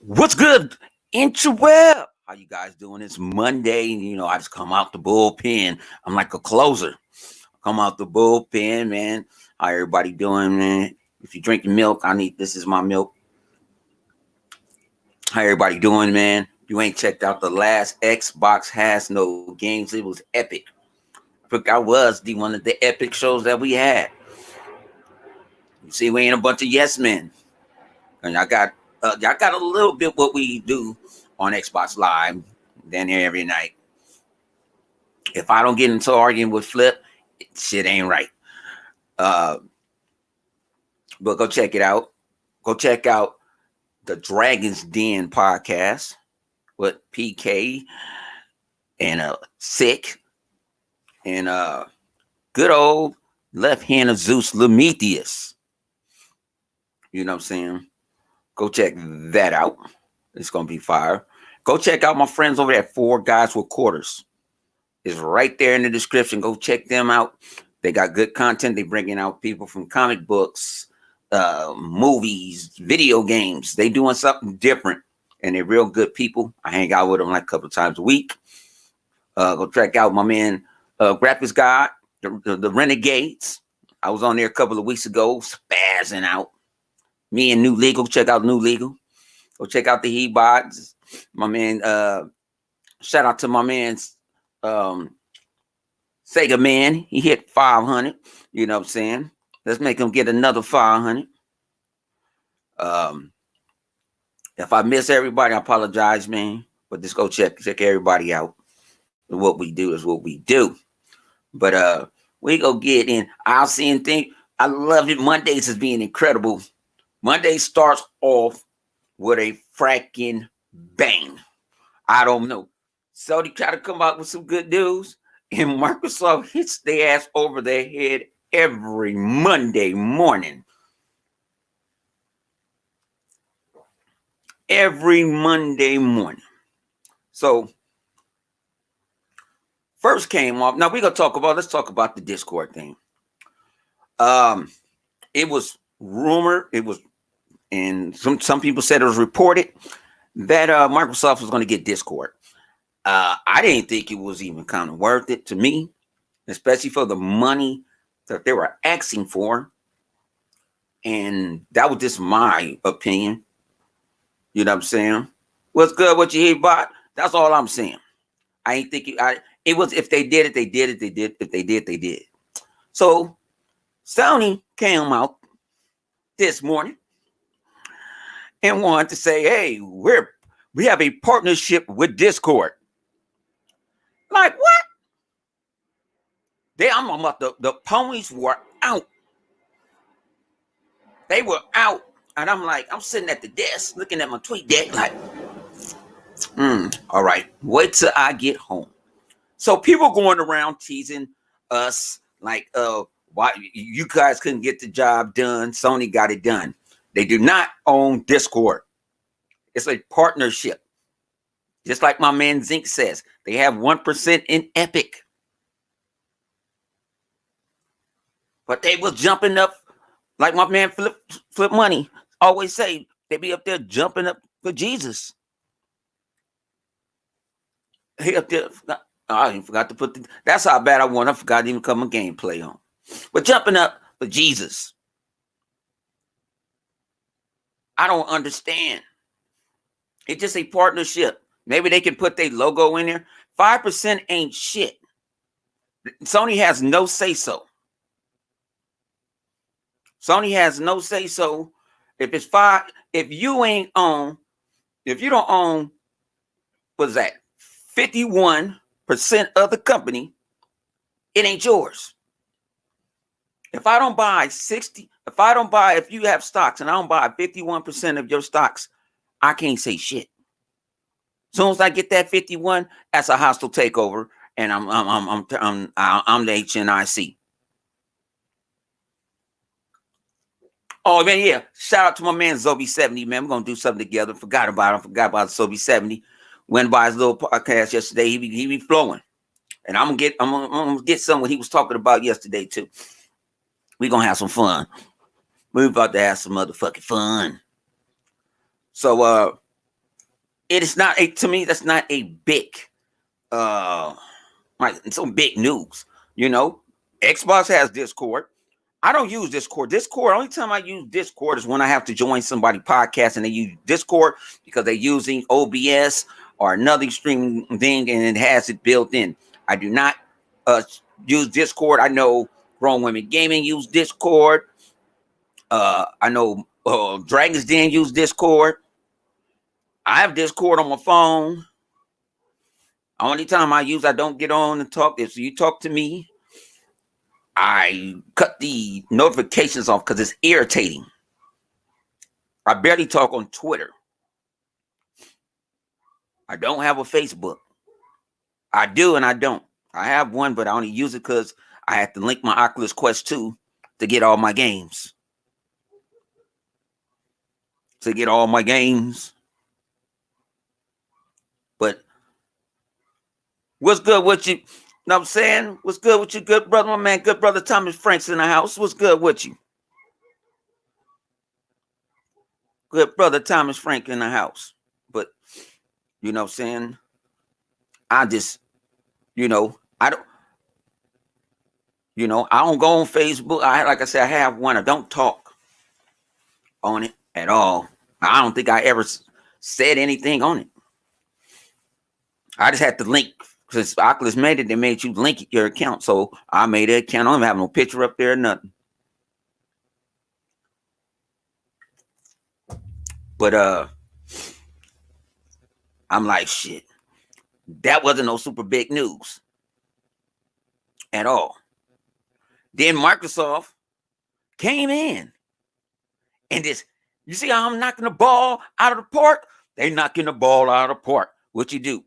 What's good, interweb? How you guys doing? It's Monday. I just come out the bullpen. I'm like a closer. Come out the bullpen, man. How everybody doing, man? If you're drinking milk, this is my milk. How everybody doing, man? You ain't checked out the last Xbox Has No Games. It was epic. I think I was the one of the epic shows that we had. You see, we ain't a bunch of yes men. And y'all got a little bit what we do on Xbox Live, then there every night. If I don't get into arguing with Flip, shit ain't right. Uh, but go check it out. Go check out the Dragon's Den podcast with PK and Sick and good old left hand of Zeus Lemetheus. You know what I'm saying? Go check that out. It's gonna be fire. Go check out my friends over at Four Guys with Quarters. It's right there in the description. Go check them out. They got good content. They bringing out people from comic books, movies, video games. They doing something different, and they're real good people. I hang out with them like a couple of times a week. Go check out my man, Graphics God, the Renegades. I was on there a couple of weeks ago, spazzing out. Me and New Legal. Check out New Legal. Go check out the He-Bots. My man, shout out to my man's Sega Man. He hit 500. You know what I'm saying? Let's make him get another 500. If I miss everybody, I apologize, man. But just go check everybody out. What we do is what we do. But we go get in. I'll see and think. I love it. Mondays is being incredible. Monday starts off with a fracking bang. I don't know. Sony try to come out with some good news, and Microsoft hits their ass over their head every Monday morning. Every Monday morning. So, first came off. Now let's talk about the Discord thing. It was rumored, and some people said it was reported that Microsoft was going to get Discord. I didn't think it was even kind of worth it to me, especially for the money that they were asking for. And that was just my opinion. You know what I'm saying? What's good? What you hear about? That's all I'm saying. I ain't think it was, if they did it, they did it. They did. If they did, they did. So Sony came out this morning and wanted to say, hey, we have a partnership with Discord. Like what? I'm about the ponies were out. They were out. And I'm like, I'm sitting at the desk looking at my tweet deck like, all right, wait till I get home. So people going around teasing us like, why you guys couldn't get the job done. Sony got it done. They do not own Discord. It's a partnership. Just like my man Zink says, they have 1% in Epic. But they was jumping up, like my man Flip Money always say, they be up there jumping up for Jesus. He up there, I forgot to put that's how bad I want. I forgot to even come a gameplay on. But jumping up for Jesus. I don't understand. It's just a partnership. Maybe they can put their logo in there. 5% ain't shit. Sony has no say-so. Sony has no say-so. If it's 5, if you don't own, what's that? 51% of the company, it ain't yours. If you have stocks and I don't buy 51% of your stocks, I can't say shit. As soon as I get that 51, that's a hostile takeover, and I'm the HNIC. Oh man, yeah. Shout out to my man Zobi70, man. We're gonna do something together. Forgot about Zobi70. Went by his little podcast yesterday. He be flowing. And I'm gonna get some what he was talking about yesterday too. We're gonna have some fun. We're about to have some motherfucking fun. So It is not a, to me, that's not a big like some big news. You know, Xbox has Discord. I don't use Discord. Discord, only time I use Discord is when I have to join somebody podcast and they use Discord because they're using OBS or another streaming thing and it has it built in. I do not uh, use Discord. I know Grown Women Gaming use Discord. I know Dragon's Den use Discord. I have Discord on my phone. Only time I don't get on and talk is you talk to me. I cut the notifications off because it's irritating. I barely talk on Twitter. I don't have a Facebook. I do and I don't. I have one, but I only use it because I have to link my Oculus Quest 2 to get all my games. But what's good with you? Know what I'm saying? What's good with you, good brother, my man? Good brother Thomas Franks in the house. What's good with you? Good brother Thomas Frank in the house. But you know what I'm saying? I just, I don't go on Facebook. Like I said, I have one. I don't talk on it at all. I don't think I ever said anything on it. I just had to link. Since Oculus made it, they made you link your account. So I made an account. I don't even have no picture up there or nothing. But I'm like, shit. That wasn't no super big news at all. Then Microsoft came in and this, you see how I'm knocking the ball out of the park? They knocking the ball out of the park. What you do?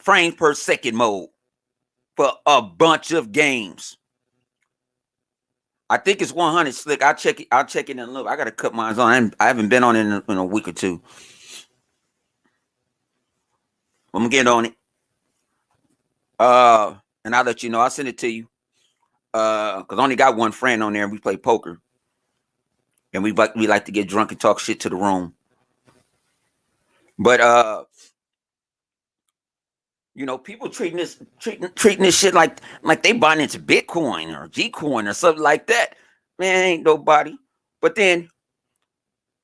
Frames per second mode for a bunch of games. I think it's 100 slick. I'll check it in a little. I got to cut mine on. I haven't been on it in a week or two. I'm going to get on it. And I'll let you know. I'll send it to you. Because I only got one friend on there and we play poker. And we like to get drunk and talk shit to the room. But people treating this shit like they buying into Bitcoin or Gcoin or something like that. Man, ain't nobody. But then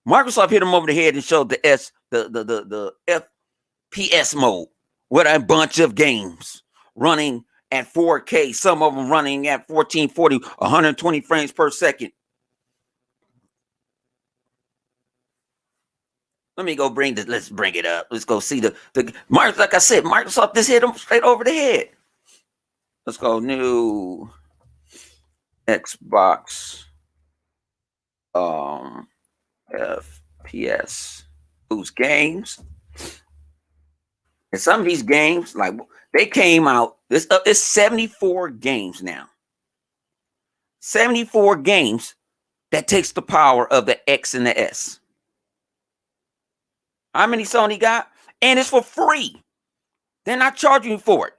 Microsoft hit them over the head and showed the FPS mode with a bunch of games running at 4K. Some of them running at 1440, 120 frames per second. Let me go let's bring it up. Let's go see the like I said, Microsoft just hit them straight over the head. Let's go new Xbox FPS boost games. And some of these games, like they came out, it's 74 games now. 74 games that takes the power of the X and the S. How many Sony got? And it's for free. They're not charging you for it.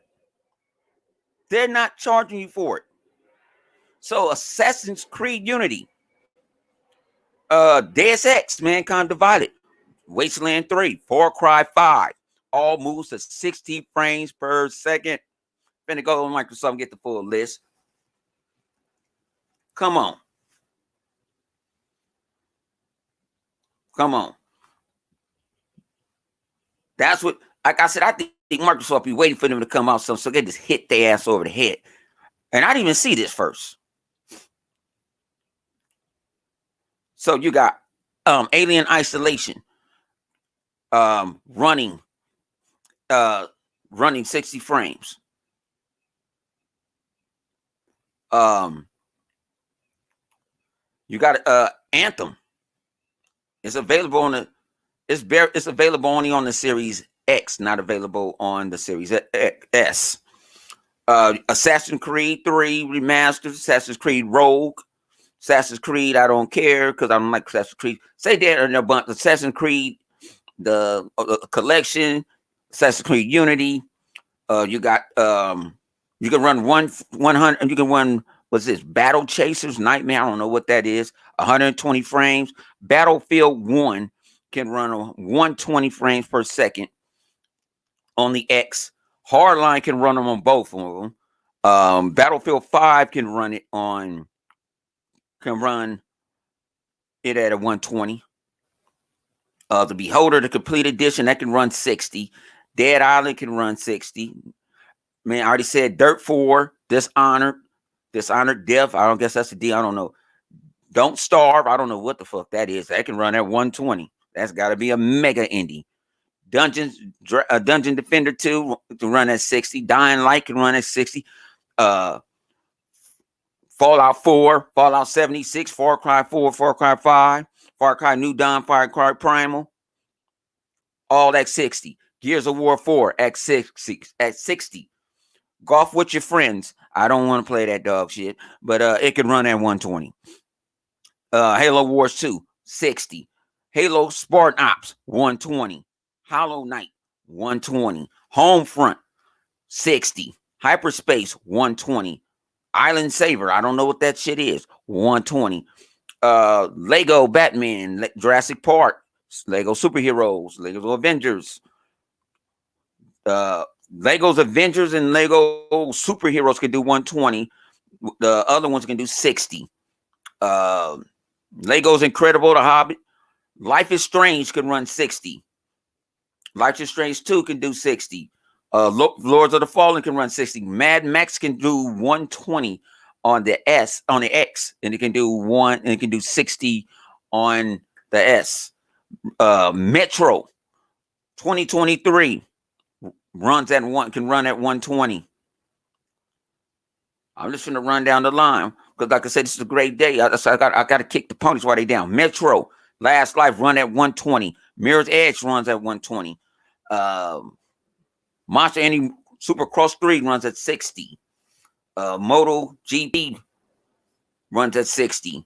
So Assassin's Creed Unity, Deus Ex, Mankind Divided, Wasteland 3, Far Cry 5, all moves to 60 frames per second. Finna go on Microsoft and get the full list. Come on. That's what, like I said, I think Microsoft be waiting for them to come out so they just hit their ass over the head. And I didn't even see this first. So you got Alien Isolation running 60 frames. You got Anthem. It's available on the it's available only on the Series X, not available on the Series S. Assassin's Creed 3 Remastered, Assassin's Creed Rogue, Assassin's Creed I don't care because I don't like Assassin's Creed. Say there in a bunch. Assassin's Creed the collection, Assassin's Creed Unity. You got you can run 100. You can run what's this? Battle Chasers Nightmare. I don't know what that is. 120 frames. Battlefield 1 can run on 120 frames per second on the X. Hardline can run them on both of them. Battlefield 5 can run it at a 120. The Beholder, the complete edition, that can run 60. Dead Island can run 60. Man, I already said Dirt 4, Dishonored, Death. I don't guess that's a D. I don't know. Don't Starve. I don't know what the fuck that is. That can run at 120. That's got to be a mega indie. Dungeon Defender 2 to run at 60. Dying Light can run at 60. Fallout 4, Fallout 76, Far Cry 4, Far Cry 5, Far Cry New Dawn, Far Cry Primal, all at 60. Gears of War 4 at 60. Golf with Your Friends. I don't want to play that dog shit, but it can run at 120. Halo Wars 2, 60. Halo Spartan Ops, 120. Hollow Knight, 120. Homefront, 60. Hyperspace, 120. Island Saver, I don't know what that shit is, 120. Lego Batman, Jurassic Park, Lego Superheroes, Lego Avengers, Lego's Avengers and Lego Superheroes can do 120. The other ones can do 60. Lego's Incredible, The Hobbit, Life is Strange can run 60. Life is Strange 2 can do 60. Lords of the Fallen can run 60. Mad Max can do 120 on the X, and it can do 60 on the S. Metro 2023 can run at 120. I'm just gonna run down the line because, like I said, this is a great day. I got to kick the ponies while they down. Metro Last Life run at 120. Mirror's Edge runs at 120. Monster Energy Supercross 3 runs at 60. Moto GP runs at 60.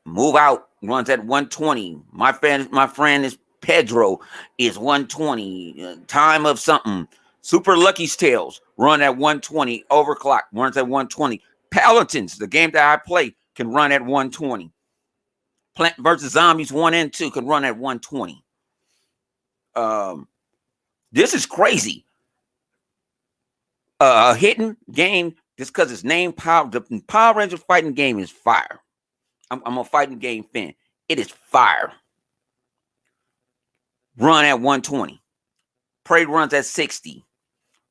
Move Out runs at 120. My friend is Pedro is 120. Time of Something. Super Lucky's Tales run at 120. Overclock runs at 120. Paladins, the game that I play, can run at 120. Plant vs. Zombies 1 and 2 can run at 120. This is crazy. A hidden game just because it's named the Power Ranger fighting game is fire. I'm a fighting game fan. It is fire. Run at 120. Prey runs at 60.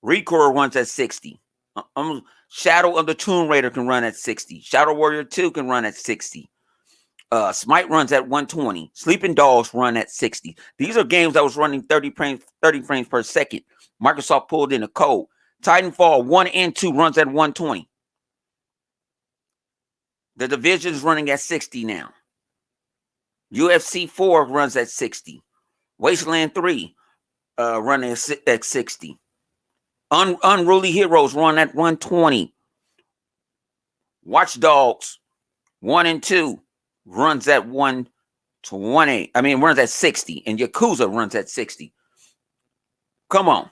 Recore runs at 60. Shadow of the Tomb Raider can run at 60. Shadow Warrior 2 can run at 60. Smite runs at 120. Sleeping Dogs run at 60. These are games that was running 30 frames per second. Microsoft pulled in a code. Titanfall 1 and 2 runs at 120. The Division is running at 60 now. UFC 4 runs at 60. Wasteland 3 running at 60. Unruly Heroes run at 120. Watch Dogs 1 and 2 runs at 120. Runs at 60. And Yakuza runs at 60. Come on.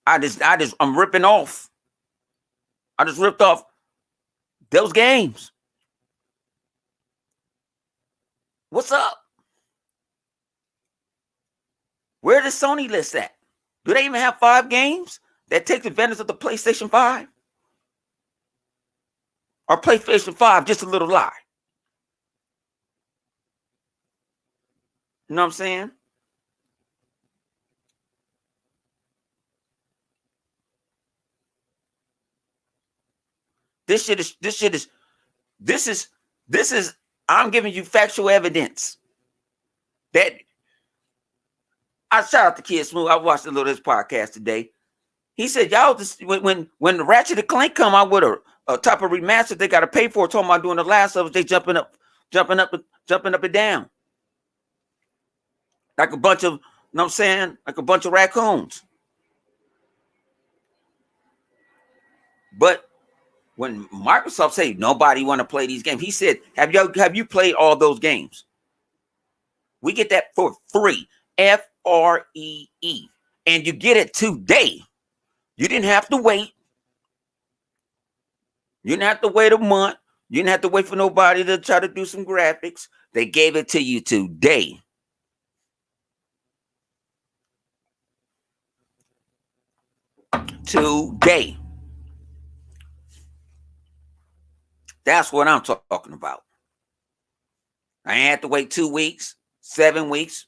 I'm ripping off. I just ripped off those games. What's up? Where does Sony list at? Do they even have 5 games that take advantage of the PlayStation 5? Or PlayStation 5 just a little lie? You know what I'm saying? This is I'm giving you factual evidence that I shout out to Kid Smooth. I watched a little of this podcast today. He said, y'all just when the Ratchet and Clank come out with a type of remaster they gotta pay for, talking about doing the Last of Us, they jumping up and down. Like a bunch of, you know what I'm saying? Like a bunch of raccoons. But when Microsoft say nobody want to play these games, he said, have you played all those games? We get that for free. FREE. And you get it today. You didn't have to wait. You didn't have to wait a month. You didn't have to wait for nobody to try to do some graphics. They gave it to you today. today. That's what I'm talking about. I ain't had to wait 2 weeks, 7 weeks,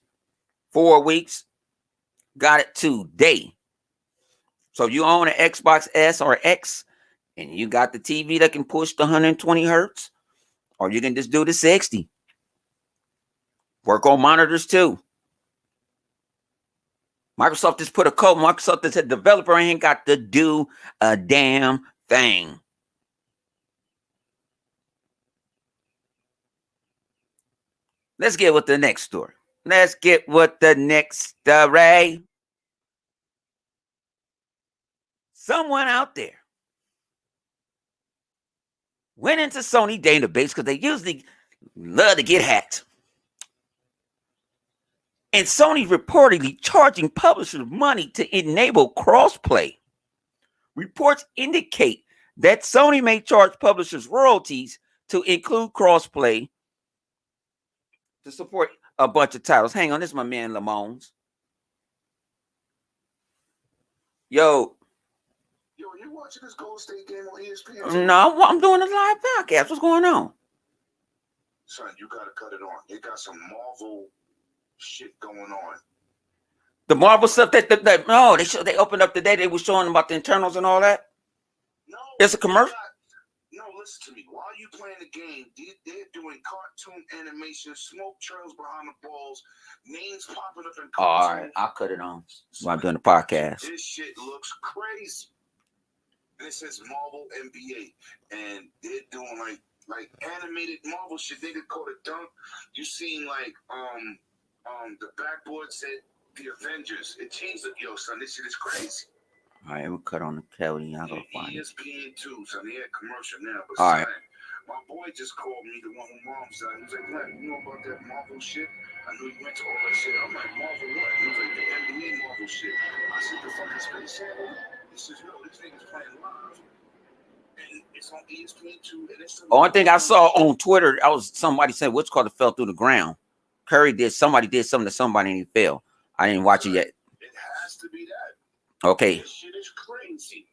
4 weeks. Got it today. So you own an Xbox S or X, and you got the TV that can push the 120 hertz, or you can just do the 60. Work on monitors too. Microsoft just put a code. Microsoft just said developer ain't got to do a damn thing. Let's get with the next story. Let's get with the next story. Someone out there went into Sony database because they usually love to get hacked. And Sony reportedly charging publishers money to enable crossplay. Reports indicate that Sony may charge publishers royalties to include crossplay to support a bunch of titles. Hang on, this is my man Lamones. Yo, you watching this Golden State game on ESPN? No, I'm doing a live podcast. What's going on? Son, you gotta cut it on. They got some Marvel shit going on. The Marvel stuff that no, they opened up today. They were showing about the internals and all that. No, it's a commercial. No, listen to me. While you playing the game, they're doing cartoon animation, smoke trails behind the balls, names popping up in cartoon. All right, I'll cut it on while I'm doing the podcast. This shit looks crazy. And it says Marvel NBA, and they're doing like animated Marvel shit. They could call it dunk. You seen like the backboard said the Avengers. It changed the son. This shit is crazy. All right, we'll cut on the Kelly. I'll go find it. ESPN too, so they had commercial now. But all right. My boy just called me, the one who mom's son. He was like, "Black, you know about that Marvel shit?" I knew he went to all that shit. I'm like, "Marvel what?" He was like, "The NBA Marvel shit." I said, "The fucking Space Channel?" He says, "Yo, this nigga's playing live, and it's on ESPN too." And it's only thing I saw on Twitter, I was somebody said what's called it fell through the ground. Somebody did something to somebody and he fell. I didn't watch it yet. It has to be that. Okay. This shit is crazy.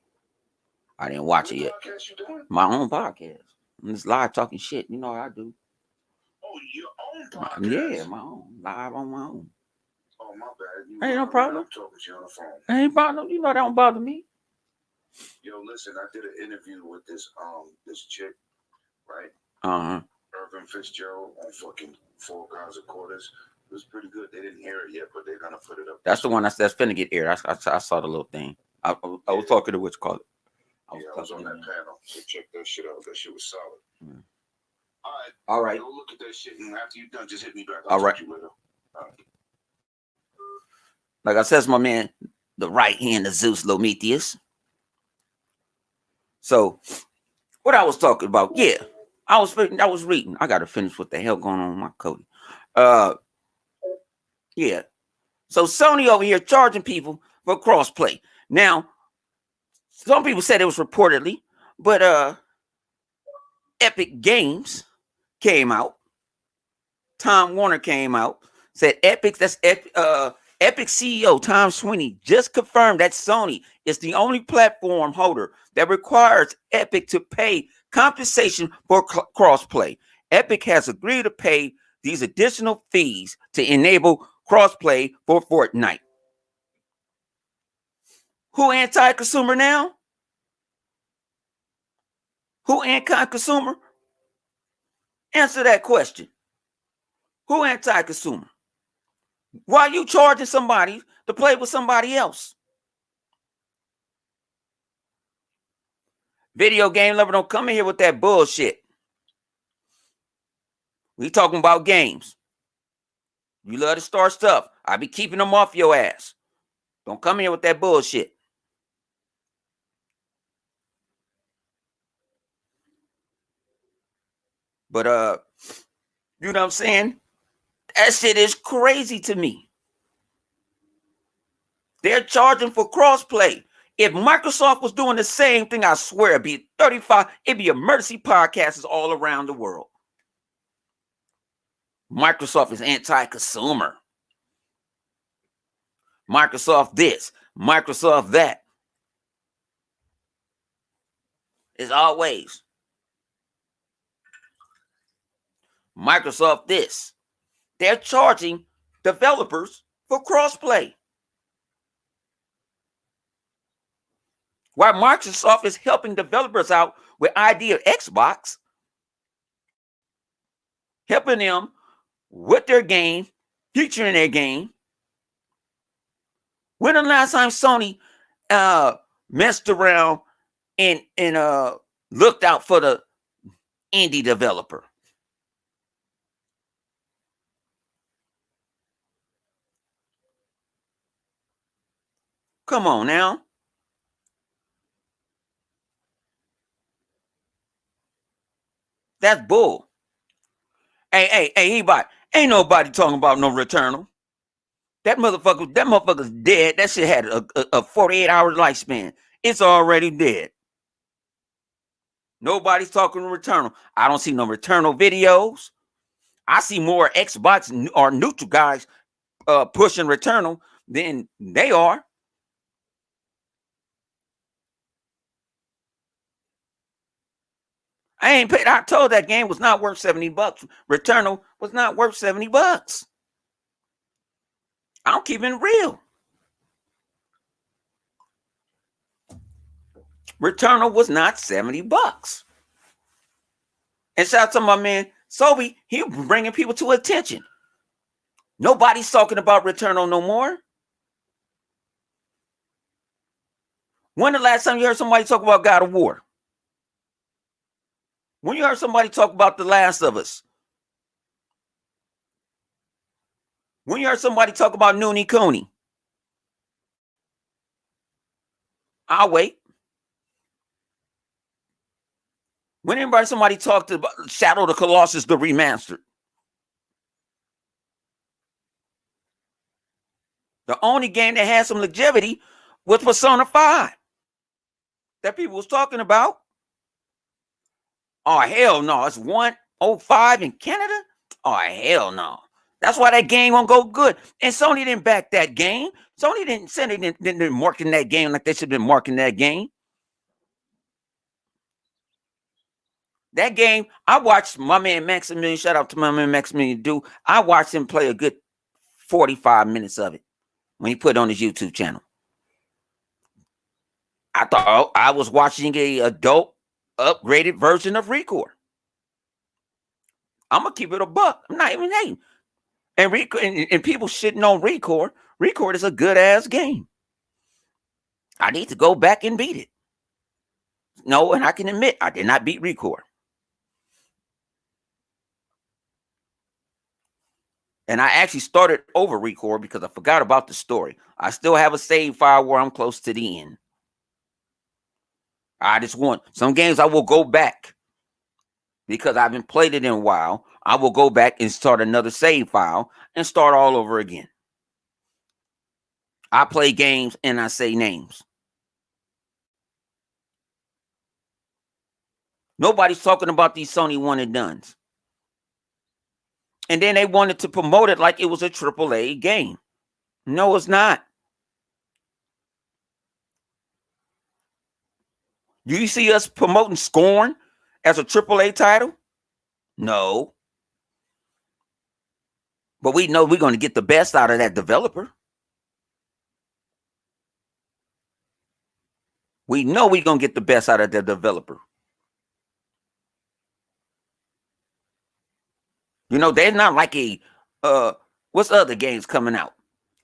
I didn't watch it yet. Podcast you doing? My own podcast. I'm just live talking shit. You know how I do. Oh, your own podcast? Yeah, my own. Live on my own. Oh, my bad. Ain't no problem. I'm talking to you on the phone. Ain't problem. You know that don't bother me. Yo, listen, I did an interview with this chick, right? Uh-huh. Irvin Fitzgerald on fucking 4 Guys and Quarters. It was pretty good. They didn't hear it yet, but they're gonna put it up. That's the one that's finna get aired. I saw the little thing. I was talking to what you call it. I was on that panel. So check that shit out. That shit was solid. Mm. All right. Go look at that shit, and after you're done, just hit me back. All right. Like I said, it's my man, the right hand of Zeus Lometheus. So, what I was talking about, yeah, I was reading. I gotta finish what the hell going on with my Cody. Yeah. So Sony over here charging people for crossplay. Now, some people said it was reportedly, but Epic Games came out. Tom Warner came out, said Epic CEO Tom Sweeney just confirmed that Sony is the only platform holder that requires Epic to pay compensation for crossplay. Epic has agreed to pay these additional fees to enable crossplay for Fortnite. Who anti-consumer now? Who anti-consumer? Answer that question. Who anti-consumer? Why are you charging somebody to play with somebody else? Video game lover, don't come in here with that bullshit. We talking about games. You love to start stuff. I be keeping them off your ass. Don't come here with that bullshit. But you know what I'm saying? That shit is crazy to me. They're charging for crossplay. If Microsoft was doing the same thing, I swear it'd be 35, it'd be emergency podcasts all around the world. Microsoft is anti-consumer. Microsoft this, Microsoft that. It's always Microsoft this. They're charging developers for crossplay. While Microsoft is helping developers out with idea Xbox, helping them with their game, featuring their game. When the last time Sony messed around and looked out for the indie developer? Come on now. That's bull. Hey, Ebot, ain't nobody talking about no Returnal. That motherfucker's dead. That shit had a 48-hour lifespan. It's already dead. Nobody's talking Returnal. I don't see no Returnal videos. I see more Xbox or neutral guys pushing Returnal than they are. I ain't paid. I told that game was not worth $70. Returnal was not worth $70. I'm keeping it real. Returnal was not $70. And shout out to my man Sobe, he bringing people to attention. Nobody's talking about Returnal no more. When the last time you heard somebody talk about God of War? When you heard somebody talk about The Last of Us? When you heard somebody talk about Noonie Cooney? I'll wait. When somebody talked about Shadow of the Colossus, the remastered? The only game that had some longevity was Persona 5 that people was talking about. Oh, hell no. It's 105 in Canada? Oh, hell no. That's why that game won't go good. And Sony didn't back that game. Sony didn't market that game like they should have been marketing that game. That game, I watched my man Maximilian, shout out to my man Maximilian Do. I watched him play a good 45 minutes of it when he put it on his YouTube channel. I thought I was watching a adult upgraded version of Recore. I'm gonna keep it a buck. I'm not even hating. And people shitting on Recore. Recore is a good ass game. I need to go back and beat it. No, and I can admit I did not beat Recore. And I actually started over Recore because I forgot about the story. I still have a save file where I'm close to the end. I just want some games I will go back because I haven't played it in a while. I will go back and start another save file and start all over again. I play games and I say names. Nobody's talking about these Sony one and dones. And then they wanted to promote it like it was a AAA game. No, it's not. Do you see us promoting Scorn as a AAA title? No. But we know we're going to get the best out of that developer. We know we're going to get the best out of the developer. You know, they're not like what's other games coming out?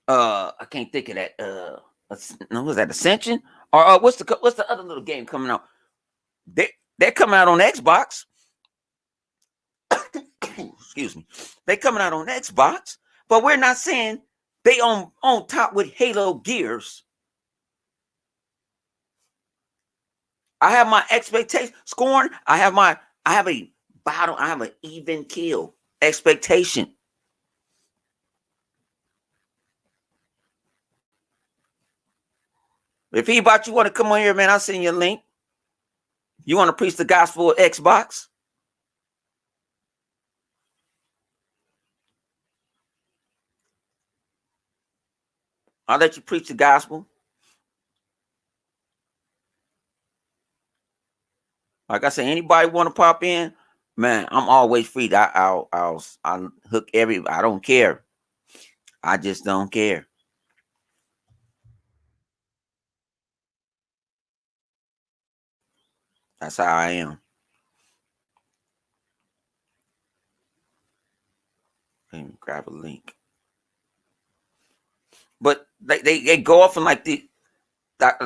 I can't think of that. Was that Ascension? Or what's the other little game coming out? They're coming out on Xbox. Excuse me. They coming out on Xbox, but we're not saying they on top with Halo Gears. I have my expectation. Scorn. I have a battle. I have an even kill expectation. If anybody you want to come on here, man, I'll send you a link. You want to preach the gospel of Xbox? I'll let you preach the gospel. Like I say, anybody want to pop in, man, I'm always free. I'll hook every. I don't care. I just don't care. That's how I am. Let me grab a link. But they go off and like they it's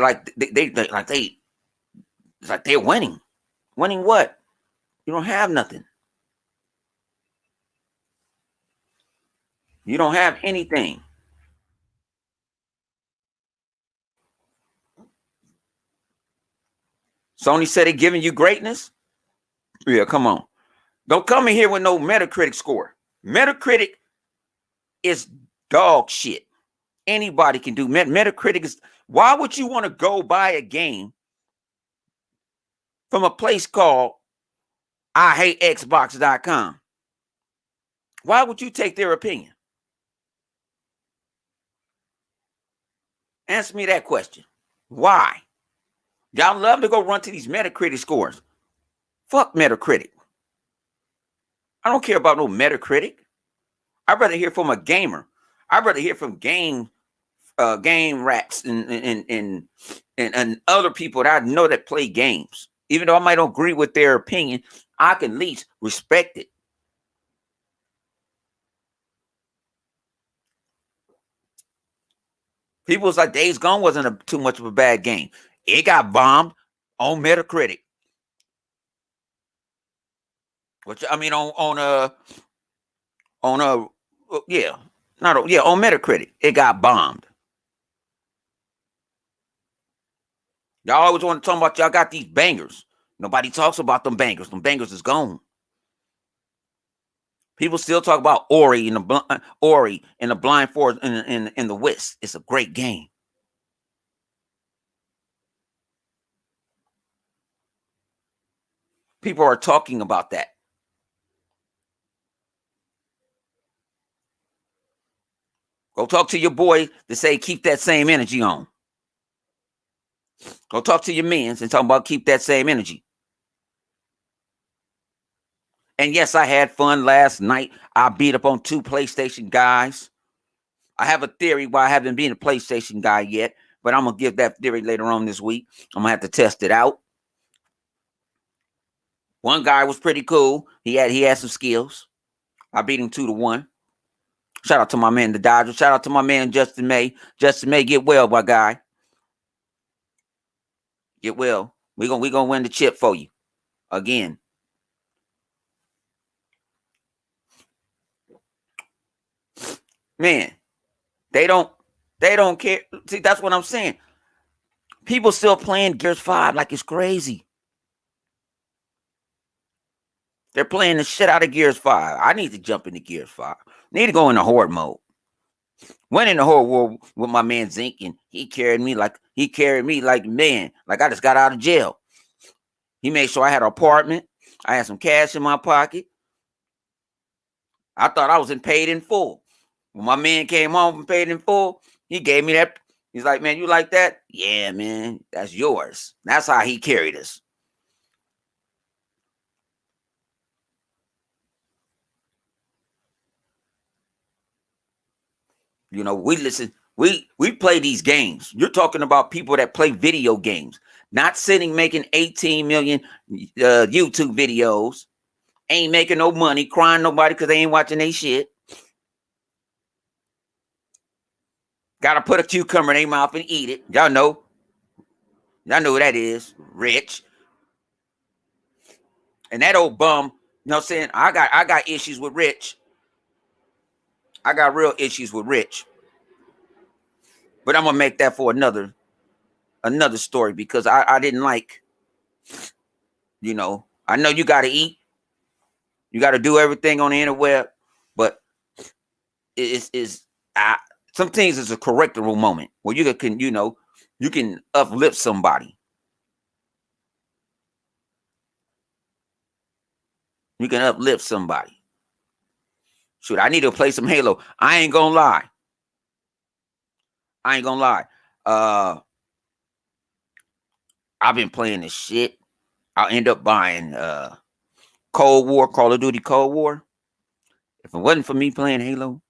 like they're winning. Winning what? You don't have nothing. You don't have anything. Sony said they're giving you greatness. Yeah, come on. Don't come in here with no Metacritic score. Metacritic is dog shit. Anybody can do Metacritic is. Why would you want to go buy a game from a place called IHateXbox.com? Why would you take their opinion? Answer me that question. Why? Y'all love to go run to these Metacritic scores. Fuck Metacritic. I don't care about no Metacritic. I'd rather hear from a gamer. I'd rather hear from game rats and other people that I know that play games. Even though I might don't agree with their opinion, I can at least respect it. People was like Days Gone wasn't too much of a bad game. It got bombed on Metacritic. Which I mean on yeah, not yeah, on Metacritic. It got bombed. Y'all always want to talk about y'all got these bangers. Nobody talks about them bangers. Them bangers is gone. People still talk about Ori in the Blind Forest in the West. It's a great game. People are talking about that. Go talk to your boy to say keep that same energy on. Go talk to your mans and talk about keep that same energy. And yes, I had fun last night. I beat up on 2 PlayStation guys. I have a theory why I haven't been a PlayStation guy yet, but I'm gonna give that theory later on this week. I'm gonna have to test it out. One guy was pretty cool. He had some skills. I beat him 2-1. Shout out to my man, the Dodgers. Shout out to my man, Justin May. Justin May, get well, my guy. Get well. We gonna win the chip for you again. Man, they don't care. See, that's what I'm saying. People still playing Gears 5 like it's crazy. They're playing the shit out of Gears 5. I need to jump into Gears 5. Need to go into horde mode. Went in the horde war with my man Zink, and he carried me like man, like I just got out of jail. He made sure I had an apartment. I had some cash in my pocket. I thought I was paid in full. When my man came home and paid in full, he gave me that. He's like, man, you like that? Yeah, man, that's yours. That's how he carried us. You know, we play these games. You're talking about people that play video games, not sitting making 18 million YouTube videos, ain't making no money, crying nobody because they ain't watching their shit. Gotta put a cucumber in their mouth and eat it. Y'all know who that is. Rich. And that old bum, you know what I'm saying? I got issues with Rich. I got real issues with Rich. But I'm gonna make that for another story because I didn't like, you know, I know you gotta eat, you gotta do everything on the interweb, but it's some things is a correctable moment where you can, you know, you can uplift somebody. You can uplift somebody. Shoot, I need to play some Halo. I ain't gonna lie. I've been playing this shit. I'll end up buying Cold War, Call of Duty Cold War. If it wasn't for me playing Halo,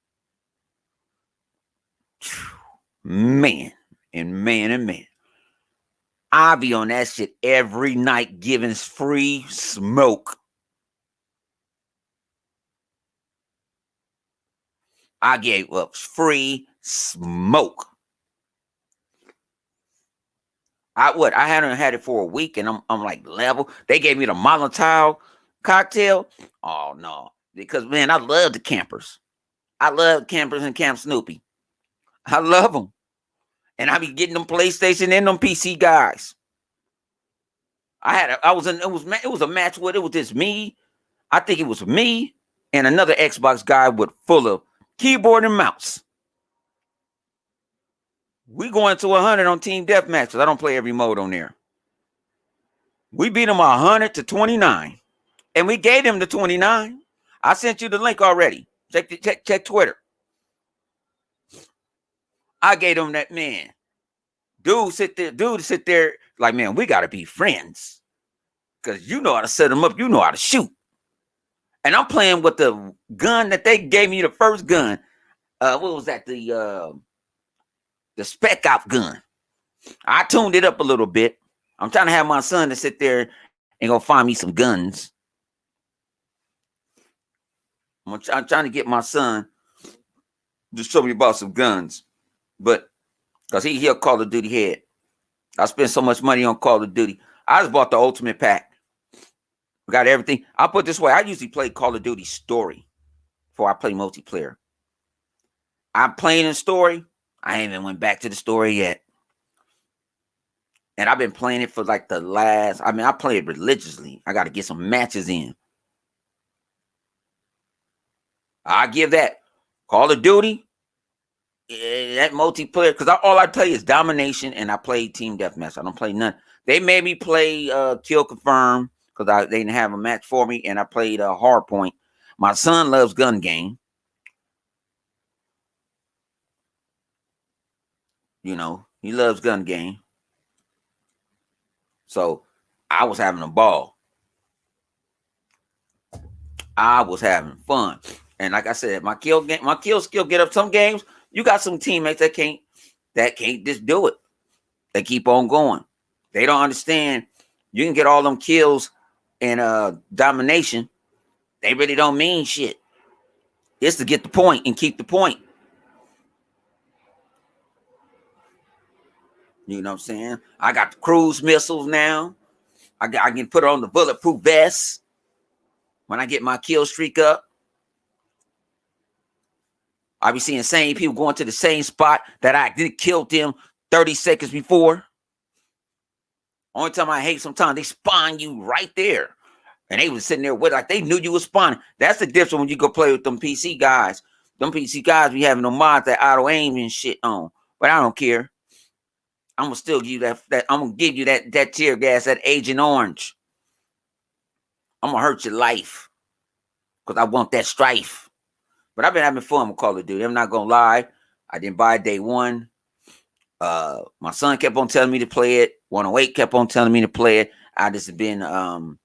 man, and man, I'll be on that shit every night giving free smoke. I gave up free smoke. I hadn't had it for a week, and I'm like level. They gave me the Molotov cocktail. Oh no, because man, I love the campers. I love campers and Camp Snoopy. I love them, and I be getting them PlayStation and them PC guys. I was in it was a match with it was just me. I think it was me and another Xbox guy with full of keyboard and mouse. We going to 100 on Team Deathmatch because I don't play every mode on there. We beat them 100-29, and we gave them the 29. I sent you the link already. Check Twitter. I gave them that, man. Dude sit there like, man, we gotta be friends because you know how to set them up. You know how to shoot. And I'm playing with the gun that they gave me, the first gun. What was that? The spec op gun. I tuned it up a little bit. I'm trying to have my son to sit there and go find me some guns. I'm trying to get my son to show me about some guns, but because he'll Call of Duty head. I spent so much money on Call of Duty. I just bought the Ultimate Pack. Got everything. I'll put it this way. I usually play Call of Duty story before I play multiplayer. I'm playing in story. I ain't even went back to the story yet. And I've been playing it for like I play it religiously. I got to get some matches in. I give that Call of Duty, that multiplayer, because all I play is domination and I play team deathmatch. I don't play none. They made me play Kill Confirm because they didn't have a match for me, and I played Hardpoint. My son loves gun game. You know, he loves gun game. So I was having a ball. I was having fun. And like I said, my kill skill get up. Some games, you got some teammates that can't just do it. They keep on going. They don't understand. You can get all them kills and domination. They really don't mean shit. It's to get the point and keep the point. You know what I'm saying? I got the cruise missiles now. I can put on the bulletproof vest when I get my kill streak up. I be seeing same people going to the same spot that I did killed them 30 seconds before. Only time I hate sometimes they spawn you right there. And they was sitting there with like they knew you was spawning. That's the difference when you go play with them PC guys. Them PC guys be having no mods that auto aim and shit on. But I don't care. I'm gonna still give you that I'm gonna give you that tear gas, that Agent Orange. I'm gonna hurt your life. Because I want that strife. But I've been having fun with Call of Duty. I'm not gonna lie. I didn't buy it day one. My son kept on telling me to play it. 108 kept on telling me to play it. I just been how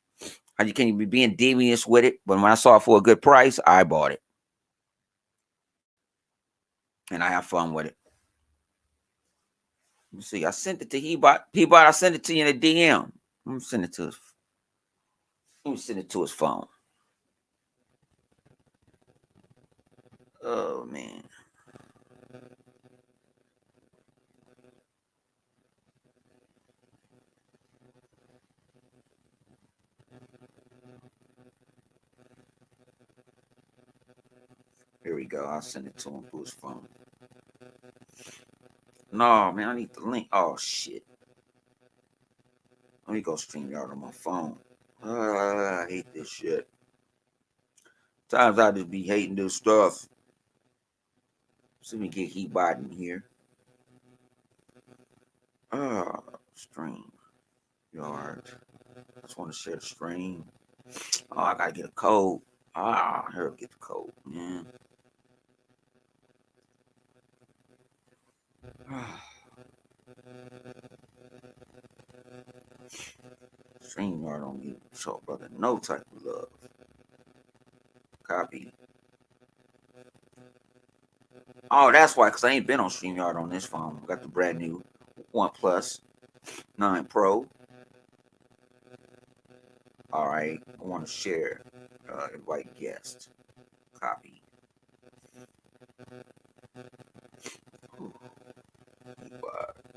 you can be being devious with it. But when I saw it for a good price, I bought it. And I have fun with it. Let me see. I sent it to Hebot. I sent it to you in a DM. Let me send it to his phone. Oh man. Here we go. I'll send it to him through his phone. No, man, I need the link. Oh shit. Let me go stream y'all on my phone. I hate this shit. Times I just be hating this stuff. So let me get Hebot in here. Stream. Yard. I just want to share the stream. Oh, I gotta get a code. Here, get the code, man. StreamYard don't give show brother no type of love. Copy. Oh, that's why, because I ain't been on StreamYard on this phone. Got the brand new OnePlus 9 Pro. All right. I want to share. Invite guest. Copy.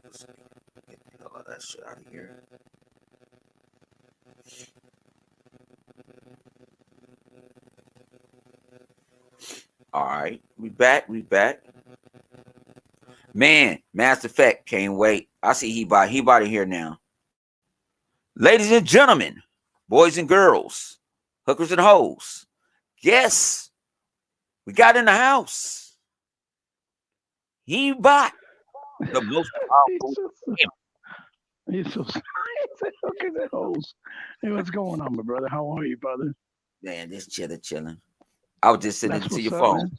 Let's get the hell out of that shit out of here. All right. We back. We back. Man, Mass Effect can't wait. I see he bought it here now. Ladies and gentlemen, boys and girls, hookers and hoes. Yes, we got in the house. He bought the most powerful game. He's so sorry. Look at that hoes. Hey, what's going on, my brother? How are you, brother? Man, this chilling. I was just sending That's it to what's your up, phone. man.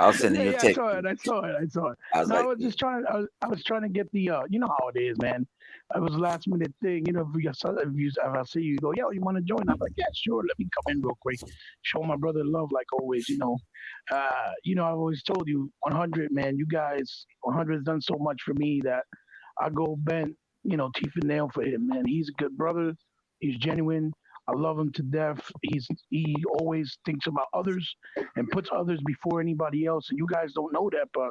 I was sending Yeah, you a yeah, I text. saw it. I saw it. I saw it. I was No, I like, was yeah, just trying. I was trying to get the. You know how it is, man. It was a last minute thing. You know, if I see you, go, yo, you want to join? I'm like, yeah, sure. Let me come in real quick. Show my brother love, like always. I've always told you, 100, man. You guys, 100 has done so much for me that I go bent, teeth and nail for him, man. He's a good brother. He's genuine. I love him to death. He always thinks about others and puts others before anybody else. And you guys don't know that, but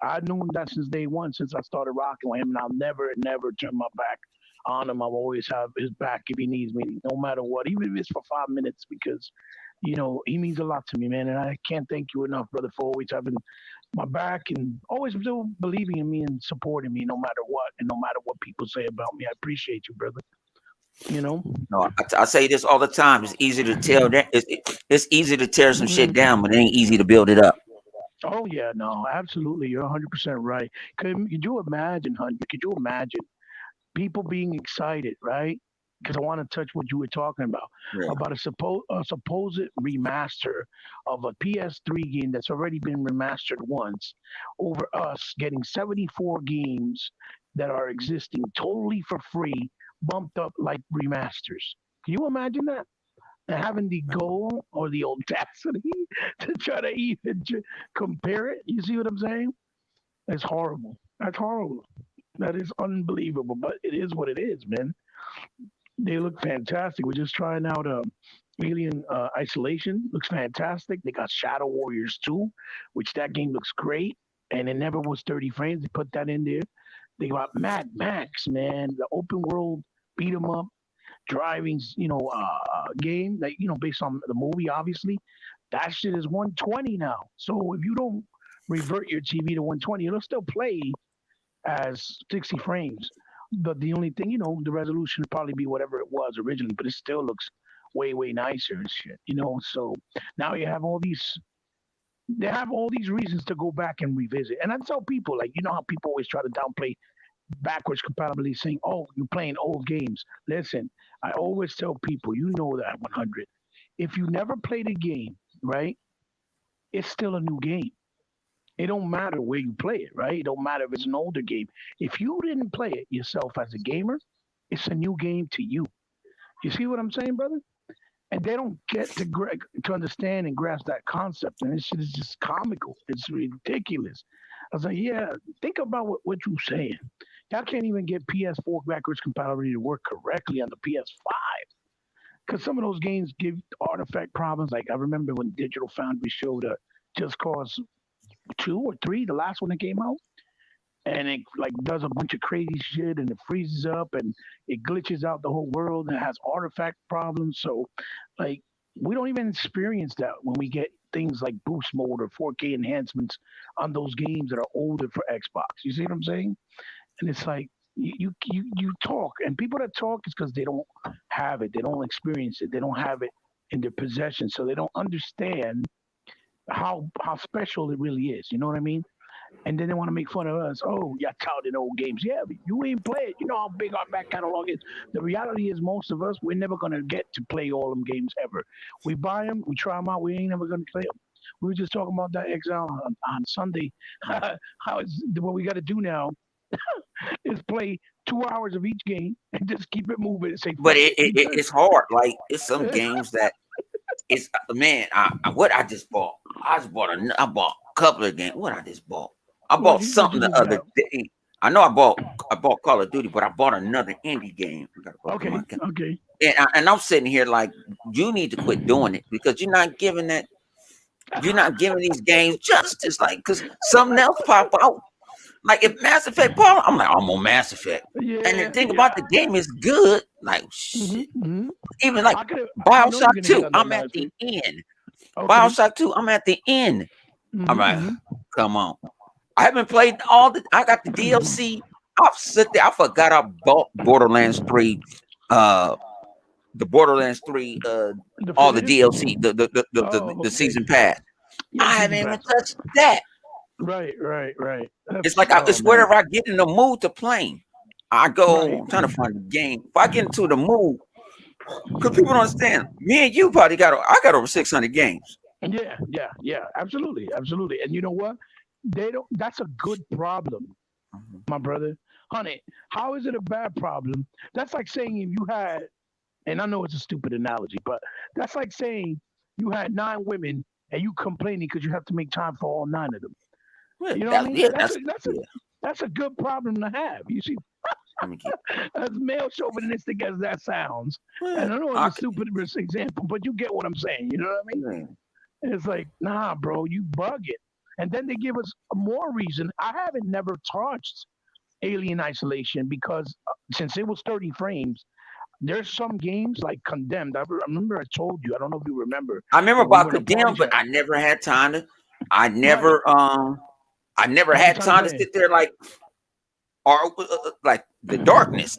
I knew that since day one, since I started rocking with him, and I'll never turn my back on him. I'll always have his back if he needs me, no matter what, even if it's for 5 minutes, because he means a lot to me, man. And I can't thank you enough, brother, for always having my back and always still believing in me and supporting me, no matter what, and no matter what people say about me. I appreciate you, brother. You know. no, I say this all the time. It's easy to tell that it's easy to tear some shit Mhm. down, but it ain't easy to build it up. Oh yeah, no, absolutely. You're 100% right. Could you imagine, hun? Could you imagine people being excited, right? Because I want to touch what you were talking Yeah. about a supposed remaster of a PS3 game that's already been remastered once, over us getting 74 games that are existing totally for free, bumped up like remasters. Can you imagine that? And having the goal or the audacity to try to even compare it. You see what I'm saying? It's horrible. That's horrible. That is unbelievable, but it is what it is, man. They look fantastic. We're just trying out Alien Isolation. Looks fantastic. They got Shadow Warriors 2, which that game looks great, and it never was 30 frames. They put that in there. They got Mad Max, man, the open world beat 'em up driving, game that based on the movie. Obviously, that shit is 120 now. So if you don't revert your TV to 120, it'll still play as 60 frames. But the only thing, the resolution will probably be whatever it was originally, but it still looks way nicer and shit. So now they have all these reasons to go back and revisit. And I tell people, like, how people always try to downplay backwards compatibility, saying, "Oh, you're playing old games." Listen, I always tell people, you know that 100. If you never played a game, right, it's still a new game. It don't matter where you play it, right? It don't matter if it's an older game. If you didn't play it yourself as a gamer, it's a new game to you. You see what I'm saying, brother? And they don't get to understand and grasp that concept, and this shit is just comical. It's ridiculous. I was like, yeah, think about what you're saying. Y'all can't even get PS4 backwards compatibility to work correctly on the PS5 because some of those games give artifact problems. Like I remember when Digital Foundry showed Just Cause 2 or 3, the last one that came out, and it like does a bunch of crazy shit and it freezes up and it glitches out the whole world and it has artifact problems. So like we don't even experience that when we get things like boost mode or 4K enhancements on those games that are older for Xbox. You see what I'm saying? And it's like you talk, and people that talk is because they don't have it, they don't experience it, they don't have it in their possession, so they don't understand how special it really is. You know what I mean? And then they want to make fun of us. Oh, you're touting old games. Yeah, but you ain't play it. You know how big our back catalog is. The reality is, most of us, we're never gonna get to play all them games ever. We buy them, we try them out. We ain't never gonna play them. We were just talking about that Exile on Sunday. How it's what we got to do now is play 2 hours of each game and just keep it moving and say But fuck it. it's hard. Like it's some games that it's man. What I just bought. I bought a couple of games. What I just bought. I bought What something you the just other got? day. I bought Call of Duty, but I bought another indie game. I gotta go through my Okay, account. okay. And I'm sitting here like you need to quit doing it because you're not giving these games justice. Like because something else pop out. Like if Mass Effect pop, I'm like I'm on Mass Effect. And the Yeah, thing yeah. about the game is good. Like shit. Hmm. Even like I know you're Bioshock gonna get 2, on that I'm at last the week. end. Okay. Bioshock 2, I'm at the end. I'm like, Hmm. come on. I haven't played I got the Hmm. DLC. I've sit there. I forgot I bought Borderlands 3, uh the Borderlands 3, all the Definitive. DLC, Oh, the okay. season pass. Yeah, I haven't season even pass. touched that. Right, right, right. It's That's like oh it's man. wherever I get in the mood to play. I go, Right. I'm trying to find the game. If I get into the mood, because people don't understand. Me and you probably I got over 600 games. Yeah, yeah, yeah. Absolutely, absolutely. And you know what? They don't. That's a good problem, Mhm. my brother. Honey, how is it a bad problem? That's like saying if you had, and I know it's a stupid analogy, but that's like saying you had 9 women and you complaining because you have to make time for all 9 of them. Yeah, You know what I mean? that's yeah. That's a good problem to have. You see, Let me get. as male chauvinistic as that sounds, Yeah, and I know it's I a stupid example, but you get what I'm saying. You know what I mean? can, And it's like, nah, bro, you bug it. And then they give us more reason. I haven't never touched Alien Isolation because since it was 30 frames, there's some games like Condemned. I remember I told you. I don't know if you remember I remember when we about were in a party Condemned, but chat. I never had time to. I Right. never I never Had the had time to time to play it. sit there like or like the darkness.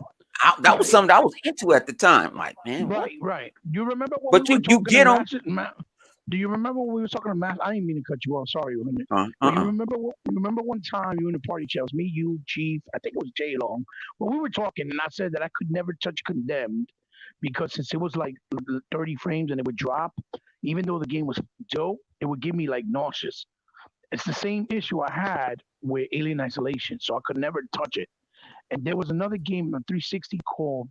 That was Right. something I was into at the time. Like man, what? Right. Right. You remember when we But were you talking to get them. Master? Do you remember when we were talking to Master? I didn't mean to cut you off. Sorry, Limit. But Uh. you remember one time you were in the party chat? It was me, you, Chief. I think it was Jay Long. But we were talking, and I said that I could never touch Condemned because since it was like 30 frames and it would drop, even though the game was dope, it would give me like nauseous. It's the same issue I had with Alien Isolation, so I could never touch it. And there was another game on 360 called,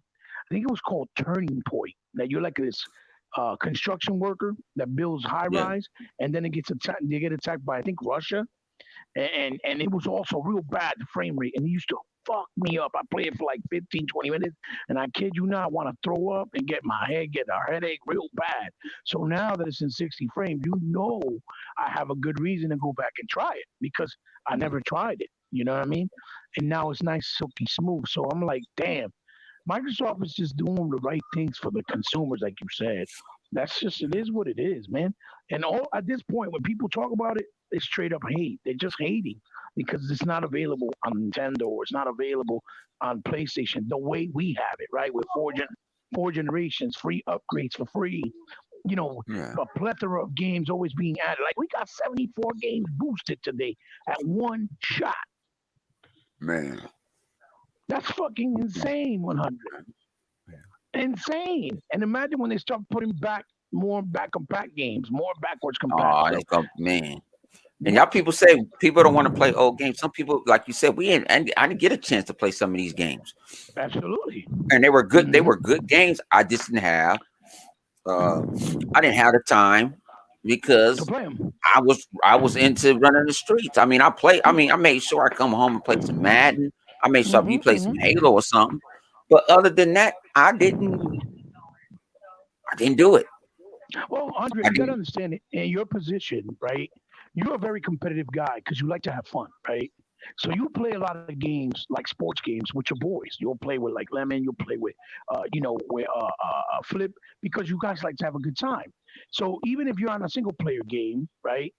I think it was called Turning Point. That you're like this construction worker that builds high Yeah. rise, and then it gets attacked. They get attacked by I think Russia, and it was also real bad the frame rate, and it used to fuck me up. I played it for like 15, 20 minutes, and I kid you not, I want to throw up and get a headache real bad. So now that it's in 60 frames, you know I have a good reason to go back and try it because I never tried it. You know what I mean? And now it's nice, silky smooth. So I'm like, damn, Microsoft is just doing the right things for the consumers, like you said. That's just it is what it is, man. And all at this point, when people talk about it, it's straight up hate. They're just hating because it's not available on Nintendo or it's not available on PlayStation the way we have it, right? With four generations, free upgrades for free. You know, Yeah. a plethora of games always being added. Like we got 74 games boosted today at one shot. Man. That's fucking insane. 100. Insane. And imagine when they start putting back more back compact games, more backwards compact. Oh, So they go man. And y'all what? people say people don't want to play old games. Some people, like you said, I didn't get a chance to play some of these games, Absolutely. and they were good. They Hmm. were good games. I just didn't have. Uh, I didn't have the time To because play them. I was into running the streets. I mean, I play. I mean, I made sure I come home and play some Madden. I made sure you Hmm. play some Hmm. Halo or something. But other than that, I didn't. I didn't do it. Well, Andre, I you got to didn't. understand it. In your position, right? You're a very competitive guy because you like to have fun, right? So you play a lot of games like sports games with your boys. You'll play with like Lemon. You'll play with, with Flip because you guys like to have a good time. So even if you're on a single player game, right?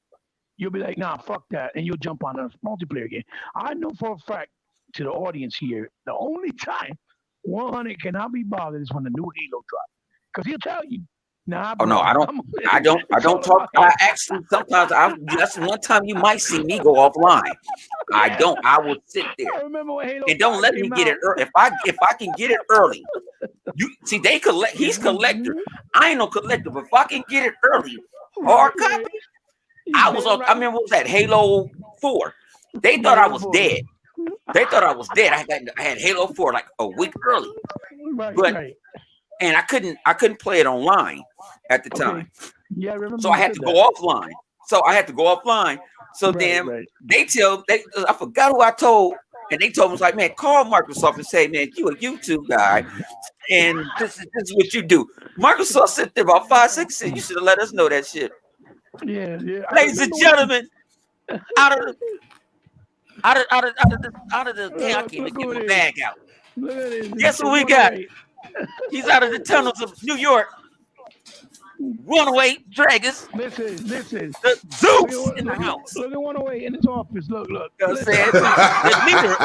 You'll be like, nah, fuck that, and you'll jump on a multiplayer game. I know for a fact to the audience here, the only time 100 cannot be bothered is when the new Halo drops. Because he'll tell you, nah, Oh no, bro, I don't. I'm I it's don't all talk. about I Halo. actually sometimes I that's one time you might see me go offline. I Yeah, don't. I will sit there I remember when Halo and don't 5 let me came get it out. early. If I can get it early, you see they collect. He's collector. I ain't no collector, but if I can get it early, Right, hard right. copy. You I was damn on. I right. mean, what was that? Halo 4. They Yeah, thought I Halo was 4. dead. They thought I was dead. I had Halo 4 like a week early, Right, but right. and I couldn't play it online at the Okay. time, Yeah, I remember so I you had said to go that. offline. So I had to go offline. So Right, then right. I forgot who I told, and they told me, was like, man, call Microsoft and say, man, you a YouTube guy, and this is what you do. Microsoft sit there about 5, 6 said, you should have let us know that shit. Yeah, yeah. I Ladies and remember when I. gentlemen, out of the out of the damn, I can't even Look get who my it is. bag out. Look at this. Guess who It's we got? 108. He's out of the tunnels of New York. Runaway Dragons, Listen. the Look Zeus at in the look at house. look at 108 in his office. Look. You know what I'm Listen, saying? The leader,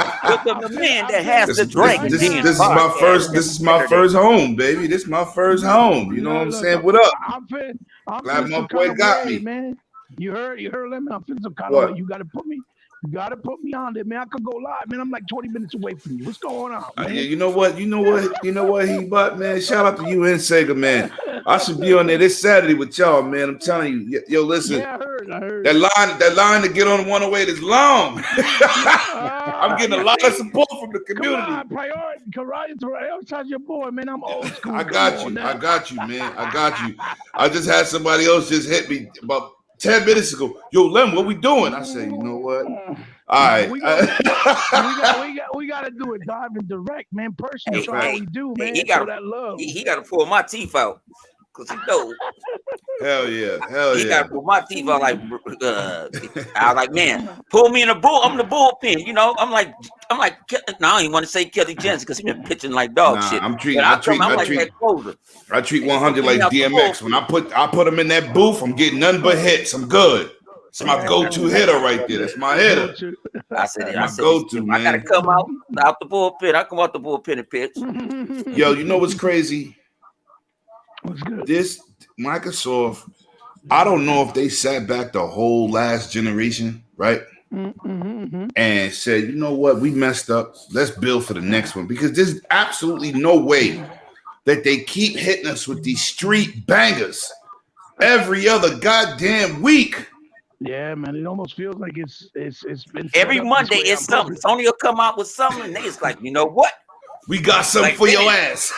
the man that has I'm the telling you Dragon right This Den now. is my podcast first. This every is my Saturday. first home, baby. This is my first home. You know what I'm Look, saying? What up? I'm Glad feeling my some kind boy of got way, me. man. You heard, Lemon. I'm feeling some kind of way. What? You gotta put me on there, man. I could go live, man. I'm like 20 minutes away from you. What's going on, Yeah, man? you know what? He but man. Shout out to you and Sega, man. I should be on there this Saturday with y'all, man. I'm telling you, yo, listen. Yeah, I heard. That line to get on 108 is long. I'm getting You a lot of see? support from the Come community. on, prioritize your boy, man. I'm old school. I Come got on you. now. I got you, man. I got you. I just had somebody else just hit me about 10 minutes ago. Yo, Lem, what we doing? I said, you know what? All Nah, right. we gotta do it live and direct, man. Personal. Hey, Show how hey, we do, hey, man. Show that love. he got to pull my teeth out because he know Hell yeah. Hell he got yeah. to pull my teeth out. Like I was like, man, pull me in the bull. I'm the bullpen. You know, I'm like, no, I don't even want to say Kelly Jensen because he been pitching like dog Nah, shit. But I'm like treat that closer. I treat And so 100 get me like out the DMX. When bullpen. I put him in that booth, I'm getting nothing but hits. I'm good. It's my go-to hitter right there. That's my Go hitter. to. That's I my said, go-to, I gotta man. come out the bullpen. I come out the bullpen and pitch. Yo, you know what's crazy? What's good? This Microsoft, I don't know if they sat back the whole last generation, right? And said, you know what, we messed up. Let's build for the next one. Because there's absolutely no way that they keep hitting us with these street bangers every other goddamn week. Yeah, man. It almost feels like it's been set Every up Monday this way on it's something. purpose. Sony will come out with something, and it's like, you know what? We got something Like, for your man. ass.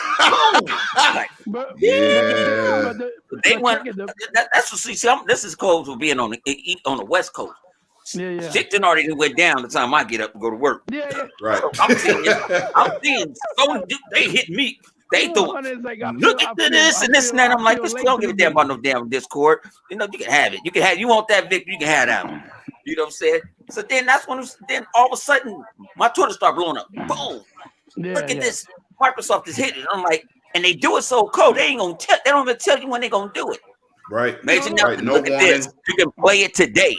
Like, But Yeah. they but went. check it, That's what see. This is cold for being on the West Coast. yeah. Shit done already went down the time I get up and go to work. Yeah. Right. So I'm seeing Sony. They hit me. They do. It's like Look at this and this and that. I'm like, this don't give a damn about no damn Discord. You know, you can have it. You want that victory, you can have that one. You know what I'm saying? So then that's when then all of a sudden my Twitter started blowing up. Boom. Look at this. Microsoft is hitting. I'm like, and they do it so cold. They ain't gonna tell. They don't even tell you when they're gonna do it. Right. Major Right. Nelson, No look at this. warning. You can play it today.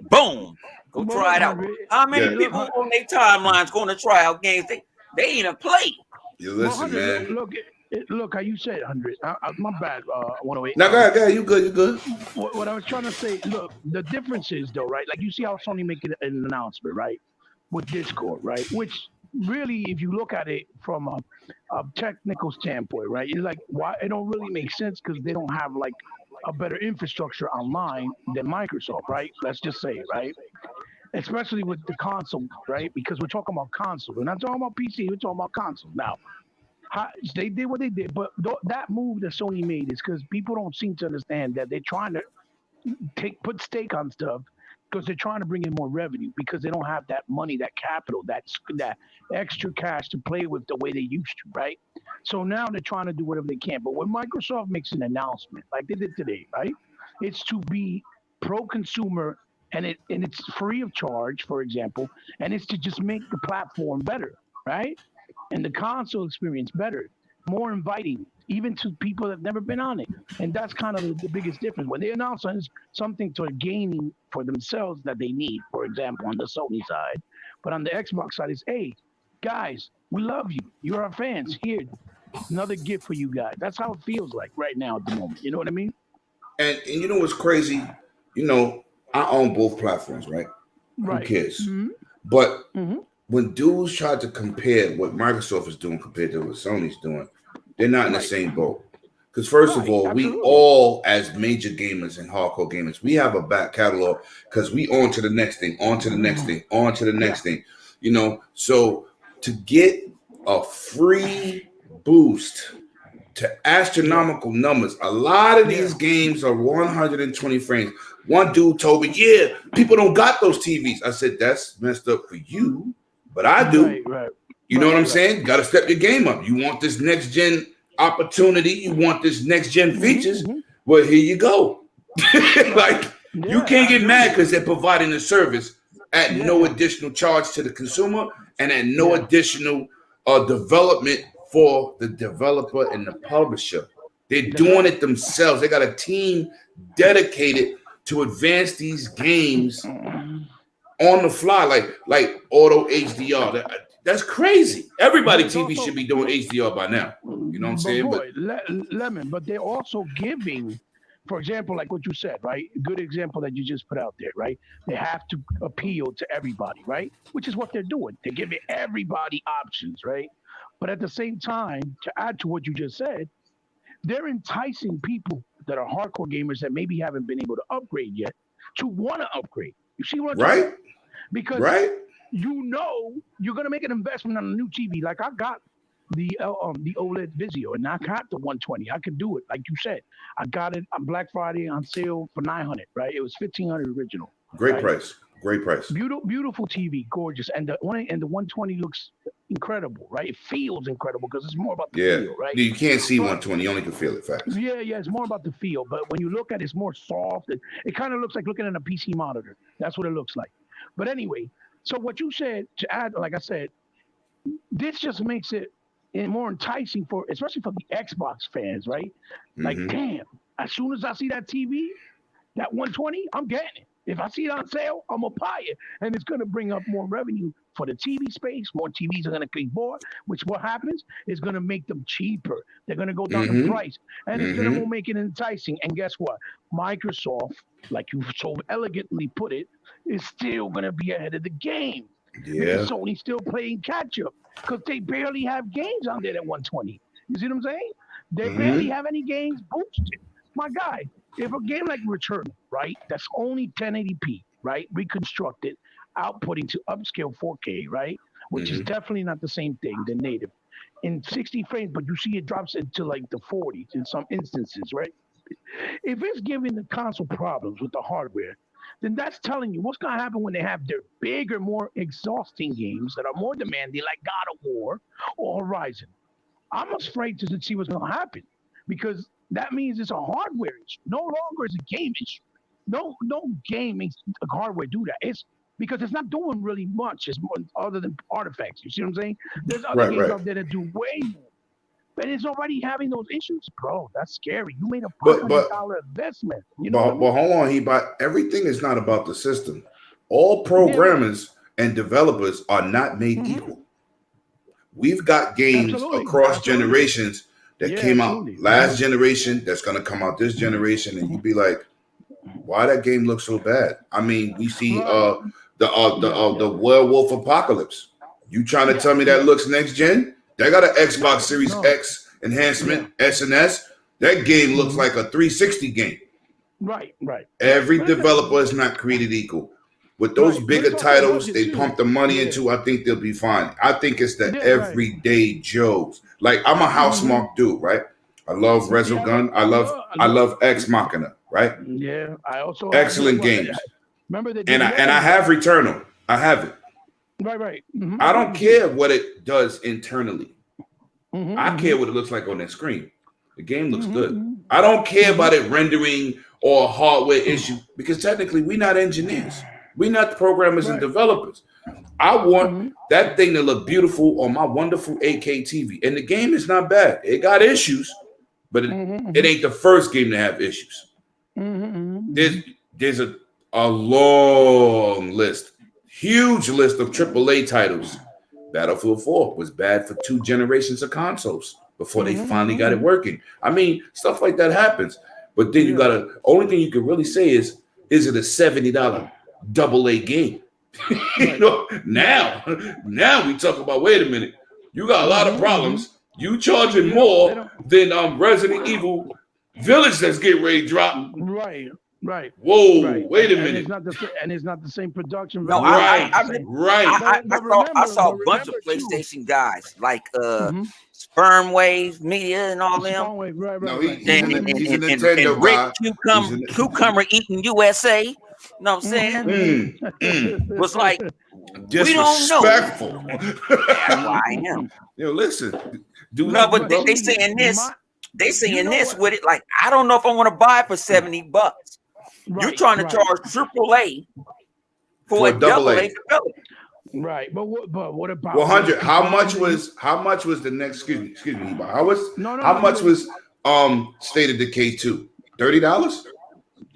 Boom. Go Well, try it out. How many Yeah. people on their timelines going to try out games? They ain't even play. You listen, man. Look how you said 100. My bad. 108. Now, go ahead. You good. You good. What I was trying to say, look, the difference is though, right? Like you see how Sony making an announcement, right, with Discord, right? Which really, if you look at it from a technical standpoint, right, it's like why it don't really make sense because they don't have like a better infrastructure online than Microsoft, right? Let's just say, right? Especially with the console, right? Because we're talking about console. We're not talking about PC. We're talking about console now. They did what they did, but that move that Sony made is because people don't seem to understand that they're trying to put stake on stuff because they're trying to bring in more revenue because they don't have that money, that capital, that extra cash to play with the way they used to, right? So now they're trying to do whatever they can. But when Microsoft makes an announcement like they did today, right? It's to be pro-consumer and it's free of charge, for example, and it's to just make the platform better, right? And the console experience better, more inviting, even to people that have never been on it. And that's kind of the biggest difference. When they announce something to gaining for themselves that they need, for example, on the Sony side, but on the Xbox side, is hey, guys, we love you. You're our fans. Here, another gift for you guys. That's how it feels like right now at the moment. You know what I mean? And you know what's crazy? You know, I own both platforms, right? Right. Who cares? Mm-hmm. But Mm-hmm. when dudes try to compare what Microsoft is doing compared to what Sony's doing, they're not in the Right. same boat. Because first of Right, all, we absolutely. all, as major gamers and hardcore gamers, we have a back catalog because we on to the next thing, on to the next thing, on to the next thing. So to get a free boost to astronomical numbers, a lot of these games are 120 frames. One dude told me, yeah, people don't got those TVs. I said, that's messed up for you, but I do. You know what I'm saying? Got to step your game up. You want this next gen opportunity, you want this next gen features, well, here you go. Like, you can't get mad because they're providing a service at no additional charge to the consumer and at no additional development for the developer and the publisher. They're doing it themselves. They got a team dedicated to advance these games on the fly, like auto HDR. That's crazy. Everybody TV should be doing HDR by now. You know what I'm saying? Lemon, but they're also giving, for example, like what you said, right? Good example that you just put out there, right? They have to appeal to everybody, right? Which is what they're doing. They're giving everybody options, right? But at the same time, to add to what you just said, they're enticing people that are hardcore gamers that maybe haven't been able to upgrade yet to want to upgrade. You see what I'm talking about? Because you're going to make an investment on a new TV. Like I got the OLED Vizio, and I got the 120. I could do it, like you said. I got it on Black Friday on sale for $900. Right? It was $1,500 original. Great price. Beautiful TV, gorgeous, and the 120 looks incredible, right? It feels incredible because it's more about the feel, right? You can't see 120, you only can feel it fast. Yeah, it's more about the feel. But when you look at it, it's more soft. It kind of looks like looking at a PC monitor. That's what it looks like. But anyway, so what you said, to add, like I said, this just makes it more enticing for, especially for the Xbox fans, right? Like, damn, as soon as I see that TV, that 120, I'm getting it. If I see it on sale, I'm going to buy it. And it's going to bring up more revenue for the TV space. More TVs are going to be bought, which what happens is going to make them cheaper. They're going to go down the price. And it's going to make it enticing. And guess what? Microsoft, like you so elegantly put it, is still going to be ahead of the game. Because Sony's still playing catch-up. Because they barely have games on there at 120. You see what I'm saying? They barely have any games boosted. My guy, if a game like Returnal, right, that's only 1080p, right, reconstructed, outputting to upscale 4K, right, which is definitely not the same thing than native, in 60 frames, but you see it drops into like the 40s in some instances, right? If it's giving the console problems with the hardware, then that's telling you what's going to happen when they have their bigger, more exhausting games that are more demanding, like God of War or Horizon. I'm afraid to see what's going to happen because that means it's a hardware issue. No longer is a game issue. No game makes hardware do that. It's because it's not doing really much. It's more other than artifacts. You see what I'm saying? There's other games out there that do way more. But it's already having those issues, bro. That's scary. You made a $500 investment. You know but hold on, but everything is not about the system. All programmers and developers are not made equal. We've got games across generations that came out last generation that's going to come out this generation, and you'd be like, why that game looks so bad? I mean, we see the Werewolf Apocalypse. You trying to tell me that looks next gen? They got an Xbox Series X enhancement, SNS. That game looks like a 360 game. Right. Every developer is not created equal. With those bigger titles, they pump the money into, I think they'll be fine. I think it's the everyday Joes. Like, I'm a housemark dude, right? I love Resogun. I love Ex Machina, right? Yeah, I also excellent games. Remember that? And I have Returnal. I have it. Right. I don't care what it does internally. I care what it looks like on that screen. The game looks good. I don't care about it rendering or a hardware issue because technically we're not engineers. We're not programmers and developers. I want that thing to look beautiful on my wonderful 8K TV. And the game is not bad. It got issues, but it ain't the first game to have issues. There's a long list, huge list of AAA titles. Battlefield 4 was bad for 2 generations of consoles before they finally got it working. I mean, stuff like that happens. But then you gotta, only thing you can really say is it a $70 AA game? You know, now we talk about, wait a minute, you got a lot of problems. You charging more than Resident Evil Village that's getting ready to drop. Right. Right. Whoa, Right. wait a And minute. it's not the same. And it's not the same production No, value. It's Right, not the same. right. I But saw a bunch of remember too. PlayStation guys like Mm-hmm. Sperm Wave Media and all them, Spawn Wave. Right. No, Right. Right. he's a and Nintendo Rick guy. He's a Cucumber Eating USA. You know what I'm saying? Was like, we don't know. disrespectful. That's why I am. Listen, do No, something, but bro. they saying this. My, They you saying know this what? with it. Like, I don't know if I want to buy it for $70. You're Right. trying to Right. charge AAA for For a a double double A. A development. Right. But what about 100. How much finding- was the next? Excuse me. No. How No. much was State of Decay 2? $30?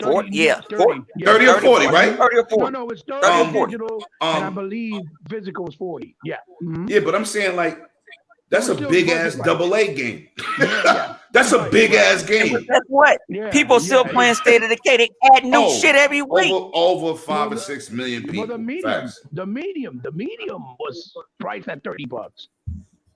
30, Yeah, 30, yeah, 30 or 40, right? 30 or 40. No, it's 30 30 or 40. digital, and I believe physical was 40. Yeah. Mhm. Yeah, but I'm saying like that's It a was still big budget ass price. double A game. Yeah. That's a Right, big right. ass But game. guess what? Yeah. People still yeah. playing State of Decay. They add new shit every week. Over 5 Well, or 6 million people. Well, the medium Facts. was priced at $30.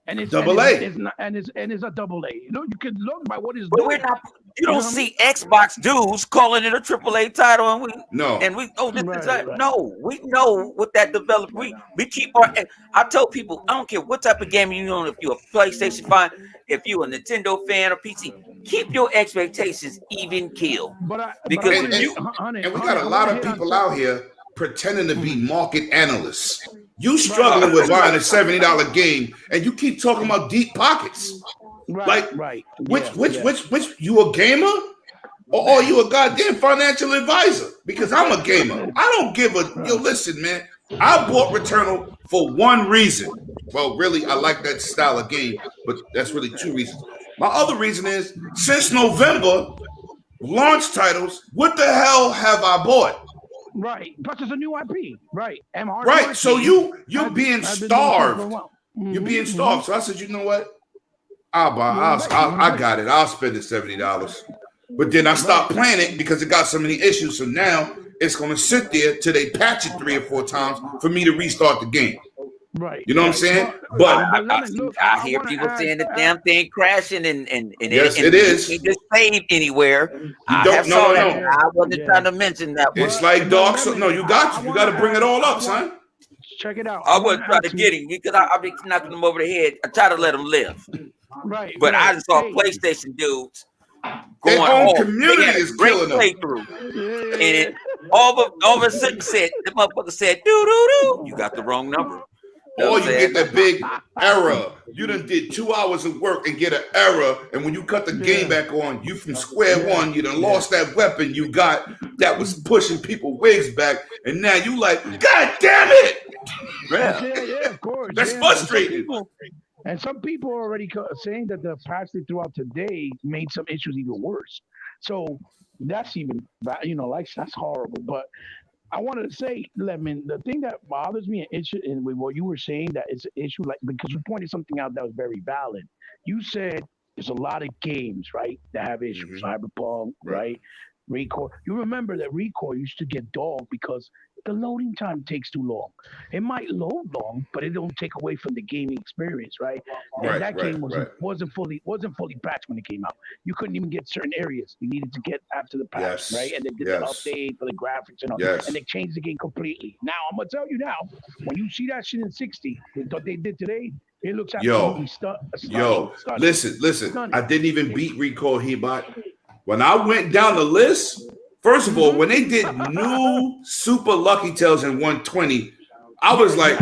And it's Double A. It's not, and it's a double A. You know, you can look by what it's But doing. we're not. You know don't what I see Xbox dudes calling it a AAA title, and we No. this is Right. no. We know what that developer. We keep our. I tell people, I don't care what type of game you own. If you're a PlayStation fan, if you're a Nintendo fan or PC, keep your expectations even keel. Because I wanna if you, honey, And we honey, got a I lot wanna of hit on people out something. here pretending to be market analysts. You struggling with buying a $70 game, and you keep talking about deep pockets. Right. Which you a gamer? Or are you a goddamn financial advisor? Because I'm a gamer. I don't give a listen, man. I bought Returnal for one reason. Well, really, I like that style of game, but that's really two reasons. My other reason is since November, launch titles, what the hell have I bought? Right. Plus, it's a new IP. Right. And Right. So you're being I've been doing this for a starved. while. You're being starved. So I said, you know what? I got it. I'll spend the $70. But then I stopped playing it because it got so many issues. So now it's gonna sit there till they patch it 3 or 4 times for me to restart the game. Right. You know what I'm saying? I hear people saying the damn thing crashing and Yes, it it is. You can't just save anywhere. I don't- have no, saw no, that. no. I wasn't trying to mention that one. It's like Dark Souls. No, you got to bring it all up, son. Check it out. I wasn't trying to get him because I'll be knocking him over the head. I try to let him live. Right. But right. I just saw Hey, PlayStation dudes Their going own off. community They had a is great killing them. playthrough. And it all of a sudden said the motherfucker said doo doo doo. You got the wrong number. Or you get that big error. You done did 2 hours of work and get an error, and when you cut the game back on, you from square one. You done lost that weapon you got that was pushing people wigs back, and now you like, God damn it! Yeah, of course. That's frustrating. And some people are already saying that the patch they threw out today made some issues even worse. So that's even, that's horrible. But I wanted to say, Lemon, the thing that bothers me and with what you were saying, that it's an issue, like, because you pointed something out that was very valid. You said there's a lot of games, right, that have issues. Cyberpunk, right? Recore. You remember that Recore used to get dogged because the loading time takes too long. It might load long, but it don't take away from the gaming experience, right? And that game wasn't fully patched when it came out. You couldn't even get certain areas. You needed to get after the patch, right? And they did the update for the graphics and all. And they changed the game completely. Now I'm gonna tell you now, when you see that shit in 60, what they did today, it looks absolutely stunning. Listen. I didn't even beat Recore Hebot. When I went down the list, first of all, when they did new Super Lucky Tales in 120, I was like,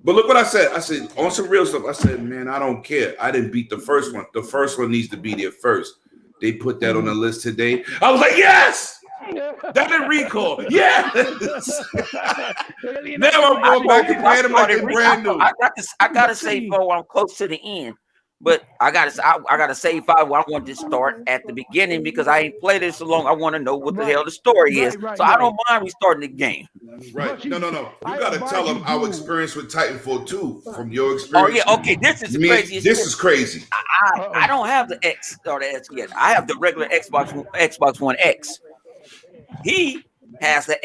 but look what I said. I said, on some real stuff, I said, man, I don't care. I didn't beat the first one. The first one needs to be there first. They put that on the list today. I was like, yes! That didn't recall. Yes! Now I'm going back and playing them like they're brand new. I gotta say, bro, I'm close to the end. But I gotta save 5. I want to start at the beginning because I ain't played it so long. I want to know what the hell the story is. So I don't mind restarting the game. Right. No. You gotta tell them our experience with Titanfall 2 from your experience. Oh yeah, okay. This is the craziest. This is crazy. I don't have the X or the S yet. I have the regular Xbox One X. He has the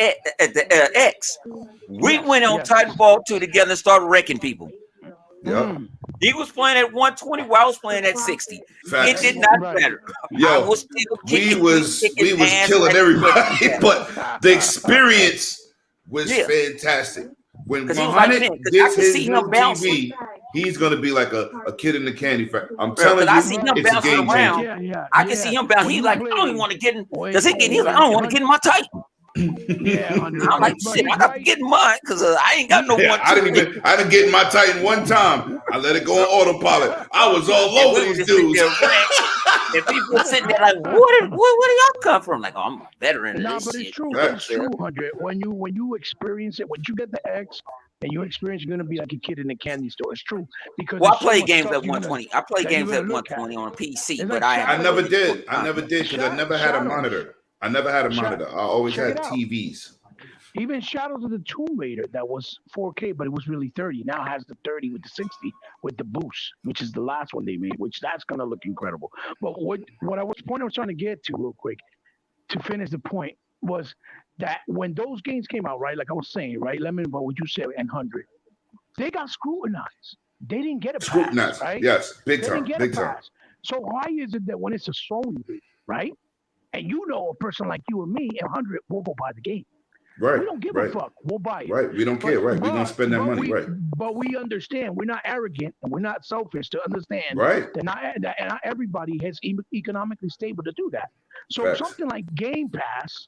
X. We went on Titanfall 2 together and started wrecking people. Yeah. He was playing at 120 while I was playing at 60. Facts. It did not Right. matter. Yo, I was still kicking, we was ass killing at everybody, 60. but the experience was Yeah. fantastic. When Because he was like, Muhammad man, because I gets can his see new him bouncing. TV, he's gonna be like a kid in the candy factory. I'm Bro, telling 'cause I you, see him it's a bouncing game around. changer. I can see him bounce. When He's you like, I don't play- even want to get in. Wait, Because he's like, I don't want to get in my Titan. Yeah, 100. I'm like, But shit, he's I got to right. get in mine because I ain't got no Yeah, one. I didn't get in my Titan one time. I let it go on autopilot. I was all over these dudes. And people were sitting there like, where do y'all come from? Like, oh, I'm a veteran of Nah, this but shit. it's true. Yeah. It's true, 100. When you experience it, when you get the X and you experience, you're gonna be like a kid in a candy store. It's true because Well, I there's so play much games stuff at you're 120. I play that games you're at gonna look at. 120 on a PC, It's but like I never Shadows. did. I never did because I never had a Shadows. monitor. I never had a monitor. I always Check had it out. TVs. Even Shadows of the Tomb Raider that was 4K, but it was really 30. Now it has the 30 with the 60 with the boost, which is the last one they made, which that's gonna look incredible. But what I was trying to get to real quick to finish the point was that when those games came out, right? Like I was saying, right? Let me know what you said and 100. They got scrutinized. They didn't get a pass, Scrutinized. right? Yes, big They time. didn't get Big a time. pass. So why is it that when it's a Sony, right? And you know a person like you and me, 100 will go buy the game. Right. We don't give right. a fuck. We'll buy it. Right. We don't care. Right. We're gonna spend that money. We, Right. But we understand. We're not arrogant and we're not selfish to understand Right. that not everybody has economically stable to do that. So Facts. something like Game Pass,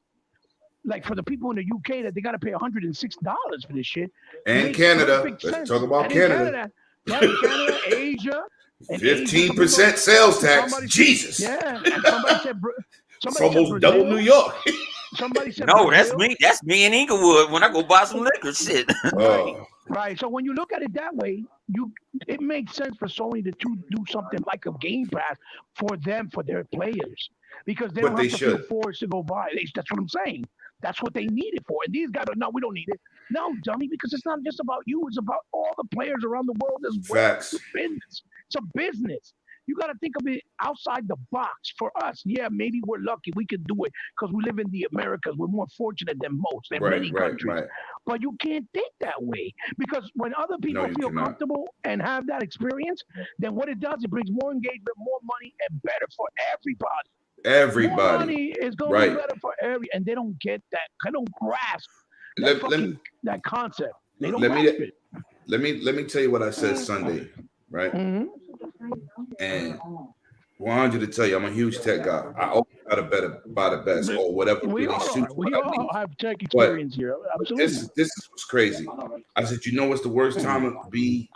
like for the people in the UK that they got to pay $106 for this shit, And makes Canada. perfect Let's sense. talk about And in Canada. right? Canada, Asia. and Asia, 15% sales tax. somebody- Jesus. Yeah. And somebody said. It's Somebody almost said double Brazil. New York. Somebody said No, that's Brazil. me. That's me in Inglewood when I go buy some liquor. Shit. Right. So when you look at it that way, it makes sense for Sony to do something like a Game Pass for them, for their players, because they But don't they have to feel should. forced to go buy. That's what I'm saying. That's what they need it for. And these guys are, no, we don't need it. No, dummy, because it's not just about you. It's about all the players around the world as well. Facts. It's a business. It's a business. You got to think of it outside the box. For us, yeah, maybe we're lucky. We can do it because we live in the Americas. We're more fortunate than most in many countries. Right. But you can't think that way because when other people you feel cannot. comfortable and have that experience, then what it does, it brings more engagement, more money, and better for everybody. More Everybody. money is going to Right. be better for and they don't get that. They don't grasp that concept. They don't let grasp me- it. Let me tell you what I said Sunday, right? Mm-hmm. And 100 to tell you, I'm a huge tech guy. I always got to buy the best or whatever We really all suits are. We what I all need. have tech experience here. Absolutely. This is what's crazy. I said, you know what's the worst time to be?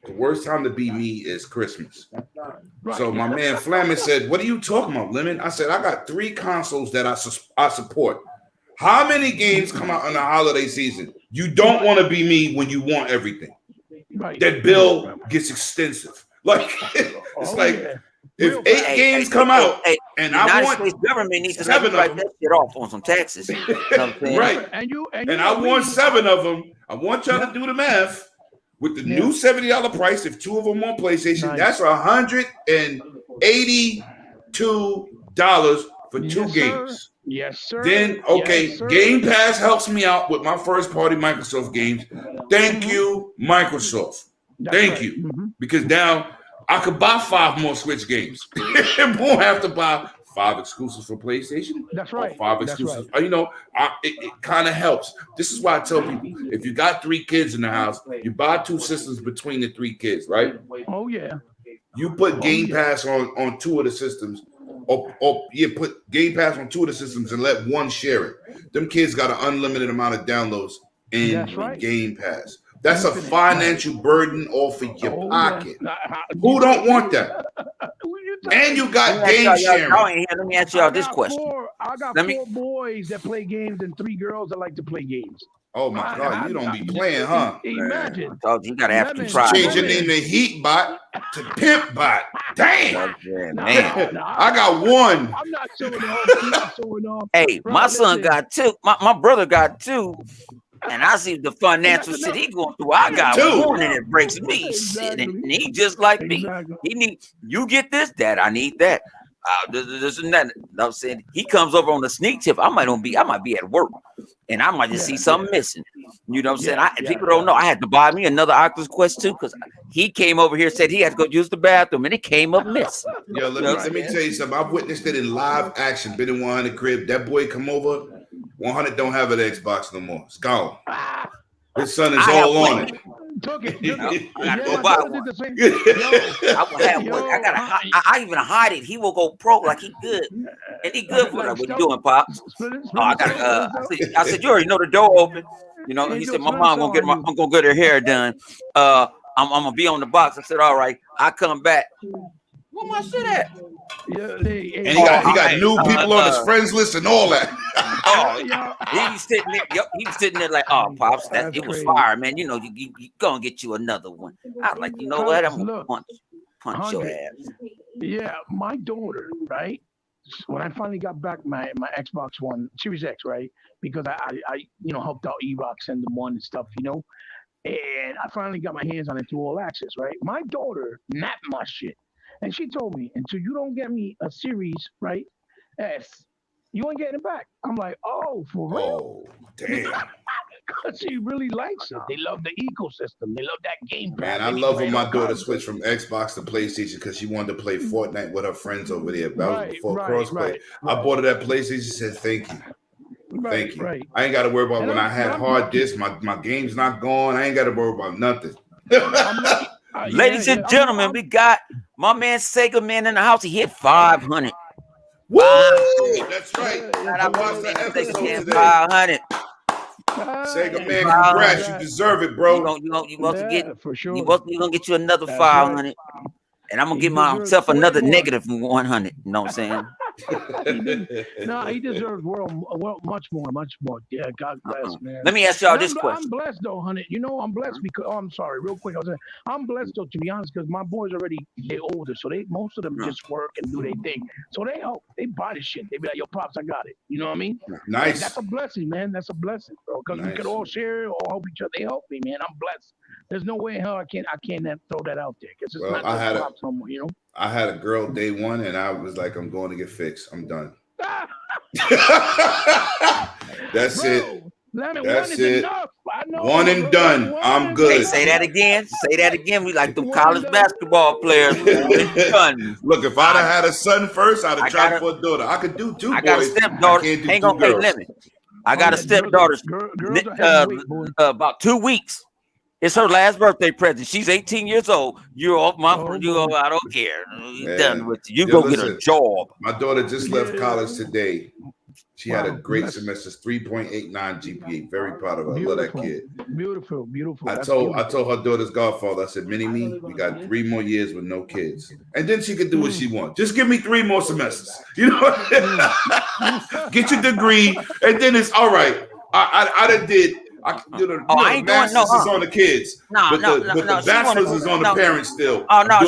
The worst time to be me is Christmas. Right. So my man Flamin said, "What are you talking about, Lemon?" I said, "I got 3 consoles that I support. How many games come out in the holiday season? You don't want to be me when you want everything. Right. That bill gets extensive. Like it's like if Real 8 fast. games come out and the I United want States government needs to 7 make of you write them. that shit off on some taxes. You know what I'm saying? Right. And And I want 7 of them. I want y'all to do the math with the new $70 price. If 2 of them on PlayStation, Nice. that's $182 for 2 Yes, games. sir. Yes, sir. Then okay, Yes, sir. Game Pass helps me out with my first party Microsoft games. Thank you, Microsoft. That's Thank right. you. Mhm. Because now I could buy 5 more Switch games. I won't have to buy 5 exclusives for PlayStation. That's Or right. 5 That's exclusives. right. You know, it kind of helps. This is why I tell people, if you got 3 kids in the house, you buy 2 systems between the 3 kids, right? Oh yeah. You put Game Pass on 2 of the systems, or you put Game Pass on 2 of the systems and let one share it. Them kids got an unlimited amount of downloads in That's right. Game Pass. That's a financial burden off of your Oh, pocket. yeah. Who don't want that? And you got game Y'all sharing. ain't here. Let me ask y'all this question. I got Let me- 4 boys that play games and 3 girls that like to play games. Oh my God, you don't be playing, huh? Imagine. I told you, you gotta have some Lemon. pride. Change your name to Heat Bot to Pimp Bot. Damn. Yeah, Nah, man. nah, I got 1. I'm not showing off. I'm not showing off. Hey, Bro, my son listen. got 2. My brother got 2. And I see the financial That's shit he enough. going through. I got 2. 1 and it breaks me. Shit. Exactly. And he just like me. Exactly. He need, you get this, Dad. I need that. This and that. I'm saying he comes over on the sneak tip. I might be at work, and I might just see something missing. You know what I'm saying? People don't know. I had to buy me another Oculus Quest 2 because he came over here, said he had to go use the bathroom, and it came up missing. Yo, let me tell you something. I've witnessed it in live action. Been in 100 crib. That boy come over. 100 don't have an Xbox no more. It's gone. His son is all on it. Took it. I gotta go buy one. I will have one. I even hide it. He will go pro like he good, and he good for that. What you doing, pops? I got. I said you already know the door open. You know. He said my mom gonna I'm gonna get her hair done. I'm gonna be on the box. I said all right. I come back. Where my shit at? And he got new people on his friends list and all that. He was sitting there. Yep, he was sitting there like, "Oh, pops, it was fire, man. You know, you gonna get you another one." I was like, you know what? I'm gonna punch your ass. Yeah, my daughter, right? When I finally got back my Xbox One Series X, right? Because I helped out Erox send them one and stuff, and I finally got my hands on it through All Access, right? My daughter napped my shit. And she told me, until you don't get me a Series, right, S, you ain't getting it back. I'm like, oh, for real? Oh, damn. Because she really likes it. They love the ecosystem. They love that game. Man, I love when my daughter switched from Xbox to PlayStation because she wanted to play Fortnite with her friends over there. That was before crossplay. I bought her that PlayStation. She said, thank you. Thank you. Right. I ain't got to worry about when I had hard disk. My game's not gone. I ain't got to worry about nothing. Ladies and gentlemen, we got my man Sega Man in the house. He hit 500. Woo! That's right. I watched that episode today. 500. Sega Man, congrats. You deserve it, bro. You want to get for sure. You're gonna get you another 500. And I'm gonna give myself another negative 100. You know what I'm saying? He deserves much more. Yeah, God bless, man. Let me ask y'all this question. I'm blessed though, honey. I'm blessed because I'm sorry, real quick. I'm blessed though, to be honest, because my boys they're older, so most of them just work and do their thing. So they help. They buy the shit. They be like, "Yo, pops, I got it." You know what I mean? Nice. And that's a blessing, man. That's a blessing, bro. Because we could all share, all help each other. They help me, man. I'm blessed. There's no way in hell I can't throw that out there because it's not just pops no more, I had a girl day one, and I was like, I'm going to get fixed. I'm done. That's it. That's it. One and done. I'm good. Hey, say that again. Say that again. We like them college basketball players. Look, if I'd have had a son first, I'd have tried for a daughter. I could do two boys. I got a stepdaughter. Hang on, hey, let me. I got a stepdaughter. About 2 weeks. It's her last birthday present. She's 18 years old. You're off my I don't care. You're done with you. You go get a job. My daughter just left college today. She had a great semester, 3.89 GPA. Very proud of her. I love that kid. Beautiful. I told her daughter's godfather, I said, Mini-Me, we got 3 more years with no kids. And then she could do what she wants. Just give me 3 more semesters. Get your degree, and then it's all right. I did. I ain't doing no. Is on the kids. But the bachelor's is on the parents still. Oh no,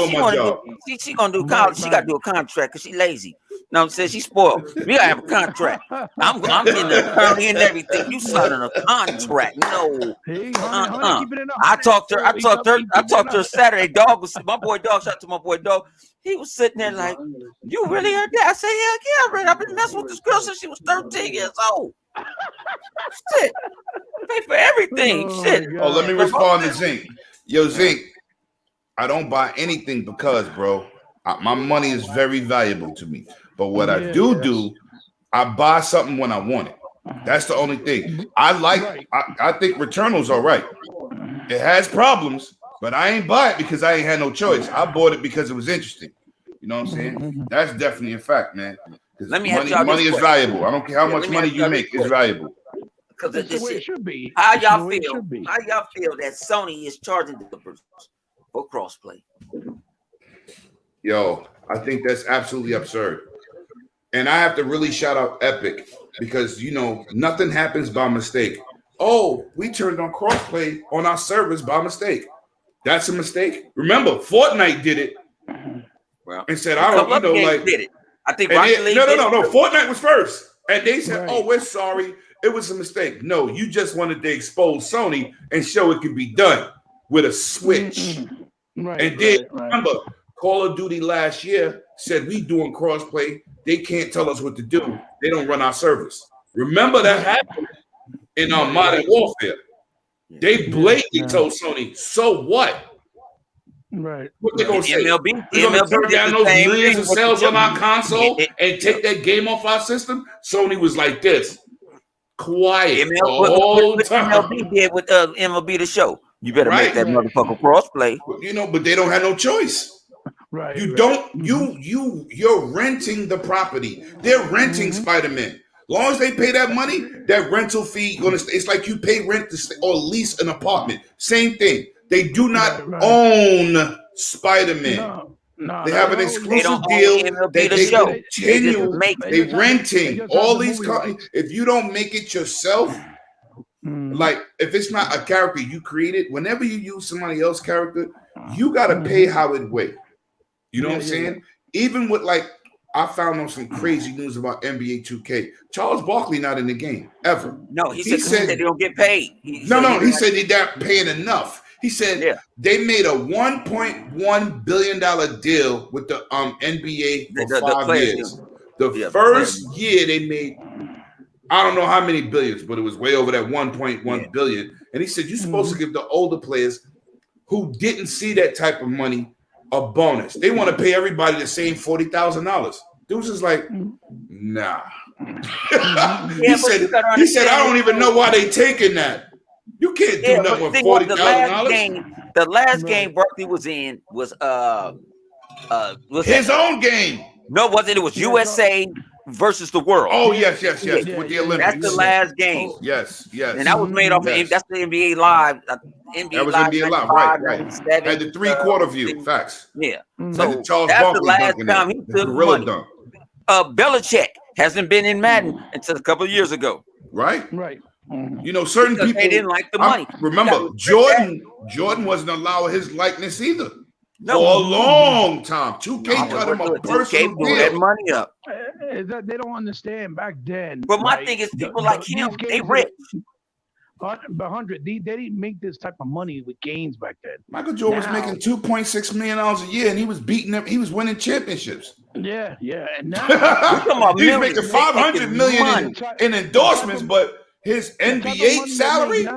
she gonna do college. She got to do a contract because she lazy. No, I'm saying she's spoiled. We gotta have a contract. I'm getting the attorney and everything. You signing a contract? No. I talked to her Saturday. My boy dog. Shout out to my boy dog. He was sitting there like, "You really heard that?" I said, "Hell yeah, I've been messing with this girl since she was 13 years old." Shit, pay for everything. Shit. Oh, let me respond to Zink. Yo, Zink, I don't buy anything because, bro, my money is very valuable to me. But what I do, I buy something when I want it. That's the only thing. I think Returnal's all right. It has problems, but I ain't buy it because I ain't had no choice. I bought it because it was interesting. You know what I'm saying? That's definitely a fact, man. Let me ask y'all money is valuable. I don't care how much money you make, it's valuable. Because of this shit. How y'all feel? How y'all feel that Sony is charging developers for crossplay? Yo, I think that's absolutely absurd. And I have to really shout out Epic because nothing happens by mistake. Oh, we turned on crossplay on our servers by mistake. That's a mistake. Remember, Fortnite did it. Well, and said, I don't, did it. I think no. Fortnite was first, and they said, "Oh, we're sorry, it was a mistake." No, you just wanted to expose Sony and show it could be done with a switch. Remember, Call of Duty last year, said we doing crossplay. They can't tell us what to do. They don't run our service. Remember that happened in Modern Warfare. They blatantly told Sony, so what? Right. What they gonna say? MLB, We're gonna MLB turn did down the those same millions thing of with the sales on our chip. console and take that game off our system? Sony was like this, quiet the whole What time. MLB did with MLB the show. You better make Right. that motherfucker crossplay. You know, but they don't have no choice. Right. You right. don't. You're renting the property. They're renting Spider-Man. Long as they pay that money, that rental fee gonna stay. It's like you pay rent to stay, or lease an apartment. Same thing. They do not own Spider-Man. No, They have an They exclusive don't deal own MLB that the they show. They just continue. make They just have renting all the these movie companies. rights. If you don't make it yourself, like if it's not a character you created, whenever you use somebody else's character, you gotta pay how it weighs. You know what I'm saying? Even with like, I found out some crazy news about NBA 2K. Charles Barkley not in the game ever. No, he said they don't get paid. He said they're not paying enough. He said they made a $1.1 billion deal with the NBA for 5 years. The first year they made, I don't know how many billions, but it was way over that 1.1 billion. And he said you're supposed to give the older players who didn't see that type of money a bonus. They want to pay everybody the same $40,000. Dudes is like, nah. He said, I don't even know why they taking that. You can't do nothing with $40,000. The last game Barkley was in was his own game. No, it wasn't. It was USA versus the world. Oh yes, with the Olympics. That's the last game. Yes. And that was made off. That's the NBA Live. NBA was NBA Live, right. Had the 3/4 view. Facts. Yeah. So Charles that's the last time he took money. Dunk. Belichick hasn't been in Madden until a couple of years ago. Right. Mm-hmm. You know, certain people they didn't like the money. Remember, Jordan wasn't allowing his likeness either. For a long time. 2K cut him a personal deal. That money up. They don't understand back then. But my thing is, people like him, they rich. But 100, they didn't make this type of money with games back then. Michael Jordan was making $2.6 million a year, and he was beating them. He was winning championships. Yeah. And now he's making $500 million in endorsements, but his NBA salary.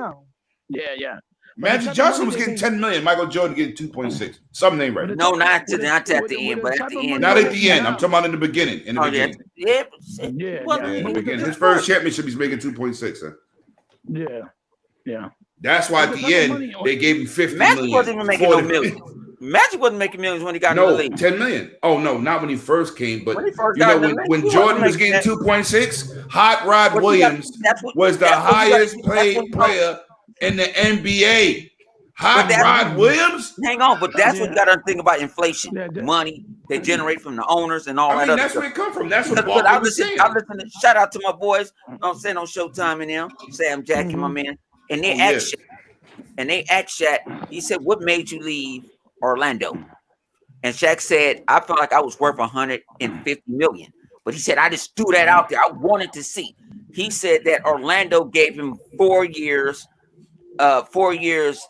Yeah. Magic Johnson was getting $10 million. Michael Jordan getting 2.6. Something ain't right. No, not at the end, but at the end. Not at the end. I'm talking about in the beginning. In the beginning. Yeah. In the beginning. His first championship, he's making 2.6. Yeah. That's why at the end they gave him $50 Magic million. Wasn't even making no millions. Magic wasn't making millions when he got in the league. $10 million. Oh no, not when he first came, but when Jordan was getting 2.6, Hot Rod Williams was the highest paid player in the NBA. Hot Rod Williams? Hang on, but that's what you got to think about inflation. Money they generate from the owners and all that. That's where it come from. That's what I listen to, shout out to my boys, I'm saying on Showtime and them, Sam Jackson, my man. And they asked Shaq, he said, what made you leave Orlando? And Shaq said, I felt like I was worth 150 million. But he said, I just threw that out there. I wanted to see. He said that Orlando gave him 4 years, 80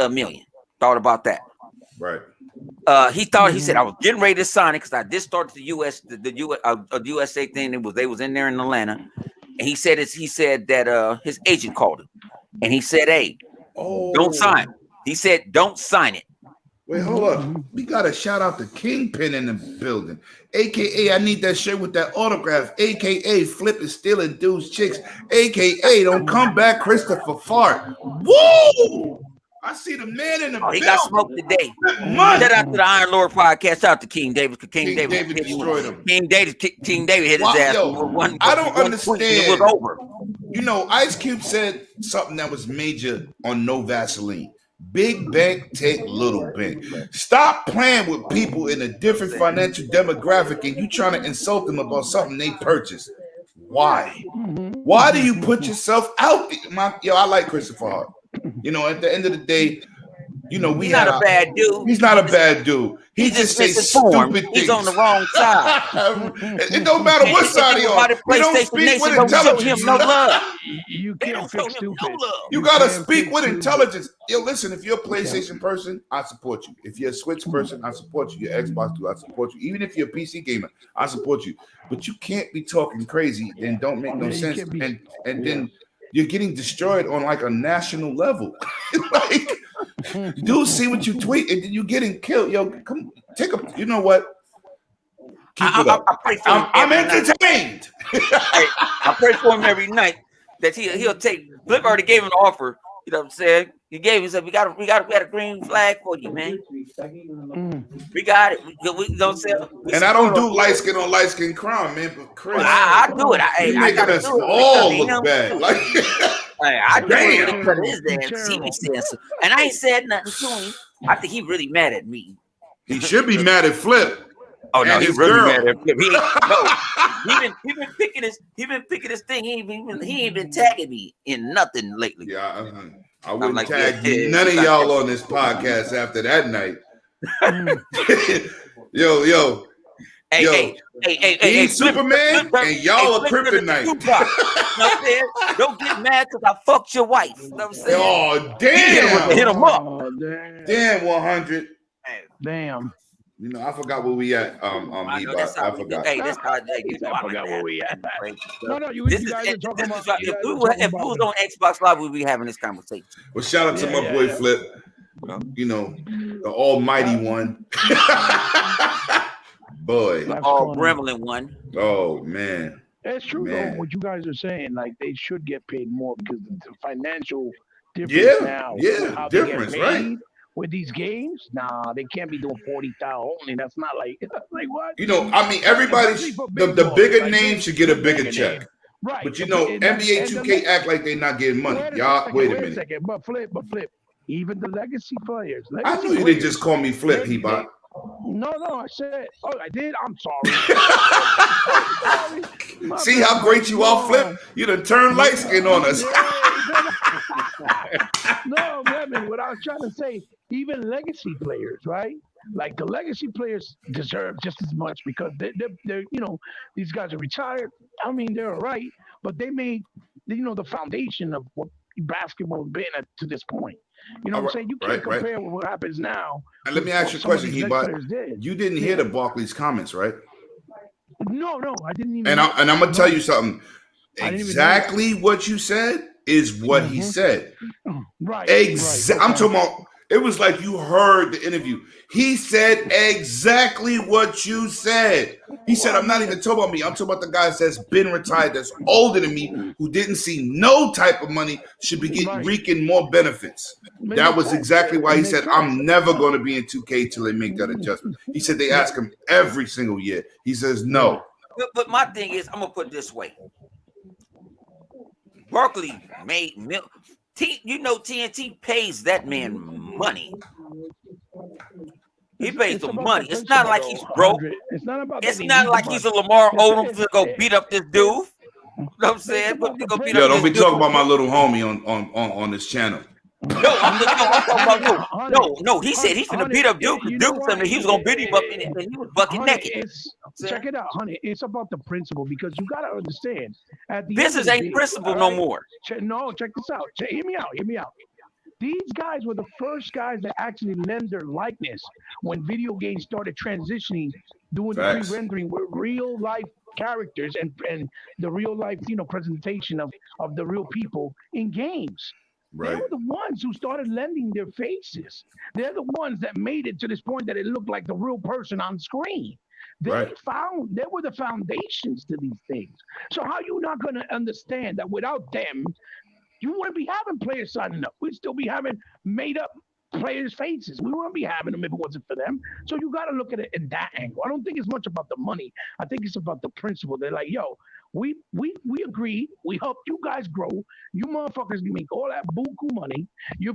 million. Thought about that. Right. He said I was getting ready to sign it because I just started the USA thing. They was in there in Atlanta. And he said that his agent called him. And he said, hey, don't sign. He said, don't sign it. Wait, hold up. We got to shout out the Kingpin in the building. AKA, I need that shirt with that autograph. AKA, flipping, stealing dudes, chicks. AKA, don't come back, Christopher Fart. Woo! I see the man in the building. He got smoked today. Shout out to the Iron Lord podcast. Shout out to King David. King David destroyed him. King David hit his ass. I don't understand. It was over. You know, Ice Cube said something that was major on No Vaseline. Big bank, take little bank. Stop playing with people in a different financial demographic and you trying to insult them about something they purchased. Why? Why do you put yourself out there? I like Christopher Hart. You know, at the end of the day, you know, we He's had not a bad dude. he's not a bad dude. He He's just just say misinformed. stupid He's on things. the wrong side. It don't matter And what the side thing he on. about the He don't PlayStation speak with Nation don't show him intelligence. no love. You They can't don't show fix him no stupid. love. You gotta can't speak fix with stupid. intelligence. Yo, listen, if you're a PlayStation person, I support you. If you're a Switch person, I support you. You're Xbox dude, I support you. Even if you're a PC gamer, I support you. But you can't be talking crazy and don't make no Yeah, you sense. can't be- And Yeah. then you're getting destroyed on like a national level. Like, dude, see what you tweet, and then you getting killed. Yo, come take a. You know what? Keep it up. I pray for him I'm every night. entertained. I pray for him every night that he'll take. Flip already gave him an offer. You know what I'm saying? He said we got a green flag for you, man. We got it. We don't sell. And I don't do light skin on light skin crime, man. But Chris, I do it. you I making gotta us do it all because of look him, bad. too. Like, I do it Damn. because of his ass. He be saying so, and I ain't said nothing to him. I think he really mad at me. he should be mad at Flip. Oh no, And he his really girl. mad at him. He been picking his thing. He ain't been tagging me in nothing lately. Yeah, I wouldn't like, tag yeah, none of yeah. y'all on this podcast after that night. yo, Hey, he's Superman and y'all are Kryptonite. You know what I'm saying? Don't get mad because I fucked your wife. You know what I'm saying? Oh, Hit him up. Oh, damn. Damn, 100. Damn. You know, I forgot where we at. I know Ebot. that's how I forgot. Hey, that's how you know I I forgot like where we at. No, that. you This guys are talking about. if we was on Xbox Live, we'd be having this conversation. Well, shout out to my boy Flip. You know, the almighty one. Boy. Oh, Gremlin one. Oh, man. It's true Man. though. What you guys are saying, like they should get paid more because the financial difference now. How they get difference, paid right? With these games, nah, they can't be doing 40,000 only. That's not like what? You know, I mean, everybody's the bigger name should get a bigger check. Right. But you know, NBA 2K act like they not getting money. Y'all, wait a minute. Second. But flip. Even the legacy players. I knew you didn't just call me Flip, Hebot. No, I said. Oh, I did. I'm sorry. See how great you are, Flip? You done turned light skin on us. No, man, what I was trying to say, even legacy players, right? Like the legacy players deserve just as much because they're these guys are retired. I mean, they're all right, but they made the foundation of what basketball has been to this point. You know what I'm saying? You can't compare with what happens now. And let me ask you a question, Hebot. You didn't hear the Barkley's comments, right? No, I didn't even. And I'm gonna tell you something. Exactly what you said is what he said. Right. I'm talking about. It was like you heard the interview. He said exactly what you said. He said, I'm not even talking about me. I'm talking about the guys that's been retired, that's older than me, who didn't see no type of money, should be reaping more benefits. That was exactly why he said, I'm never going to be in 2K till they make that adjustment. He said they ask him every single year. He says no. But my thing is, I'm going to put it this way. Barkley made TNT pays that man money. He pays the money. It's not like he's broke. It's not about. It's not like he's a Lamar Odom to go beat up this dude. You know what I'm saying? Don't be talking about my little homie on this channel. No, I'm talking about no. He said he's gonna beat up Duke. Duke told me he was gonna beat him up and he was bucket naked. Check it out, honey. It's about the principle because you gotta understand. Business ain't principle no more. Check this out. Hear me out. These guys were the first guys that actually lend their likeness when video games started transitioning, doing the re-rendering with real life characters and the real life, presentation of the real people in games. Right. They were the ones who started lending their faces. They're the ones that made it to this point that it looked like the real person on screen. They were the foundations to these things. So how you not going to understand that without them, you wouldn't be having players signing up. We'd still be having made up players' faces. We wouldn't be having them if it wasn't for them. So you got to look at it in that angle. I don't think it's much about the money. I think it's about the principle. They're like, yo, we agreed. We helped you guys grow. You motherfuckers make all that buku money. You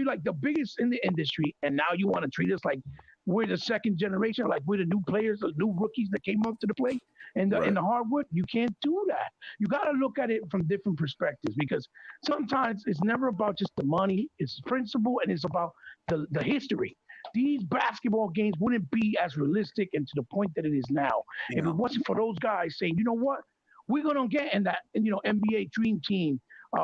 like the biggest in the industry, and now you want to treat us like we're the second generation, like we're the new players, the new rookies that came up to the plate and in Right. the hardwood. You can't do that. You got to look at it from different perspectives because sometimes it's never about just the money. It's principle and it's about the history. These basketball games wouldn't be as realistic and to the point that it is now if Yeah. it wasn't for those guys saying, you know what, we're gonna get in that NBA Dream Team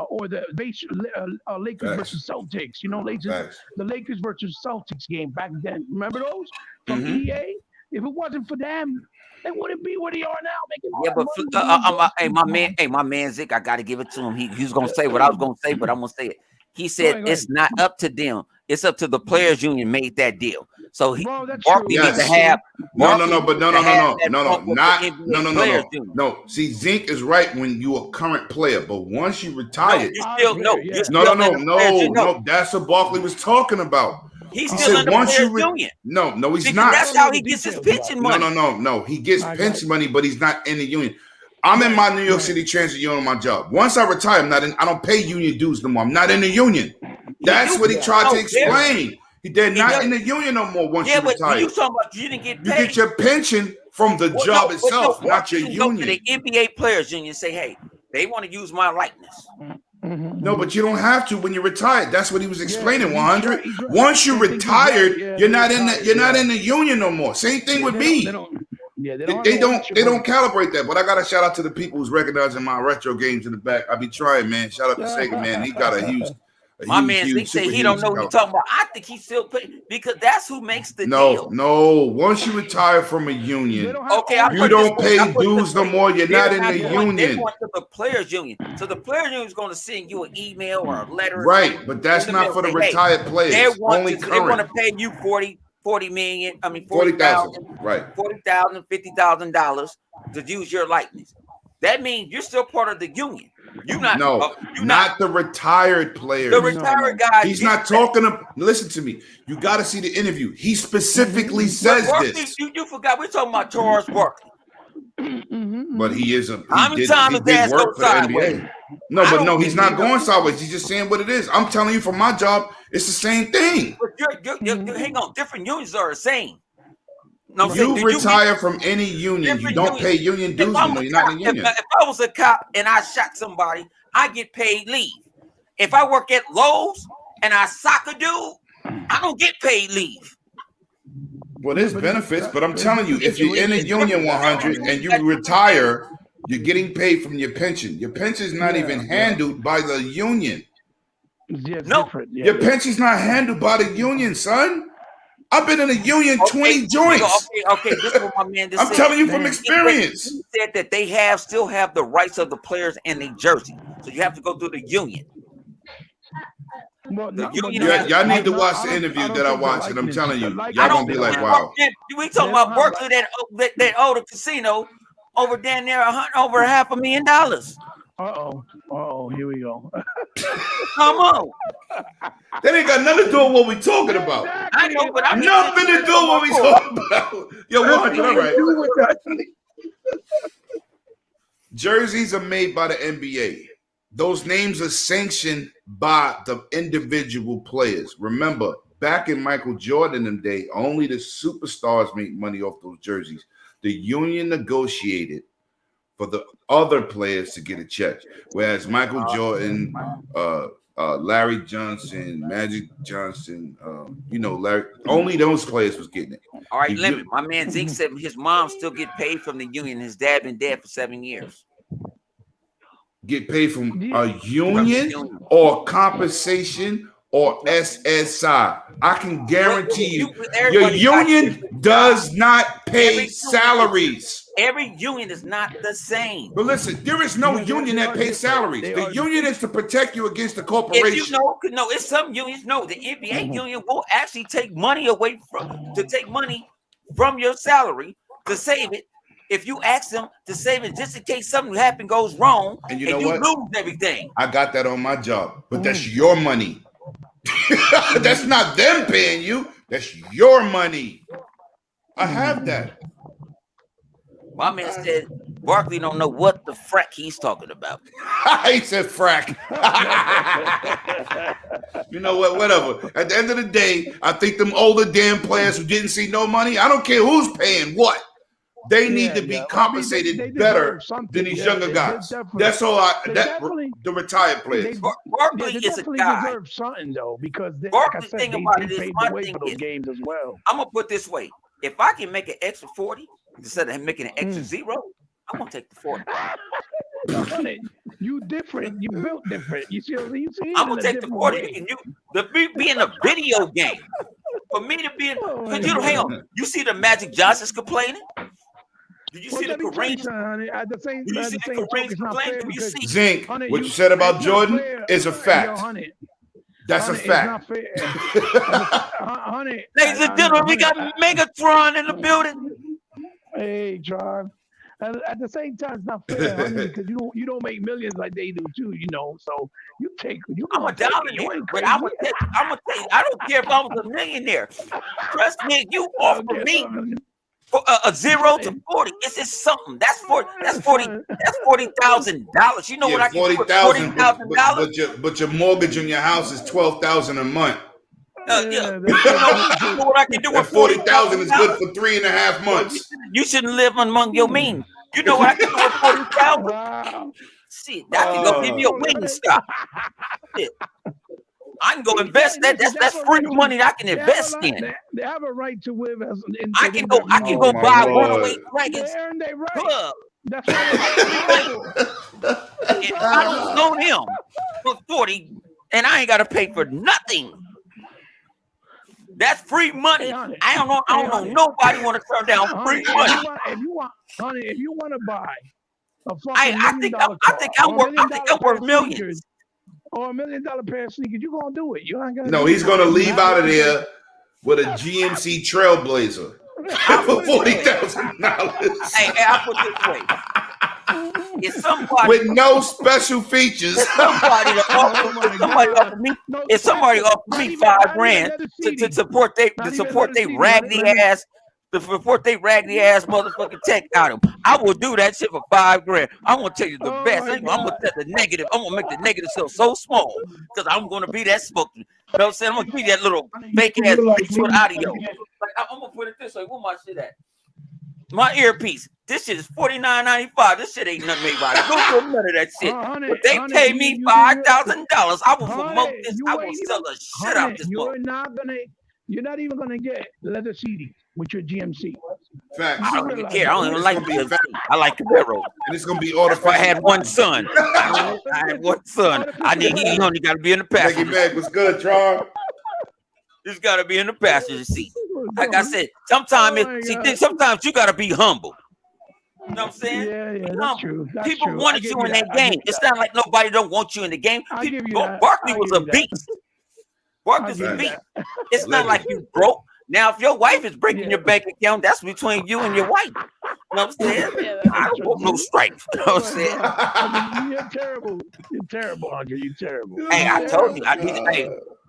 or the Lakers Facts. versus Celtics. Lakers Facts. the Lakers versus Celtics game back then. Remember those from Mm-hmm. EA? If it wasn't for them, they wouldn't be where they are now, making all Yeah, that but money. hey, my man Zick, I got to give it to him. He was gonna say what I was gonna say, but I'm gonna say it. He Go said ahead, go ahead. it's not up to them; it's up to the players' union made that deal. So Well, that's Barkley true. needs to Yes. have No, Barkley but needs to have that no, bump with the not NBA Players Union. no. See, Zink is right when you're a current player, but once you No, retire, you're I still agree, no, yeah. you're no, still no, in the players union. no. That's what Barkley was talking about. He's He still said in the once players you union no, he's because not. I that's don't know how the he gets his details, pension but money. No. He gets I got pension it. money, but he's not in the union. I'm in my New York Right. City Transit Union on my job. Once I retire, I'm not in. I don't pay union dues no more. I'm not in the union. He That's do what he Yeah. tried to no, there explain. They're he not does. in the union no more once Yeah, you but when you retire. talking about you didn't get You get paid. your pension from the Well, job no, but no, itself, not your Barkley can go to the union. NBA Players Union and say, "Hey, they want to use my likeness." No, but you don't have to when you're retired. That's what he was Yeah, explaining. he's 100. right. He's right. Once you're Same thing with Zach. retired, Yeah, you're they not in the retired. you're not Yeah. in the union no more. Same thing with They me. don't. Yeah, they They, don't have they no don't ownership they of don't it. calibrate that. But I gotta shout out to the people who's recognizing my retro games in the back. I be trying, man. Shout out to Sega, man. He got a My man Zeke super said he don't huge. know what he's talking about. I think he still pay because that's who makes the deal. No. Once you retire from a They union, don't have Okay, I you put this don't way. I pay put it dues this no way. more. You're They're not in not the going. They're union. going to the Players Union. So the Players Union is going to send you an email or a letter, or Right, something but that's in the not mail for the saying, "Hey, retired they players. want Only to. They want to current. pay you 40 million. I mean 40,000. 40,000, Right. $40,000, $50,000 to use your likeness. That means you're still part of the union. You're not. No, You're not. not the retired The players. retired guys. He's get not that. talking to listen to me. You got to see the interview. He specifically But says Barkley, this. you forgot we're talking about Charles Barkley. But he is a How many times he his ass did go work for the sideways? NBA. No, I but don't no, think he's not he going knows. sideways. He's just saying what it is. I'm telling you, for my job, it's the same thing. But hang on, different unions are the same. No, say, You do you retire from any union. You different don't pay unions? union If dues I'm anymore. a You're not cop, in the union. if I was a cop and I shot somebody, I get paid leave. If I work at Lowe's and I sock a dude, I don't get paid leave. Well, there's benefits, but I'm telling you, if you're in a union 100 and you retire, you're getting paid from your pension. Your pension's not even handled by the union. Yeah, it's No. different. Yeah. Your pension's not handled by the union, son. I've been in a union 20 joints. Okay. This is what my man just I'm said. telling you from Man. experience. He said that they still have the rights of the players in New Jersey, so you have to go through the union. Well, The no, union but has- Y'all need to no, watch I the don't- interview I don't that I think the watched, and I'm likeness- telling you, the likeness- y'all I gonna don't be think like, they wow. We talking about Barkley that owed a casino over down there over $500,000. Here we go. Come on. That ain't got nothing to do with what we talking about. I know, but I'm Nothing to do with what we talking about. Yo, 100, all right. Jerseys are made by the NBA. Those names are sanctioned by the individual players. Remember, back in Michael Jordan them day, only the superstars made money off those jerseys. The union negotiated for the other players to get a check, whereas Michael Jordan, Larry Johnson, Magic Johnson, Larry, only those players was getting it. All right, limit. My man Zeke said his mom still get paid from the union. His dad been dead for 7 years. Get paid from a union or compensation or SSI. I can guarantee you, your union does not pay salaries. Every union is not the same. But listen, there is no union that pays salaries. The union is to protect you against the corporation. If you know, no, it's some unions. No, the NBA union will actually take money away from your salary to save it. If you ask them to save it just in case something goes wrong, and you know what? lose everything. I got that on my job, but that's your money. That's not them paying you. That's your money. I have that. My man said Barkley don't know what the frack he's talking about. He said frack. You know what? Whatever. At the end of the day, I think them older damn players who didn't see no money, I don't care who's paying what. They need to be compensated they better something. than these younger guys. That's all the retired players. Barkley They is a definitely guy. deserve something though, because like I Barkley said, thing they about it is, paved my the way thing for those is, games as well. I'm gonna put it this way: if I can make an extra 40 instead of making an extra zero, I'm gonna take the 40. You different. You built different. You see, I'm gonna take the 40 because be in a video game. For me to be in, because hang on, you see the Magic Johnsons complaining? Did you see the Kareem? At the same, Did you see the Kareem's complaining? Did you see? Zink, what you said about Jordan is a fact. That's a fact. Ladies and gentlemen, we got Megatron in the building. Hey, John. At the same time, it's not fair, honey, because you don't make millions like they do too, you know. So I'm a millionaire, but I'm gonna tell you, I don't care if I was a millionaire. Trust me, you offer me for a 0 to 40. It's just something. That's $40,000. You know what I can do with $40,000? But your mortgage on your house is $12,000 a month. You know what I can do with $40,000 is good for 3.5 months. You shouldn't live among your means. You know what I can do with $40,000? Shit, I can go give you a wing stop. Shit. I can go invest that. That's free money that I can invest in. They have a right to live as an. I can go buy Runaway Dragons club. That's right. If I don't know him for 40, and I ain't got to pay for nothing. That's free money. I don't know nobody want to turn down free money. If you want to buy a fucking I think I'm worth millions. Or $1 million pair of sneakers, you're gonna do it. You ain't gonna. No, he's gonna leave out of there with a GMC Trailblazer for $40,000. Hey, I'll put it this way. If somebody with no special features, if somebody offer me $5,000 to support they raggedy ass motherfucking tech out of them, I will do that shit for $5,000. I'm gonna tell you the best. I'm gonna tell the negative. I'm gonna make the negative so small because I'm gonna be that smoke. You know what I'm saying? I'm gonna give you that little fake ass with audio. Like, I'm gonna put it this way. Where my shit at? My earpiece. This shit is $49.95. This shit ain't nothing made by it. Don't do none of that shit. But they pay me $5,000. I will promote this. I will sell the shit out this book. You're not even gonna get leather CDs with your GMC. Fact. I don't even care. I don't even like GMC. I like Camaro. And it's gonna be artificial. I had one son. I had one son. He only got to be in the passenger. Meg, what's good, Charles? He's got to be in the passenger seat. Like I said, sometimes you got to be humble. You know what I'm saying? Yeah, that's true. People wanted you in that game. It's not like nobody don't want you in the game. Barkley was a beast. Barkley's a beast. It's not like you broke. Now, if your wife is breaking your bank account, that's between you and your wife. You know what I'm saying? I don't want no stripes. You know what I'm saying? You're terrible. You're terrible, Andre. You're terrible. Hey, I told you.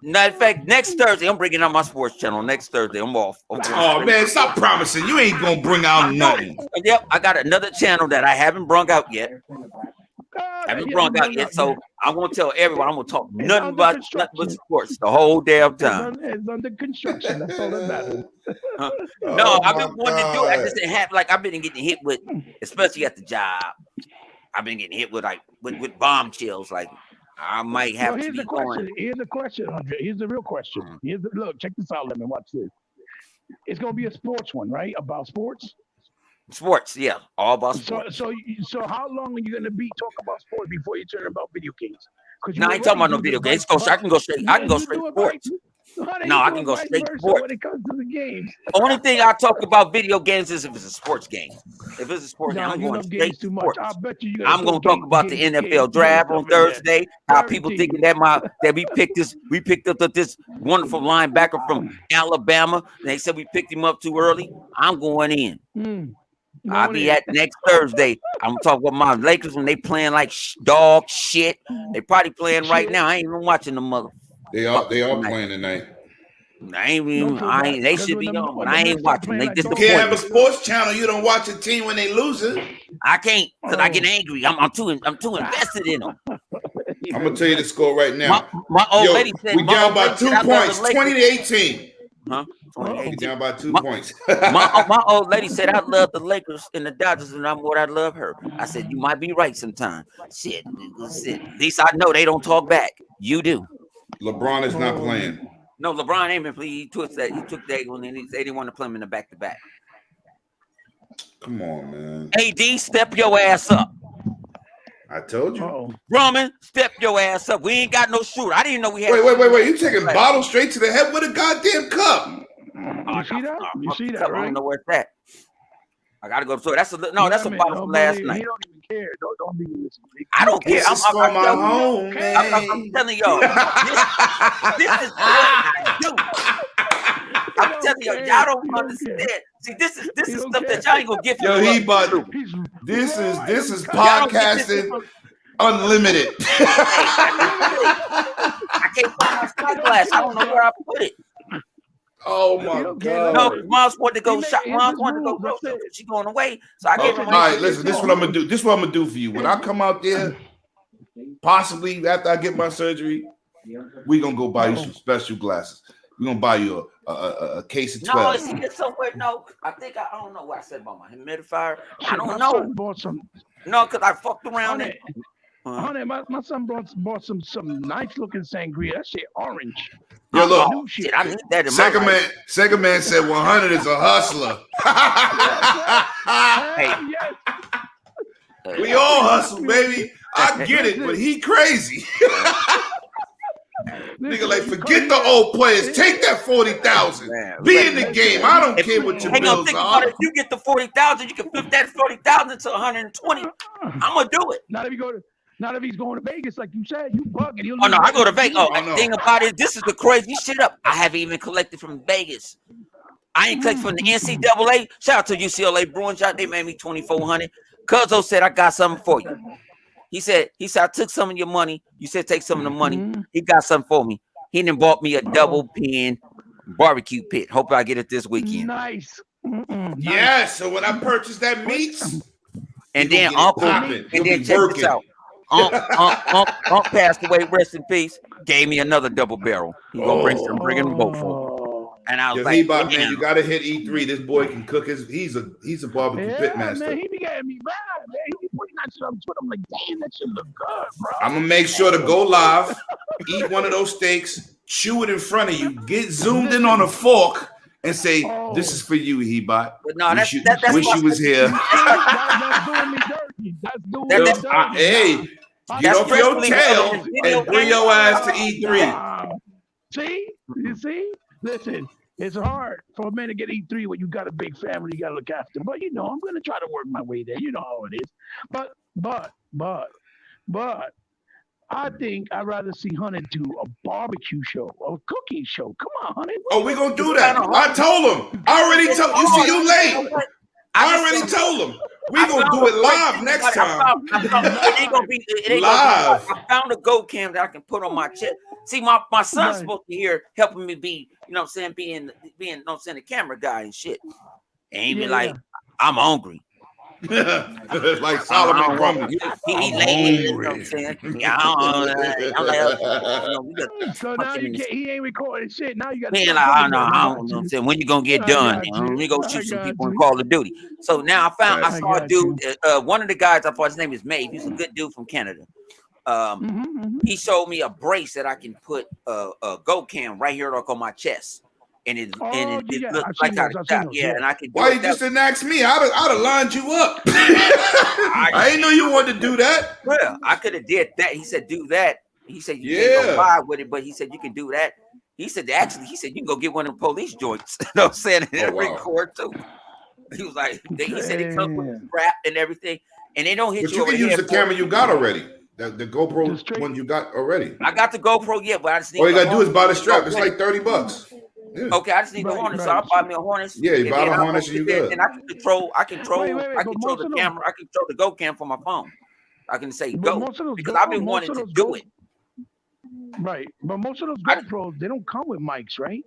Matter of fact, next Thursday, I'm bringing out my sports channel. Next Thursday, I'm off. Oh, man, stop promising. You ain't going to bring out nothing. Yep, I got another channel that I haven't brung out yet. So I'm going to tell everyone, I'm going to talk nothing but sports the whole damn time. It's under construction. That's all that matters. No, I've been wanting to do it. I just didn't have, I've been getting hit with, especially at the job. I've been getting hit with, with bombshells. I might have to be going. Here's the question, Andre. Here's the real question. Look, check this out. Let me watch this. It's going to be a sports one, right? About sports? Sports, yeah. All about sports. So how long are you going to be talking about sports before you turn about video games? No, I ain't talking about no video games. I can go straight sports. No, I can go straight sports. When it comes to the games. Only thing I talk about video games is if it's a sports game. If it's a sports game, I'm going straight sports. I'm going to talk about the NFL draft on Thursday. How people thinking that we picked up this wonderful linebacker from Alabama. They said we picked him up too early. I'm going in. I'll be at next Thursday. I'm talking about my Lakers when they playing like dog shit. They probably playing right now. I ain't even watching the mother. They are playing tonight. They should be on, but I ain't watching. They You can't have a disappointed. sports channel. You don't watch a team when they losing. I can't because I get angry. I'm too invested in them. I'm gonna tell you the score right now. My old lady said we down by 2 points, 20-18. Huh? We down by 2 points. my old lady said I love the Lakers and the Dodgers, and I'm what I love her. I said you might be right sometime. Shit. At least I know they don't talk back. You do. LeBron is not playing. No, LeBron ain't been playing. He took that one, and they didn't want to play him in the back-to-back. Come on, man. AD, step your ass up. I told you. Drummond, step your ass up. We ain't got no shooter. I didn't know we had. Wait. You taking bottle straight to the head with a goddamn cup. You see that? You see that, right? I don't know where it's at. I gotta go. So that's a bottle from last night. He don't even care. Don't even listen. I don't care. I'm my home, man. I'm telling y'all. This is what I do. I'm telling y'all don't understand. See, this is stuff that y'all ain't gonna get. Yo, this is podcasting unlimited. I can't find my spyglass. I don't know where I put it. Oh my God! No, Mom's wanted to go shop. Mom's wanted to go grocery. She going away, so I gave her. All right, listen. This is what I'm gonna do. This is what I'm gonna do for you. When I come out there, possibly after I get my surgery, we gonna go buy you some special glasses. We're gonna buy you a case of 12. No, is he get somewhere? No, I don't know what I said about my humidifier. I don't know. Bought some. No, because I fucked around it. Honey, my son bought some nice looking sangria. That shit orange. Yo, look. Shit, I need that in Second man said 100 is a hustler. Hey. We all hustle, baby. I get it, but he crazy. Nigga, like, forget the old players. Take that 40,000. Be in the game. I don't care what your bills are. If you get the 40,000, you can flip that 40,000 to 120. I'm gonna do it. Not if he's going to Vegas, like you said. You bugging. Oh no, I go to Vegas. The thing about it, this is the crazy shit up. I haven't even collected from Vegas. I ain't collected from the NCAA. Shout out to UCLA Bruins. They made me $2,400. Cuzzo said I got something for you. He said I took some of your money. You said take some of the money. He got something for me. He done bought me a double pin barbecue pit. Hope I get it this weekend. Nice. Yeah. So when I purchase that meats, and then Uncle, and then check this out. Unc passed away, rest in peace. Gave me another double barrel. He gonna bring them both for me. And I was like, man, you gotta hit E3. This boy can cook. He's a barbecue pit master. Man, he be getting me mad, man. He be putting that shit on Twitter. I'm like, damn, that shit look good, bro. I'm gonna make sure to go live, eat one of those steaks, chew it in front of you, get zoomed in on a fork, and say, "This is for you, Hebot." No, wish you was here. That's doing me dirty. That's doing me dirty. Hey, get off your tail and bring your ass to E3. See? You see? Listen, it's hard for a man to get E3 when you got a big family you got to look after. But, I'm going to try to work my way there. You know how it is. But, I think I'd rather see Hunter do a barbecue show, a cooking show. Come on, Hunter. Oh, we're going to do that. I told him. I already told you. See, you late. I already told him. We're going to do it live next time. It ain't going to be live. I found a Go Cam that I can put on my chest. See, my son's supposed to be here helping me be, being, the camera guy and shit. And he be like, I'm hungry. Like Solomon Grundy. He laid, you know what I'm saying? Yeah, I'm like, so now he ain't recording shit. Now you got to. I don't know what I'm saying. When you gonna get done? We go shoot some people in Call of Duty. So now I saw a dude. One of the guys I thought his name is Maeve. He's a good dude from Canada. He showed me a brace that I can put a Go Cam right here on my chest. And it looks like and I could. Why you just didn't ask me? I'd have lined you up. I didn't know you wanted to do that. Well, I could have did that. He said do that. He said you can't go by with it, but he said you can do that. He said you can go get one of the police joints. You know what I'm saying? And record too. He was like, he said it comes with a strap and everything, and they don't hit you. But you can use the camera you got already. The GoPro one you got already. I got the GoPro, but I just need. All you gotta do is buy the strap. It's like $30. Yeah. Okay, I just need the harness. So I'll buy me a harness. Yeah, you buy the harness and you good. And I can control the camera. I control the Go Cam from my phone. I can say go because I've been wanting to do it. Right, but most of those GoPros they don't come with mics, right?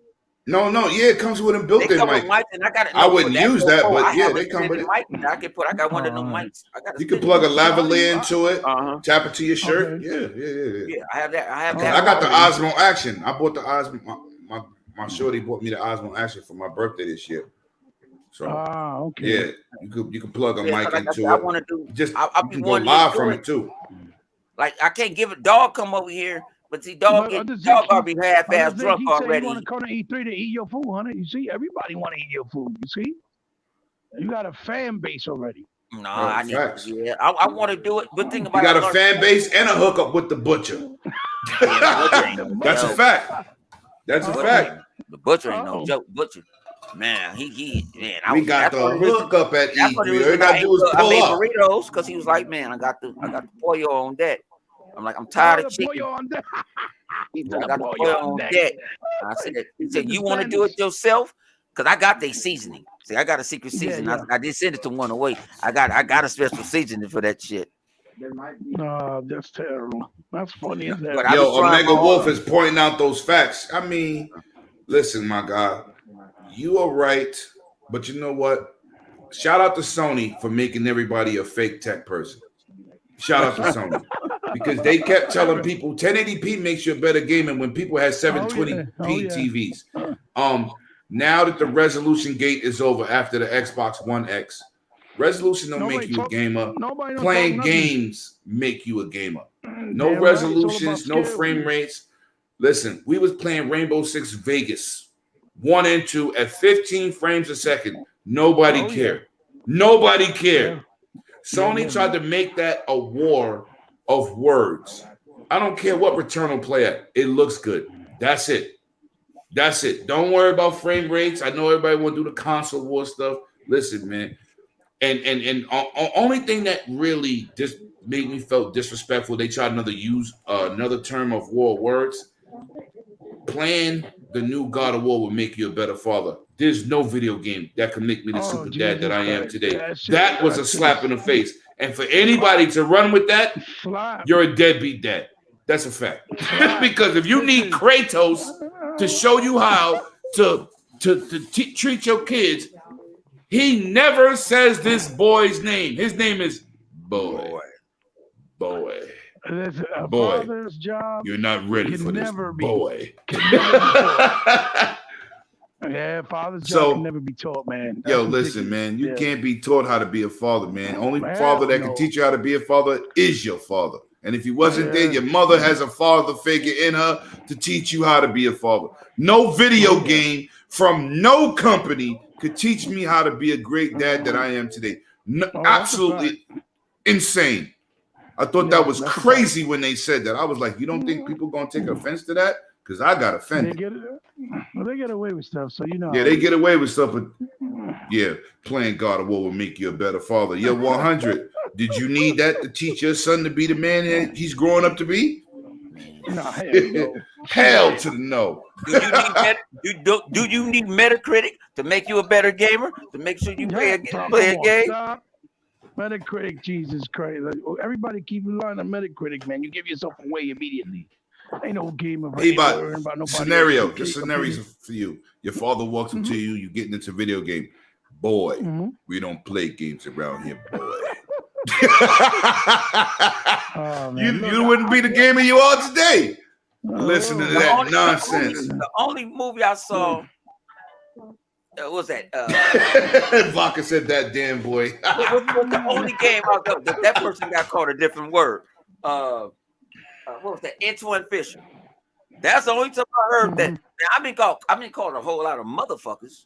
No, yeah, it comes with a built-in come with mic. mics, and I got it. I No, wouldn't use that, I but yeah, have a they come with extended it. mic that I can put. I got one of them mics. I got a You can plug a lavalier into it, Uh-huh. tap it to your shirt. Okay. Yeah. Yeah, I have that. I have Oh, that. I got the already. Osmo Action. I bought the Osmo. My shorty bought me the Osmo Action for my birthday this year. So okay. yeah, you could plug a Yeah, mic like I said, into I it. want to do. Just I you be can go wanting to live do from it. it too. Like I can't give a dog come over here, but see, dog But gotta be half-ass drunk he said you want already. to come to E3 to eat your food, honey. You see, everybody want to eat your food. You see, you got a fan base already. No, I need. Facts. Yeah, I want to do it. Good thing You about got I a learned- fan base and a hookup with the butcher. Yeah, the butcher ain't no That's a joke. fact. That's a Butcher fact. ain't- The butcher ain't no Uh-oh. joke. Butcher, man, man. We got the hookup at That's one of the E3. All you reasons gotta do is I pull made up. burritos because he was like, man, I got the pollo on deck. I'm like, I'm Oh, tired the of chicken. pollo on deck. He said, I The got the pollo pollo on on deck. deck. He said, you want to do it yourself? Because I got their seasoning. See, I got a secret seasoning. yeah. I did send it to one away. I got a special seasoning for that shit. No, that's terrible. That's funny as hell. But I Yo, be trying Omega my Wolf hardest. is pointing out those facts. I mean, listen, my guy, you are right, but you know what? Shout out to Sony for making everybody a fake tech person. Shout out to Sony because they kept telling people 1080p makes you a better gamer when people had 720p TVs. Now that the resolution gate is over after the Xbox One X, resolution don't make you a gamer. Playing games make you a gamer. No resolutions, no frame rates. Listen, we was playing Rainbow Six Vegas 1 and 2 at 15 frames a second. Nobody cared. Nobody cared. Sony tried to make that a war of words. I don't care what Returnal play at. It looks good. That's it. Don't worry about frame rates. I know everybody want to do the console war stuff. Listen, man. And only thing that really just made me felt disrespectful, they tried use another term of war words. Playing the new God of War will make you a better father. There's no video game that can make me the super dad that I am today. That was a slap in the face. And for anybody to run with that, you're a deadbeat dad. That's a fact. Because if you need Kratos to show you how to treat your kids, he never says this boy's name. His name is Boy. Listen, a Boy, father's job. You're not ready for this, boy. Yeah, father's job can never be taught, man. Yo, listen, man. You can't be taught how to be a father, man. Only father that can teach you how to be a father is your father. And if he wasn't there, your mother has a father figure in her to teach you how to be a father. No video game from no company could teach me how to be a great dad that I am today. No, absolutely insane. I thought that was crazy when they said that. I was like, you don't think people going to take offense to that? Because I got offended. They get away with stuff, so you know. Yeah, they get away with stuff, but yeah, playing God of War will make you a better father. You're 100. Did you need that to teach your son to be the man that he's growing up to be? No, hell, hell to the no. Do you need Metacritic to make you a better gamer? To make sure you play a game? Stop. Metacritic, Jesus Christ. Everybody keep relying on Metacritic, man. You give yourself away immediately. Ain't no game of about scenario. The scenario's for you. Your father walks up to you, you getting into video game. Boy, we don't play games around here, boy. You wouldn't be the gamer you are today. Listening to that nonsense. The only movie I saw. What was that? Vodka said that damn boy. was the only game I got that person got called a different word. What was that? Antoine Fisher. That's the only time I heard that. Now, I've been called a whole lot of motherfuckers,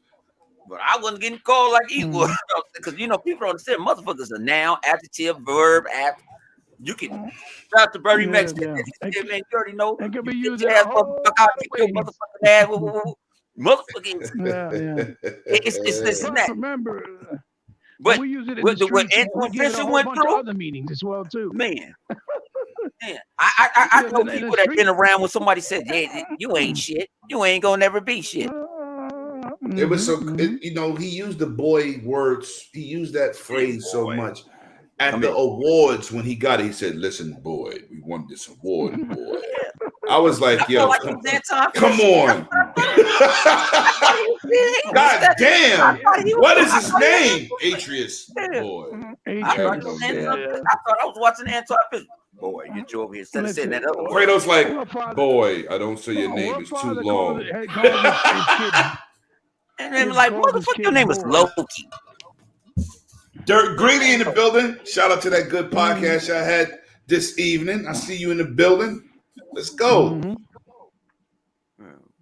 but I wasn't getting called like he was because people don't understand motherfuckers a noun, adjective, verb, app. You can shout out to Bernie Mexican. Man, you already know. It could be used as motherfucking ass. Motherfucking. It's this and that. Remember, but we use it in what the streets. Antoine Fisher went through, other meanings as well too. Man, I know people that been around when somebody said, "Yeah, you ain't shit. You ain't gonna never be shit." It was so he used the boy words. He used that phrase so much. At the awards, when he got it, he said, "Listen, boy, we won this award, boy." I was like, "Yo, come on." God damn! What is his name? Atreus. Yeah. Boy. I There thought, we go. I was watching Antarctic. Boy, get you over here instead of saying that other word. Kratos like, boy, I don't say your name. It's too long. And then like, what the fuck your name is Loki? Dirk Greedy in the building. Shout out to that good podcast I had this evening. I see you in the building. Let's go.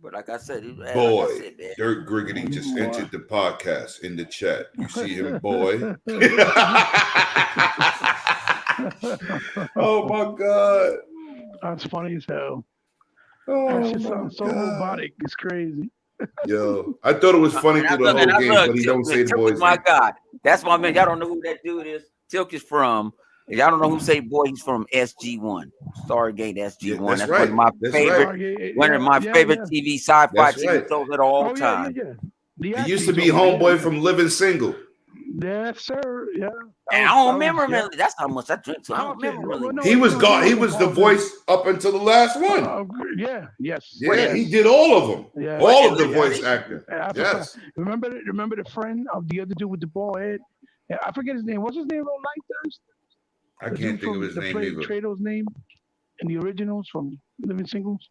But like I said, boy, like I said, man, Dirk Griggity just entered the podcast in the chat. You see him, boy? Oh my God. That's funny as hell. Oh, that shit sounds so robotic. It's crazy. Yo, I thought it was funny through the whole game, but he don't say the boys. My God, that's my man. Y'all don't know who that dude is. Tilk is from. Y'all don't know who say boy. He's from SG1, Stargate SG1. Yeah, that's right. one of my favorite. Right. One of my favorite TV sci-fi TV shows at all time. He used to be homeboy from Living Single. Yes, sir. Yeah. And I don't remember really. That's how much I drink. So I don't remember really. He was gone. He was the voice up until the last one. Yeah. Yes. Yeah. He did all of them. Yeah. All of the voice acting. Yes. Remember the friend of the other dude with the bald head? I forget his name. What's his name on Light I can't think of his name either. Trato's name in the originals from Living Singles.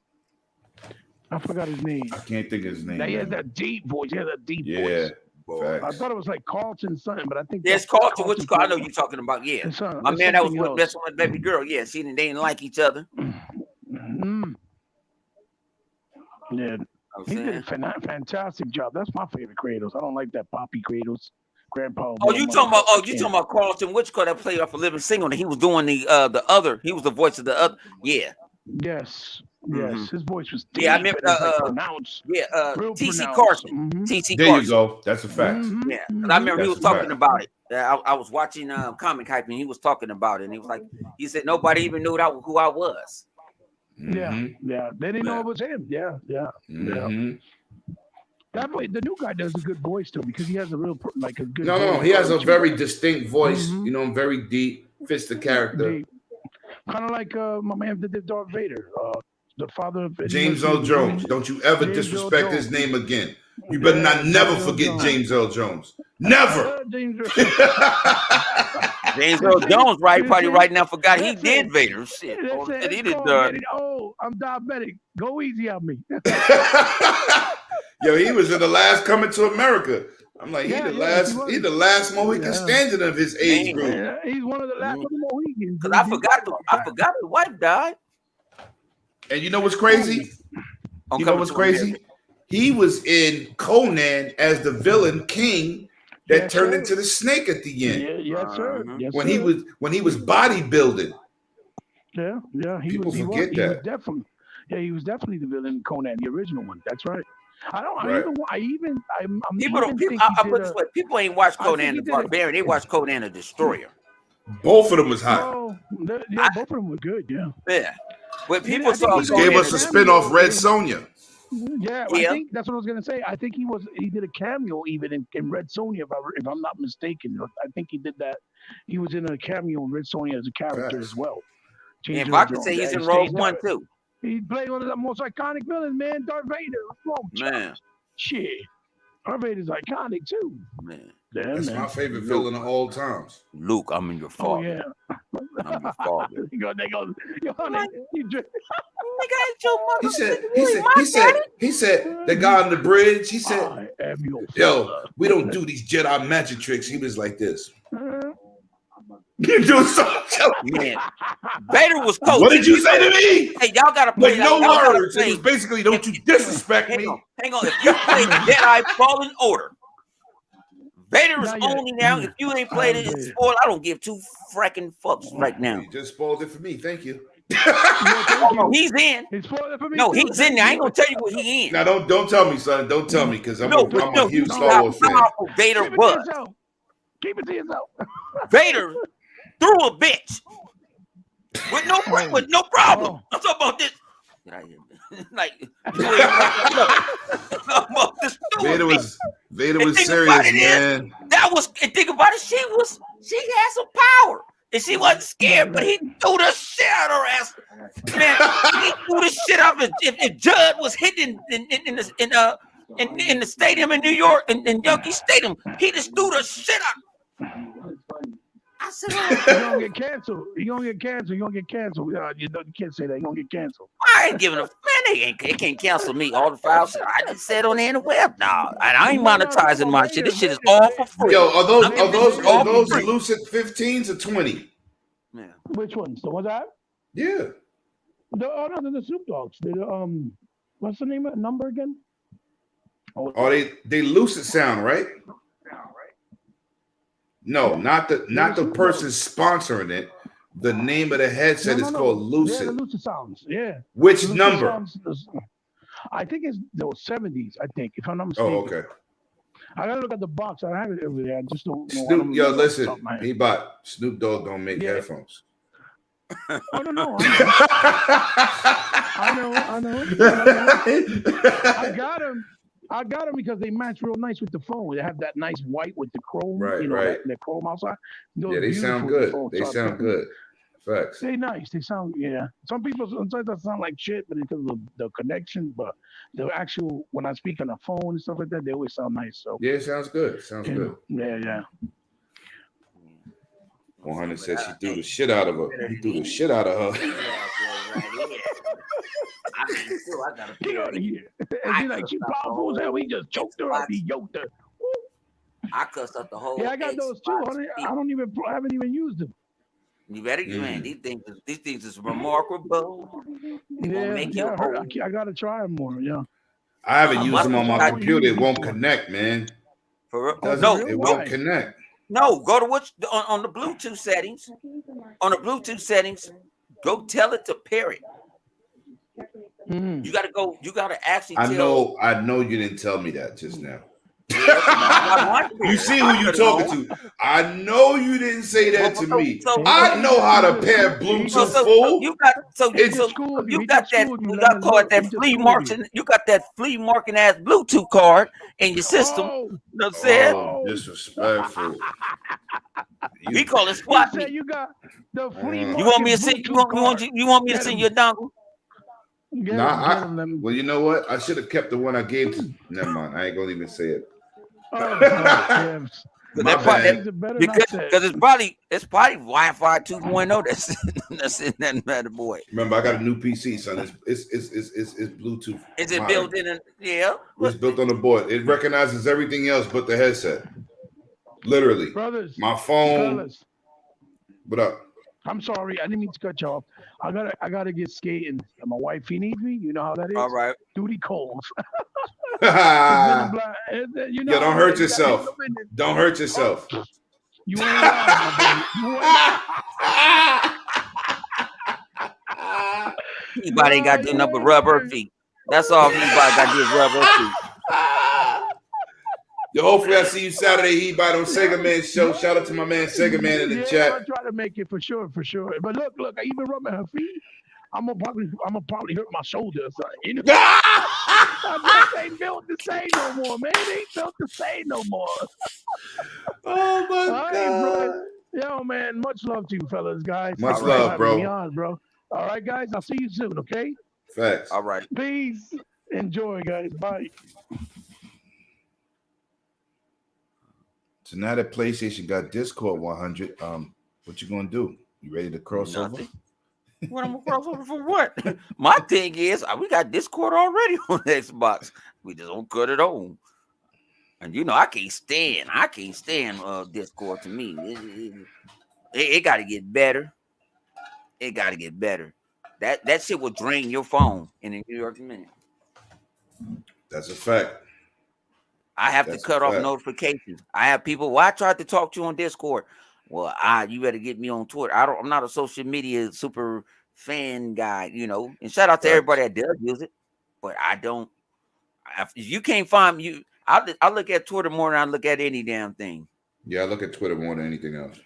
I forgot his name. I can't think of his name. He has that deep voice. He has that deep voice. I thought it was like Carlton something, but I think it's Carlton. What you call? I know you're talking about. Yeah, my man that was messing with baby girl. Yeah, they didn't like each other. Mm-hmm. Yeah, he did a fantastic job. That's my favorite Kratos. I don't like that Poppy Kratos. Grandpa. Oh, you talking about? Oh, you talking about Carlton Whichcore that played off a Living Single? He was doing the other. He was the voice of the other. Yeah. Yes. Yes, his voice was deep. Yeah, I remember. Pronounced. Yeah, T.C. Carson. Mm-hmm. T.C. There Carson. you go. That's a fact. Mm-hmm. Yeah, I remember he was talking about it. I was watching Comic Hype, and he was talking about it. And he was like, he said nobody even knew who I was. Yeah, yeah, they didn't know it was him. Yeah. That boy, the new guy does a good voice too because he has a real like a good. No, he has a very distinct voice. You know, very deep, fits the character. Kind of like my man that did Darth Vader, the father of James Earl Jones. Don't you ever disrespect his name again. You better never forget James Earl Jones. Never. James Earl Jones, right? Probably right now forgot he did Vader. Shit. He did. Oh, I'm diabetic. Go easy on me. Yo, he was in the last Coming to America. I'm like, he's the last Mohican standing of his age group. Yeah, he's one of the last of the Mohicans. Because I forgot the wife died. And you know what's crazy? He was in Conan as the villain King that turned into the snake at the end. Yes, sir. When he was bodybuilding. Yeah. He was definitely the villain in Conan, the original one. That's right. People ain't watched Conan the Barbarian. They watched Conan the Destroyer. Both of them was hot. Both of them were good. Yeah. But people saw gave us a spinoff, Red Sonja. Yeah, I think that's what I was gonna say. I think he did a cameo even in Red Sonja, if I'm not mistaken. I think he did that. He was in a cameo in Red Sonja as a character as well. And if I could say he's in Rogue One too. He played one of the most iconic villains, man. Darth Vader. Man. Shit. Darth Vader's iconic too. Man. That's my favorite villain of all times. Luke, I'm in your father. Oh, yeah. I'm your father. He said, the guy on the bridge, he said, yo, we don't do these Jedi magic tricks. He was like this. You do something. Man. Vader was cold. What did you say to me? Hey, y'all gotta play. Like, no words. It was basically, don't you disrespect me. Hang on. If you play Jedi Fallen Order, Vader is only now. If you ain't played it, it's spoiled. I don't give two fracking fucks right now. You just spoiled it for me. Thank you. He's in. No, he's in there. I ain't gonna tell you what he in. Now don't tell me, son. Don't tell me because I'm a huge Star Wars fan. Vader was. Keep it to yourself. Vader threw a bitch with no problem. I'm talking about this. Like Vader was serious, man. That was, and think about it. She had some power, and she wasn't scared. But he threw the shit out of her ass Man, he threw the shit out of if Judd was hitting in the stadium in New York in Yankee Stadium, he just threw the shit out. I said, You're gonna get canceled. You're gonna get canceled. You're gonna get canceled. You can't say that. You're gonna get canceled. I ain't giving a man. They can't cancel me. All the files I just said on the interweb. Nah, and I ain't No, monetizing my shit. This shit is all for free. Yo, are those all for those free. Lucid 15s or 20? Yeah. Which ones? The ones I have? Yeah. The Snoop Dogs. What's the name of the number again? Oh, they Lucid sound, right? No, not the person sponsoring it. The name of the headset is called Lucid. Yeah, the Lucid Sounds. Yeah. Which Lucid number? Sounds, I think it's those 70s. I think, if I'm not mistaken. Oh, okay. I gotta look at the box. I have it over there. I just don't know. Snoop, yo, listen, he bought Snoop Dogg don't make headphones. Oh no, I know. I got them because they match real nice with the phone. They have that nice white with the chrome, right. The chrome outside. Yeah, they sound good. They sound good. Facts. They nice. They sound, yeah. Some people sometimes that sound like shit, but it's because of the connection. But the actual, when I speak on the phone and stuff like that, they always sound nice. So yeah, it sounds good. Sounds good. Yeah. 100 said she threw the shit out of her. He threw the shit out of her. I mean, still, I gotta get out of here. And she's like, she powerful as hell. We just choked her up. He yoked her. I cussed up the whole. Yeah, I got those too. I haven't even used them. You ready, man? These things is remarkable. I gotta try them more. Yeah. I haven't used them on my computer. It won't connect, man. It won't connect. No, go to on the Bluetooth settings. On the Bluetooth settings, go tell it to pair it. You gotta go. You gotta actually. I know. You didn't tell me that just now. You see who you talking to? I know you didn't say that to me. I know how to pair Bluetooth. You got that flea marking. You got that flea marking ass Bluetooth card in your system. You know what I'm saying? Oh, disrespectful. We call it squat. You got the flea. You want me to send? You want me to send your dongle? Well, you know what? I should have kept the one I gave to. Never mind. I ain't gonna even say it. Because it's probably Wi-Fi 2.0 that's in that matter, boy. Remember, I got a new PC, son. It's Bluetooth. Is it built in? Yeah, it's built on the board. It recognizes everything else but the headset. Literally, brothers. My phone. Fellas. What up? I'm sorry, I didn't mean to cut you off. I gotta get skating. My wife, he needs me. You know how that is. All right. Duty calls. Yo, don't hurt yourself. Don't hurt yourself. You ain't lying, Anybody ain't got to do nothing but rub her feet. That's all anybody got to do is rub her feet. Yo, hopefully I see you Saturday, He-Bite on Sega Man show. Shout out to my man Sega Man in the chat. I try to make it for sure. But look, I even rubbing her feet. I'm gonna probably hurt my shoulder or something. You know? They ain't built the same no more, man. They ain't built the same no more. Oh my God. Yo, man, much love to you fellas, guys. Much love, bro. Bro. All right, guys, I'll see you soon, okay? Facts. All right. Peace. Enjoy, guys. Bye. So now that PlayStation got Discord 100, what you gonna do? You ready to cross over? What I'm gonna cross over for what? My thing is, we got Discord already on Xbox. We just don't cut it on. And you know, I can't stand Discord. To me, it got to get better. It got to get better. That shit will drain your phone in a New York minute. That's a fact. I have to cut off notifications. I have people. Well, I tried to talk to you on Discord. Well, you better get me on Twitter. I'm not a social media super fan guy, you know. And shout out to everybody that does use it, but I don't. If you can't find you, I look at Twitter more than I look at any damn thing. Yeah, I look at Twitter more than anything else.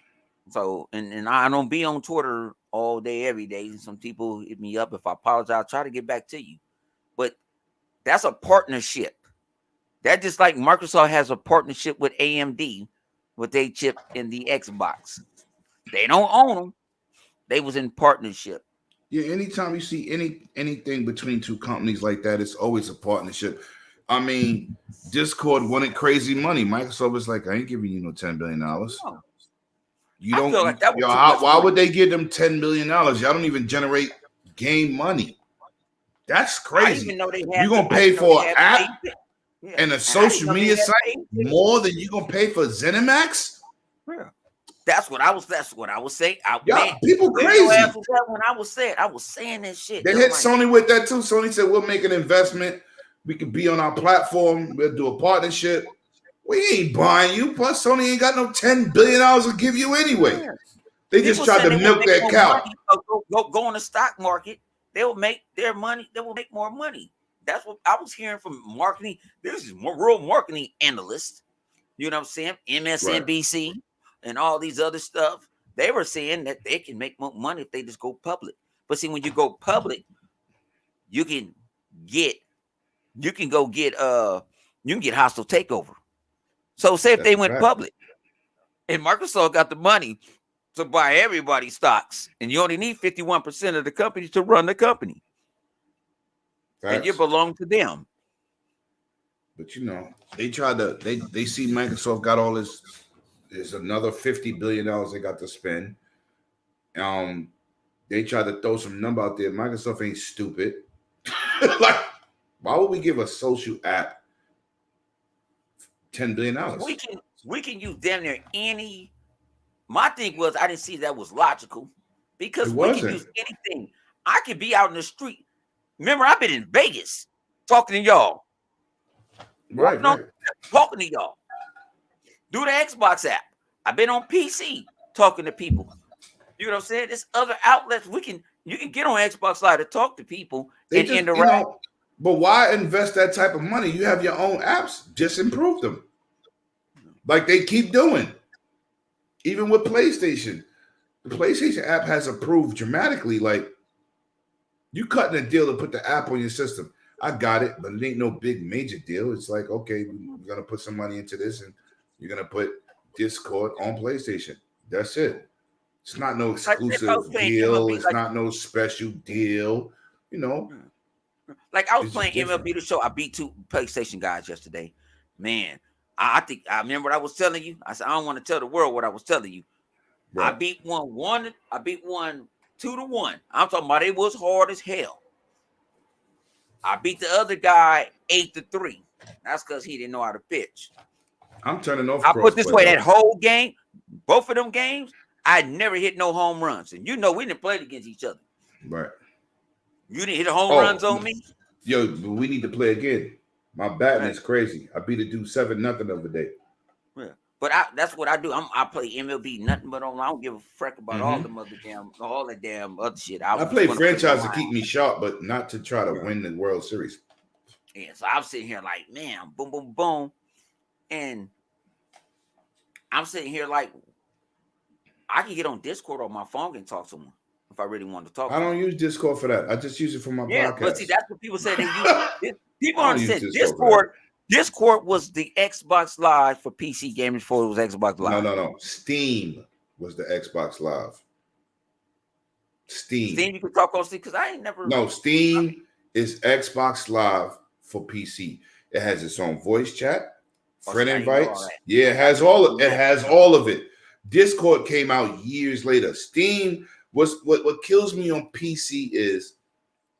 So, and I don't be on Twitter all day, every day. Some people hit me up. If I apologize, I'll try to get back to you. But that's a partnership. That just like Microsoft has a partnership with AMD with their chip in the Xbox. They don't own them. They was in partnership. Yeah, anytime you see anything between two companies like that, it's always a partnership. I mean, Discord wanted crazy money. Microsoft was like, I ain't giving you no $10 billion. No, You I don't, feel like that was yo, too much why money. would they give them $10 billion? Y'all don't even generate game money. That's I didn't even crazy. know they had. You're gonna I didn't pay know they for an had app paid. Yeah, and a and I didn't social know they media had site paid. more than you gonna pay for ZeniMax? Yeah. That's what I was. That's what I was saying. Man, Y'all, people where your ass crazy. was at when I was saying? I was saying that shit. They They was hit like, Sony with that too. Sony said we'll make an investment. We could be on our platform. We'll do a partnership. We ain't buying you. Plus, Sony ain't got no $10 billion to give you anyway. yeah. They just People tried saying to they will milk make that more cow. money. Go on the stock market. They will make their money. They will make more money. That's what I was hearing from marketing. This is real marketing analysts. You know what I'm saying? Right. MSNBC and all these other stuff. They were saying that they can make more money if they just go public. But see, when you go public, you can get you can go get you can get hostile takeover. So say if That's they a went fact. public and Microsoft got the money to buy everybody's stocks, and you only need 51% of the company to run the company, and you Facts. belong to them. But you know, they tried to they see Microsoft got all this. There's another $50 billion they got to spend. Um, they tried to throw some number out there. Microsoft ain't stupid. Like, why would we give a social app $10 billion? We can use damn near any. My thing was I didn't see that was logical It because we can wasn't. use anything. I could be out in the street. Remember, I've been in Vegas talking to y'all, Right, walking on, right. talking to y'all. Do the Xbox app. I've been on PC talking to people. You know what I'm saying? There's other outlets you can get on Xbox Live to talk to people They and just, interact. but why invest that type of money? You have your own apps. Just improve them. Like they keep doing. Even with PlayStation. The PlayStation app has improved dramatically. Like, you cutting a deal to put the app on your system. I got it, but it ain't no big major deal. It's like, okay, we're gonna put some money into this, and you're gonna put Discord on PlayStation. That's it. It's not no Like if I was exclusive playing deal. MLB, It's not no special deal. You know, like I was it's just playing different. MLB The Show. I beat 2 PlayStation guys yesterday. Man, I think I remember what I was telling you. I said I don't want to tell the world what I was telling you. I Right. beat one. I beat one 2-1. I'm talking about it was hard as hell. I beat the other guy 8-3. That's because he didn't know how to pitch. I'm turning off I put this way: crossplay that though. whole game, both of them games, I never hit no home runs. And you know we didn't play against each other. Right. You didn't hit home runs Oh, on me. yo, we need to play again. My batting Right. is crazy. I beat a dude 7-0 the other day. Yeah. But that's what I do. I play MLB nothing but on. I don't give a frick about all the damn other shit. I I just play want to play franchise to online. keep me sharp, but not to try to Yeah. win the World Series. Yeah. So I'm sitting here like, man, boom, boom, boom, and I'm sitting here like, I can get on Discord on my phone and talk to someone if I really want to talk I to don't them. use Discord for that. I just use it for my Yeah, but see, podcast. that's what people say they use. People I don't use understand Discord for that. Discord was the Xbox Live for PC gamers before it was Xbox Live. No. Steam was the Xbox Live. Steam, you can talk on Steam because I ain't never. No, Steam is Xbox Live for PC. It has its own voice chat, friend see, I didn't know all invites. that. Yeah, it has all of it. Discord came out years later. Steam was what kills me on PC is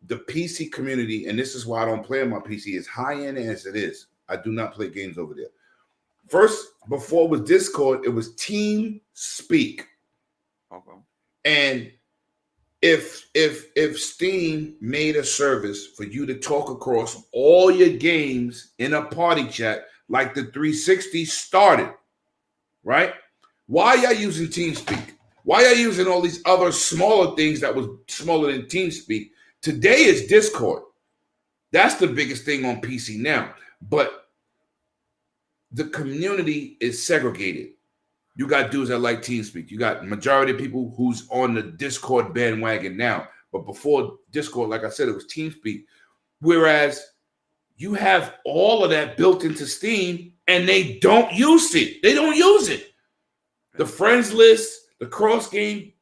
the PC community, and this is why I don't play on my PC, as high end as it is. I do not play games over there. First, before it was Discord, it was Team Speak. Okay. And if Steam made a service for you to talk across all your games in a party chat like the 360 started, right? Why y'all using TeamSpeak? Why y'all using all these other smaller things that was smaller than TeamSpeak? Today is Discord. That's the biggest thing on PC now. But the community is segregated. You got dudes that like TeamSpeak. You got majority of people who's on the Discord bandwagon now. But before Discord, like I said, it was TeamSpeak. Whereas you have all of that built into Steam and they don't use it. They don't use it. The friends list, the cross game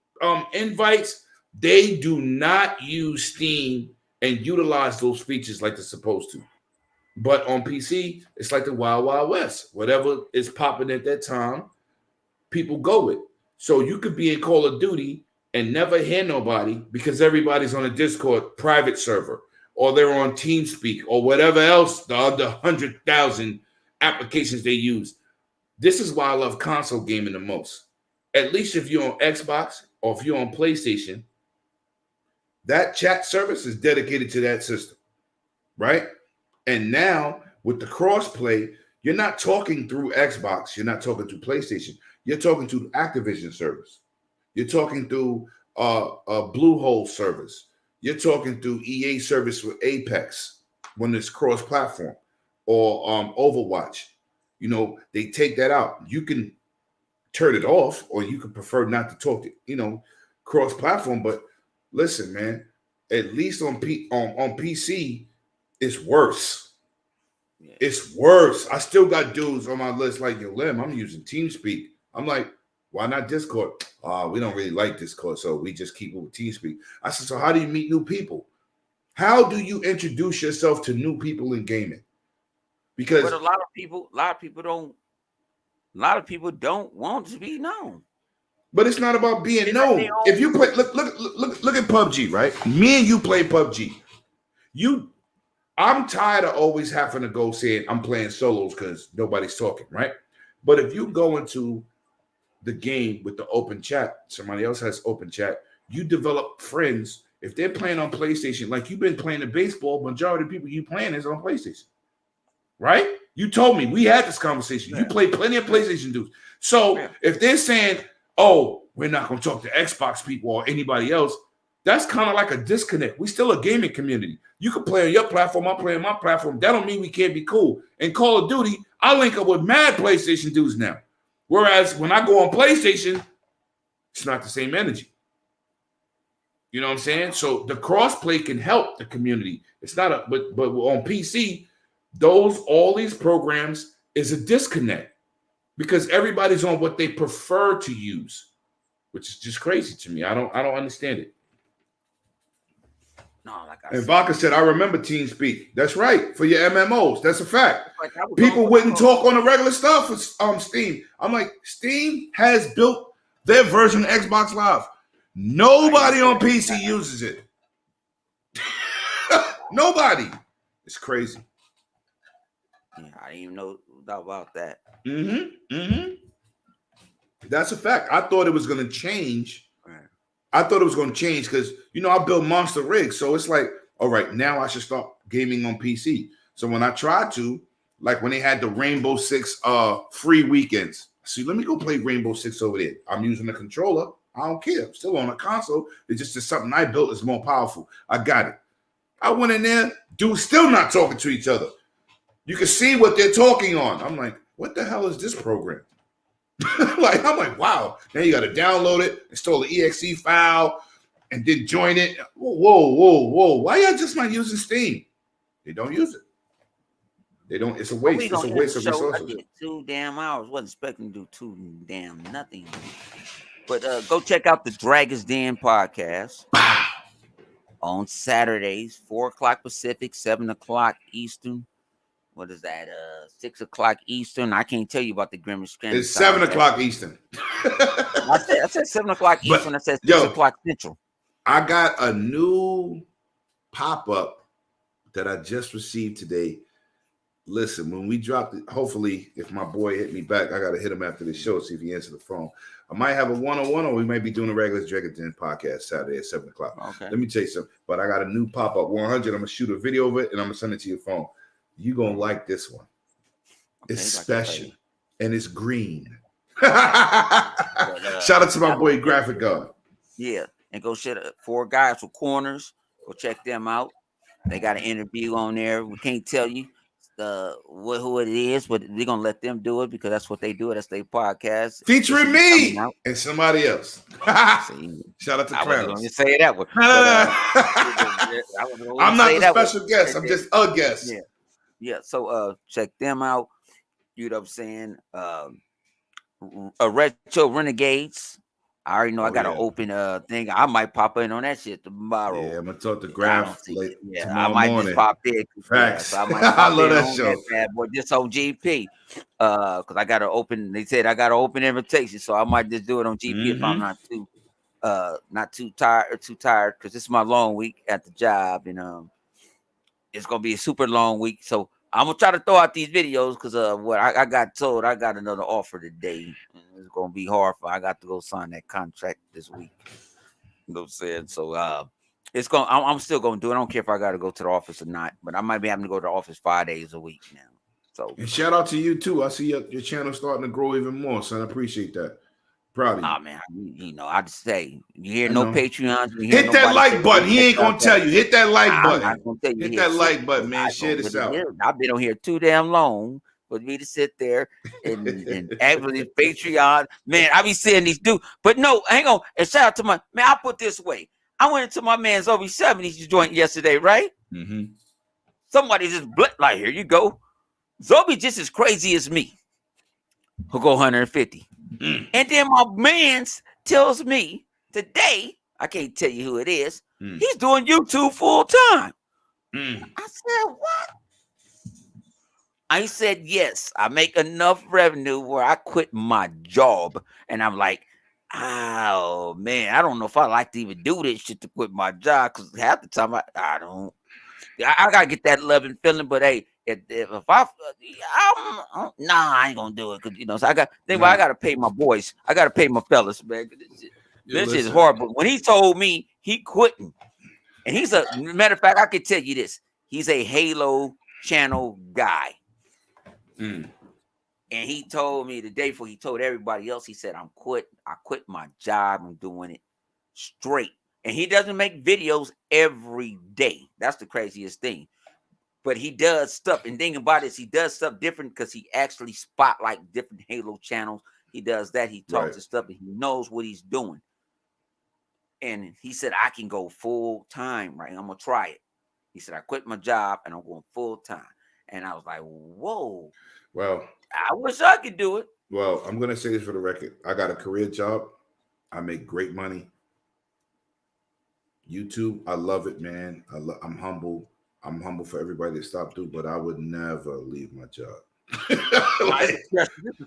invites, They do not use Steam and utilize those features like they're supposed to. But on PC, it's like the Wild Wild West. Whatever is popping at that time, people go with. So you could be in Call of Duty and never hear nobody because everybody's on a Discord private server or they're on TeamSpeak or whatever else, the other 100,000 applications they use. This is why I love console gaming the most. At least if you're on Xbox or if you're on PlayStation, that chat service is dedicated to that system, right? And now with the crossplay, you're not talking through Xbox. You're not talking through PlayStation. You're talking to the Activision service. You're talking through a Bluehole service. You're talking through EA service with Apex when it's cross-platform or Overwatch. You know, they take that out. You can turn it off or you could prefer not to talk to, cross-platform. But listen, man, at least on PC, it's worse. Yeah. It's worse. I still got dudes on my list like, yo, Lim, I'm using TeamSpeak. I'm like, why not Discord? We don't really like Discord, so we just keep it with TeamSpeak. I said, so how do you meet new people? How do you introduce yourself to new people in gaming? Because a lot of people don't want to be known. But it's not about being known. If you play, look at PUBG, right? Me and you play PUBG. I'm tired of always having to go saying I'm playing solos because nobody's talking, right? But if you go into the game with the open chat, somebody else has open chat, you develop friends. If they're playing on PlayStation, like you've been playing the baseball, majority of people you playing is on PlayStation, right? You told me, we had this conversation. Yeah. You play plenty of PlayStation dudes. So if they're saying, oh, we're not going to talk to Xbox people or anybody else, that's kind of like a disconnect. We still a gaming community. You can play on your platform, I'm playing my platform. That don't mean we can't be cool. In Call of Duty, I link up with mad PlayStation dudes now. Whereas when I go on PlayStation, it's not the same energy. You know what I'm saying? So the crossplay can help the community. It's not but on PC, all these programs is a disconnect because everybody's on what they prefer to use, which is just crazy to me. I don't understand it. No, like I said. Vaca said, I remember TeamSpeak. That's right. For your MMOs. That's a fact. Like people wouldn't talk on the regular stuff with Steam. I'm like, Steam has built their version of Xbox Live. Nobody on PC uses it. Nobody. It's crazy. Yeah, I didn't even know about that. That's a fact. I thought it was going to change. I thought it was going to change because, I built monster rigs. So it's like, all right, now I should start gaming on PC. So when I tried to, like when they had the Rainbow Six free weekends, see, let me go play Rainbow Six over there. I'm using the controller. I don't care. I'm still on a console. It's just something I built is more powerful. I got it. I went in there. Dudes still not talking to each other. You can see what they're talking on. I'm like, what the hell is this program? I'm like, wow. Now you got to download it, install the exe file, and then join it. Whoa. Why y'all just not using Steam? They don't use it. They don't. It's a waste. It's a waste of resources. I did 2 damn hours. Wasn't expecting to do 2 damn nothing. But go check out the Dragon's Den podcast on Saturdays, 4:00 Pacific, 7:00 Eastern. What is that? 6:00 Eastern. I can't tell you about the Grimace Strand. It's 7:00 Eastern. I said 7:00 Eastern. I said 6:00 Central. I got a new pop-up that I just received today. Listen, when we dropped it, hopefully, if my boy hit me back, I got to hit him after the show, see if he answers the phone. I might have a one-on-one, or we might be doing a regular Dragon's Den podcast Saturday at 7:00. Okay. Let me tell you something. But I got a new pop-up 100. I'm going to shout a video of it, and I'm going to send it to your phone. You're going to like this one. Okay, it's special, and it's green. Shout out to my boy Graphic God. Yeah, and go check 4 Guys with Corners. Go check them out. They got an interview on there. We can't tell you who it is, but we're gonna let them do it because that's what they do. That's their podcast featuring me and somebody else. Shout out to Clowns. I wasn't going to say that one. I'm not the special guest. I'm just a guest. Yeah. So check them out. You know what I'm saying? Retro Renegades. I already know I Oh got an yeah. open thing. I might pop in on that shit Yeah, tomorrow. I'm gonna talk to I don't Graph see like it. Yeah, I tomorrow might just morning. pop in. Yeah, so Facts. I might I pop love in that on that show. bad boy just on GP. Because I got an open. They said I got an open invitation, so I might just do it on GP if I'm Mm-hmm. not too tired because it's my long week at the job, and it's gonna be a super long week. So I'm gonna try to throw out these videos because what I got told I got another offer today. And it's gonna be hard for I got to go sign that contract this week. You know what I'm saying? So it's going I'm still gonna do it. I don't care if I gotta go to the office or not, but I might be having to go to the office 5 days a week now. So And shout out to you too. I see your channel starting to grow even more, son. I appreciate that. Proud of you. oh man, I just say you hear I no know. Patreons, you hear Hit that nobody say like button. He that ain't stuff gonna that tell you. Hit that like I'm button. not gonna tell you Hit here that shit like because button, man. I Share don't this really out. hear. I've been on here too damn long for me to sit there and actually Patreon. Man, I be seeing these dudes, but no, hang on. And shout out to my man. I'll put this way. I went into my man's over 70s joint yesterday, right? Mm-hmm. Somebody just like, here you go. Zobi just as crazy as me. Who'll go 150. Mm. And then my man's tells me today, I can't tell you who it is, Mm. he's doing YouTube full time. Mm. I said, what? I said, yes, I make enough revenue where I quit my job. And I'm like, oh man, I don't know if I like to even do this shit to quit my job because half the time I don't. I gotta get that loving feeling, but hey, if nah, I ain't gonna do it because so I got think about I gotta pay my boys, I gotta pay my fellas, man. You This shit is listen. horrible. When he told me he quitting, and he's a matter of fact, I can tell you this: he's a Halo channel guy. Mm. And he told me the day before he told everybody else, he said, I quit my job. I'm doing it straight. And he doesn't make videos every day. That's the craziest thing. But he does stuff. And thing about it is he does stuff different because he actually spotlight different Halo channels. He does that. He talks to stuff and he knows what he's doing. And he said, I can go full time, right? I'm gonna try it. He said, I quit my job and I'm going full time. And I was like, whoa. Well, I wish I could do it. well, I'm gonna say this for the record. I got a career job. I make great money. YouTube, I love it, man. I'm humble. I'm humble for everybody that stopped through, but I would never leave my job. Like,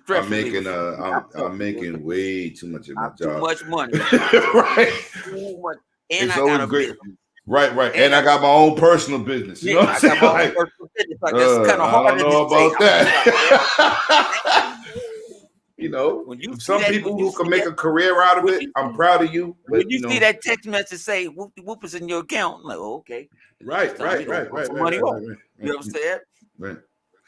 I'm making I'm making way too much in my job. Too much money. Right. Too much. And It's I got always a great. business. Right. And I got my own personal business. You know what I'm saying? Like, Like, it's kind of I hard don't to know say. about that. You know, When you see some that, people who can make a career out of it, I'm proud of you. But when you see that text message say "whoop whoop" is in your account, I'm like, oh, okay, right. Money off. You know what I'm saying? Right.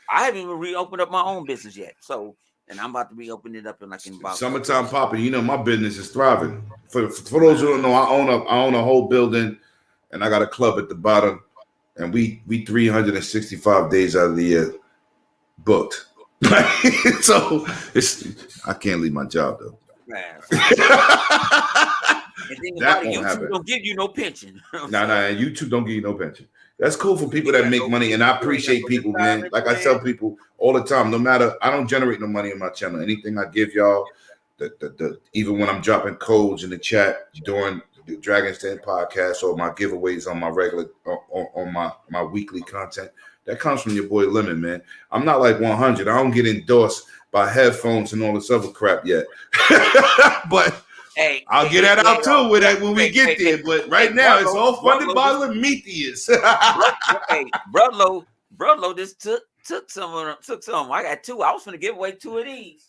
I haven't even reopened up my own business yet, so and I'm about to reopen it up in about Summertime popping. You know, my business is thriving. For those who don't know, I own a whole building, and I got a club at the bottom, and we 365 days out of the year booked. So I can't leave my job though. Man, That won't YouTube happen. don't give you no pension. Nah, YouTube don't give you no pension. That's cool for people that make money, and I appreciate people, man. Like I tell people all the time, no matter, I don't generate no money on my channel. Anything I give y'all, even when I'm dropping codes in the chat during the Dragon's Den podcast or my giveaways on my regular on my weekly content, that comes from your boy Lemon, man. I'm not like 100. I don't get endorsed by headphones and all this other crap yet, but. Hey, I'll get that out too when we get there. But right now, it's all funded by Lemetius. Hey, Brotlo just took some. I got two. I was gonna give away two of these.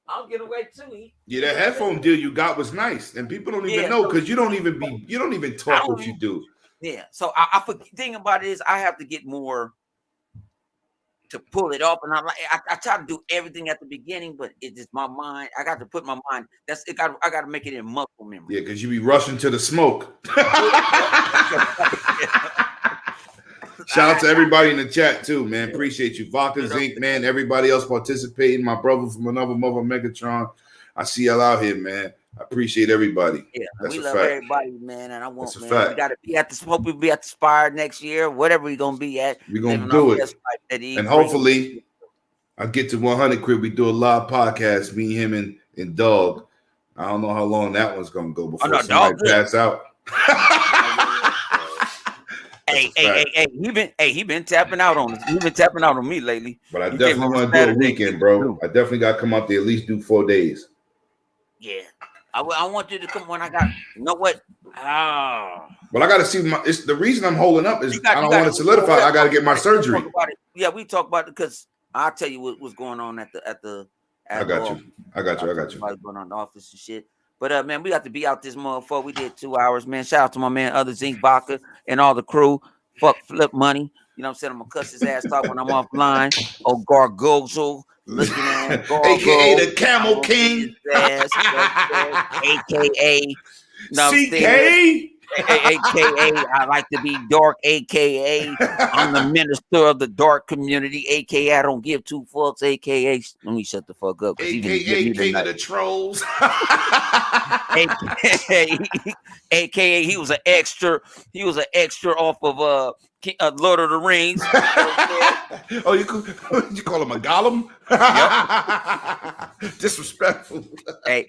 I'll give away two. Yeah, that headphone deal you got was nice, and people don't even know because you don't even talk what you do. Yeah, so I thing about it is I have to get more to pull it off, and I try to do everything at the beginning, but it's just my mind. I got to put my mind. I got to make it in muscle memory. Yeah, because you be rushing to the smoke. Shout out to everybody in the chat too, man. Appreciate you, Vodka Zinc, man. Everybody else participating. My brother from another mother, Megatron. I see y'all out here, man. I appreciate everybody. Yeah, that's we a love fact. everybody, man. And I want, that's man, fact. we got to be at the. Hope we be at the Spire next year, whatever we're gonna be at. We're gonna do it, and hopefully, I get to 100 quid. We do a live podcast. Me, him, and Dog. I don't know how long that one's gonna go before no, somebody dog, good. pass out. He been tapping out on us. He been tapping out on me lately. But I He came definitely over want to do a Saturday, weekend, bro. I definitely got to come out there at least do 4 days. Yeah, I want you to come when I got. You know what? Well, I got to see my. It's the reason I'm holding up is I don't got want to solidify. I got to get my surgery. Talk about it. Yeah, we talk about it because I'll tell you what's going on at the. I got you. I got you. What's going on in the office and shit. But man, we got to be out this motherfucker. We did 2 hours, man. Shout out to my man, other Zinc Baca and all the crew. Fuck Flip Money. You know what I'm saying? I'm gonna cuss his ass talk when I'm offline. Oh, Gargozo, looking at Gargozo, AKA the Camel King, ass, AKA CK. AKA I like to be dark, AKA I'm the minister of the dark community, AKA I don't give 2 fucks, AKA let me shut the fuck up, AKA King of the Trolls, AKA he was an extra off of Lord of the Rings. Oh, you call him a golem? Yep. Disrespectful. Hey,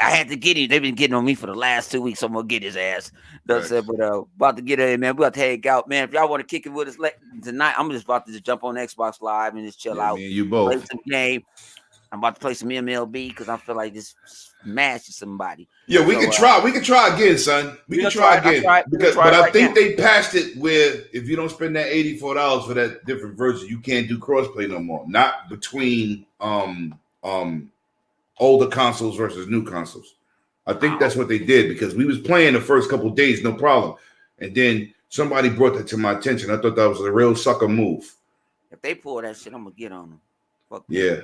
I had to get him. They've been getting on me for the last 2 weeks. So I'm gonna get his ass. That's it. But about to get in, man. We about to hang out, man. If y'all want to kick it with us tonight, I'm just about to just jump on Xbox Live and just chill out. Me and you both. Play some game. I'm about to play some MLB because I feel like just smashing somebody. Yeah, we can try. We can try again, son. We can try again. But I think they patched it where if you don't spend that $84 for that different version, you can't do crossplay no more. Not between older consoles versus new consoles. I think that's what they did because we was playing the first couple of days, no problem. And then somebody brought that to my attention. I thought that was a real sucker move. If they pull that shit, I'm gonna get on them. Fuck yeah.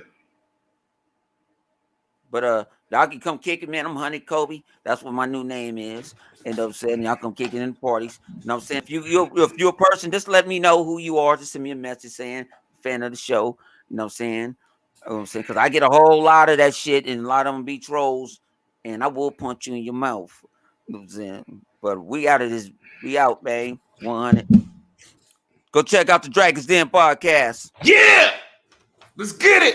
But y'all can come kick it, man. I'm Honey Kobe. That's what my new name is. You know what I'm saying? Y'all come kick it in the parties. You know what I'm saying? If you're a person, just let me know who you are. Just send me a message saying fan of the show. You know what I'm saying? Because I get a whole lot of that shit, and a lot of them be trolls, and I will punch you in your mouth. You know what I'm saying? But we out of this. We out, man. 100. Go check out the Dragons Den podcast. Yeah! Let's get it!